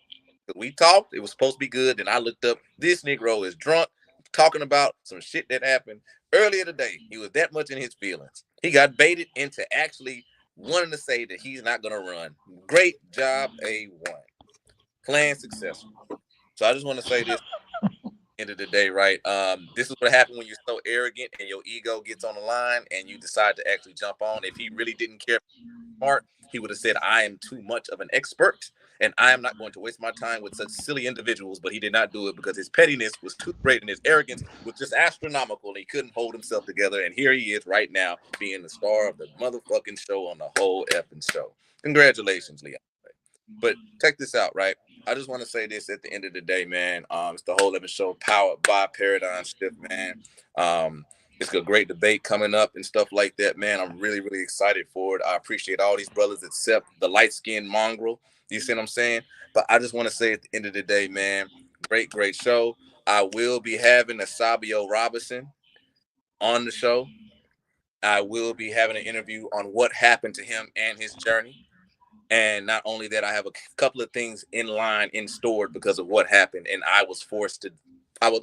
We talked, it was supposed to be good. Then I looked up, this Negro is drunk, talking about some shit that happened earlier today. He was that much in his feelings. He got baited into actually wanting to say that he's not going to run. Great job, A1. Plan successful. So I just want to say this end of the day, right? This is what happened when you're so arrogant and your ego gets on the line and you decide to actually jump on. If he really didn't care smart, he would have said, I am too much of an expert and I am not going to waste my time with such silly individuals. But he did not do it because his pettiness was too great and his arrogance was just astronomical and he couldn't hold himself together. And here he is right now being the star of the motherfucking show on the whole effing show. Congratulations, Leon. But check this out, right? I just want to say this at the end of the day, man. It's the whole effing show powered by Paradigm Shift, man. It's a great debate coming up and stuff like that, man. I'm really, really excited for it. I appreciate all these brothers except the light-skinned mongrel. You see what I'm saying? But I just want to say at the end of the day, man, great show. I will be having a Sabio Robinson on the show. I will be having an interview on what happened to him and his journey. And not only that, I have a couple of things in line, in stored because of what happened. And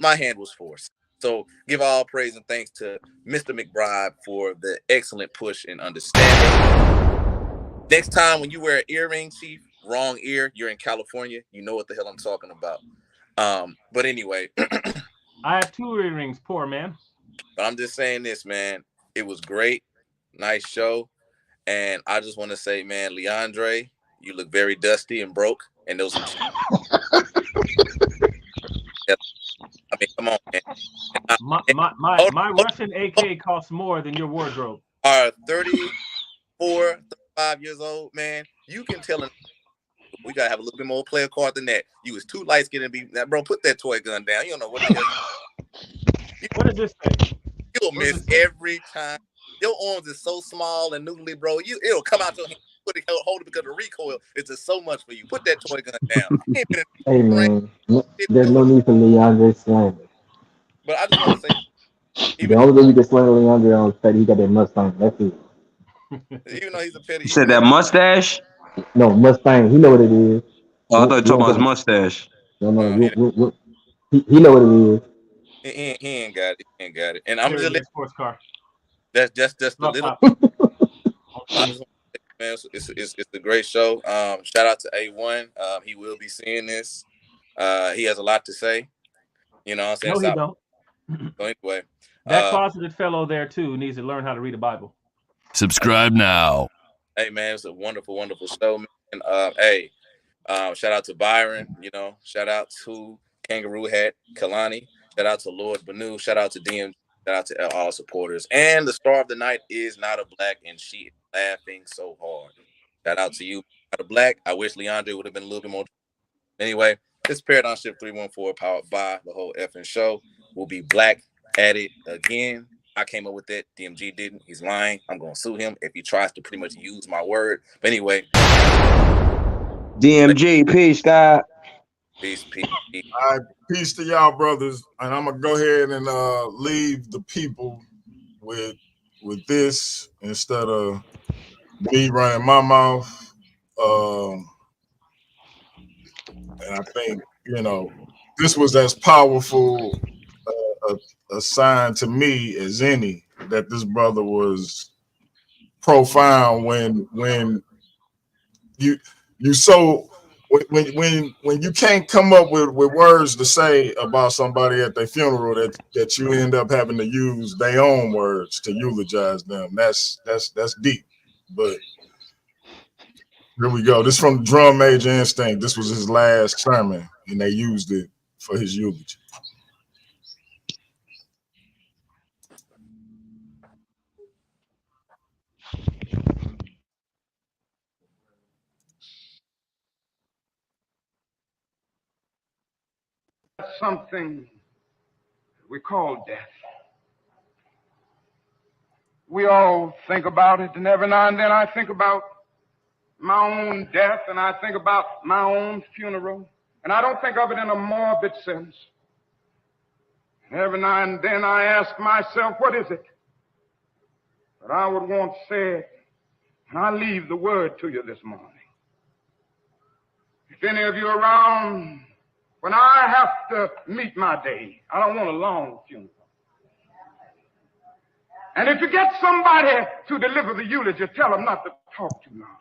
my hand was forced. So give all praise and thanks to Mr. McBride for the excellent push and understanding. Next time when you wear an earring, Chief, wrong ear, you're in California, you know what the hell I'm talking about. But anyway. I have 2 earrings, poor man. But I'm just saying this, man. It was great. Nice show. And I just want to say, man, Leandre, you look very dusty and broke. And those some I mean, come on, man. My Russian AK costs more than your wardrobe. Are 34, 35 years old, man. You can tell him we gotta have a little bit more player card than that. You was too light skinned to be that, bro. Put that toy gun down. You don't know what the hell. What does this say? You'll miss every time. Your arms is so small and noodly, bro. It'll come out your hand. Hold it because the recoil is just so much for you. Put that toy gun down. Hey man, there's no need for Leandre slander. But I just want to say, The only thing you can slander Leandre on is that he got that Mustang. That's it. even though he's a petty, You said that mustache? No, Mustang. He know what it is. Oh, I thought you were talking about his mustache. No, he know what it is. he ain't got it. He ain't got it. And I'm just sports car. That's just the little. I just want to say, man, it's a great show. Shout out to A1. He will be seeing this. He has a lot to say. You know what I'm saying? No, he don't. So anyway, that closeted fellow there too needs to learn how to read the Bible. Subscribe now. Hey man, it's a wonderful, wonderful show, man. Hey, shout out to Byron. You know, shout out to Kangaroo Hat, Kalani. Shout out to Lord Banu. Shout out to DM. Shout out to all supporters. And the star of the night is Not a Black, and she is laughing so hard. Shout out to you, Not a Black. I wish Leandre would have been a little bit more. Anyway, this Paradigm Shift 314 powered by the whole effing show. We'll be black at it again. I came up with that. DMG didn't. He's lying. I'm gonna sue him if he tries to pretty much use my word. But anyway, DMG, peace, God. peace, peace, peace. All right, peace to y'all, brothers. And I'm gonna go ahead and leave the people with this instead of me running my mouth. And I think this was as powerful a sign to me as any that this brother was profound when you so when you can't come up with words to say about somebody at their funeral that you end up having to use their own words to eulogize them. That's deep. But here we go. This from Drum Major Instinct. This was his last sermon, and they used it for his eulogy. Something we call death. We all think about it, and every now and then I think about my own death, and I think about my own funeral, and I don't think of it in a morbid sense. And every now and then I ask myself, what is it that I would want said? And I leave the word to you this morning. If any of you are around when I have to meet my day, I don't want a long funeral. And if you get somebody to deliver the eulogy, tell them not to talk too long.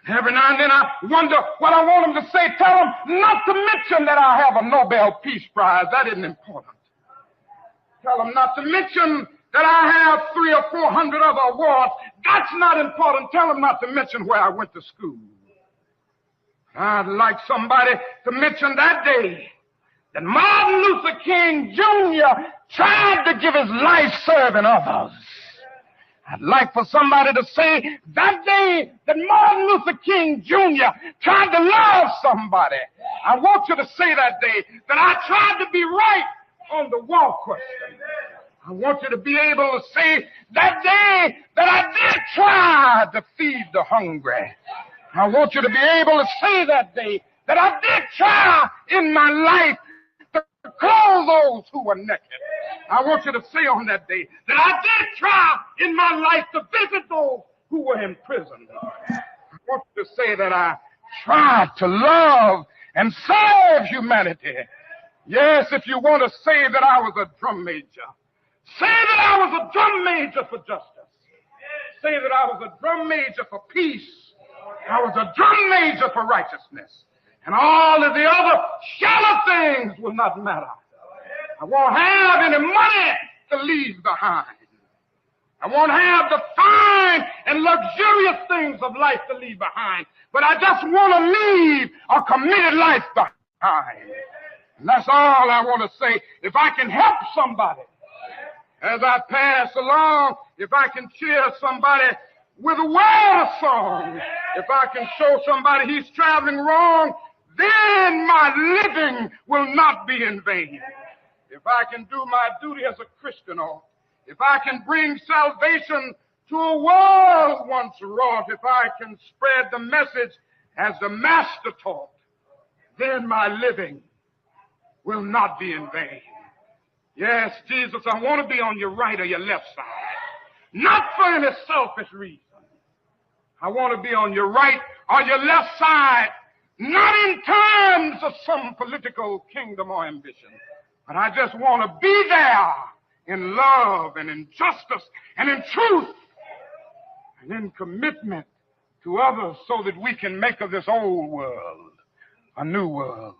Every now and then I wonder what I want them to say. Tell them not to mention that I have a Nobel Peace Prize. That isn't important. Tell them not to mention that I have 300 or 400 other awards. That's not important. Tell them not to mention where I went to school. I'd like somebody to mention that day that Martin Luther King Jr. tried to give his life serving others. I'd like for somebody to say that day that Martin Luther King Jr. tried to love somebody. I want you to say that day that I tried to be right on the war question. I want you to be able to say that day that I did try to feed the hungry. I want you to be able to say that day that I did try in my life to clothe those who were naked. I want you to say on that day that I did try in my life to visit those who were in prison. I want you to say that I tried to love and serve humanity. Yes, if you want to say that I was a drum major, say that I was a drum major for justice. Say that I was a drum major for peace. I was a drum major for righteousness. And all of the other shallow things will not matter. I won't have any money to leave behind. I won't have the fine and luxurious things of life to leave behind. But I just want to leave a committed life behind. And that's all I want to say. If I can help somebody as I pass along, if I can cheer somebody with a word song, if I can show somebody he's traveling wrong, then my living will not be in vain. If I can do my duty as a Christian, or if I can bring salvation to a world once wrought, if I can spread the message as the Master taught, then my living will not be in vain. Yes, Jesus, I want to be on your right or your left side, not for any selfish reason. I want to be on your right or your left side, not in terms of some political kingdom or ambition, but I just want to be there in love and in justice and in truth and in commitment to others so that we can make of this old world a new world.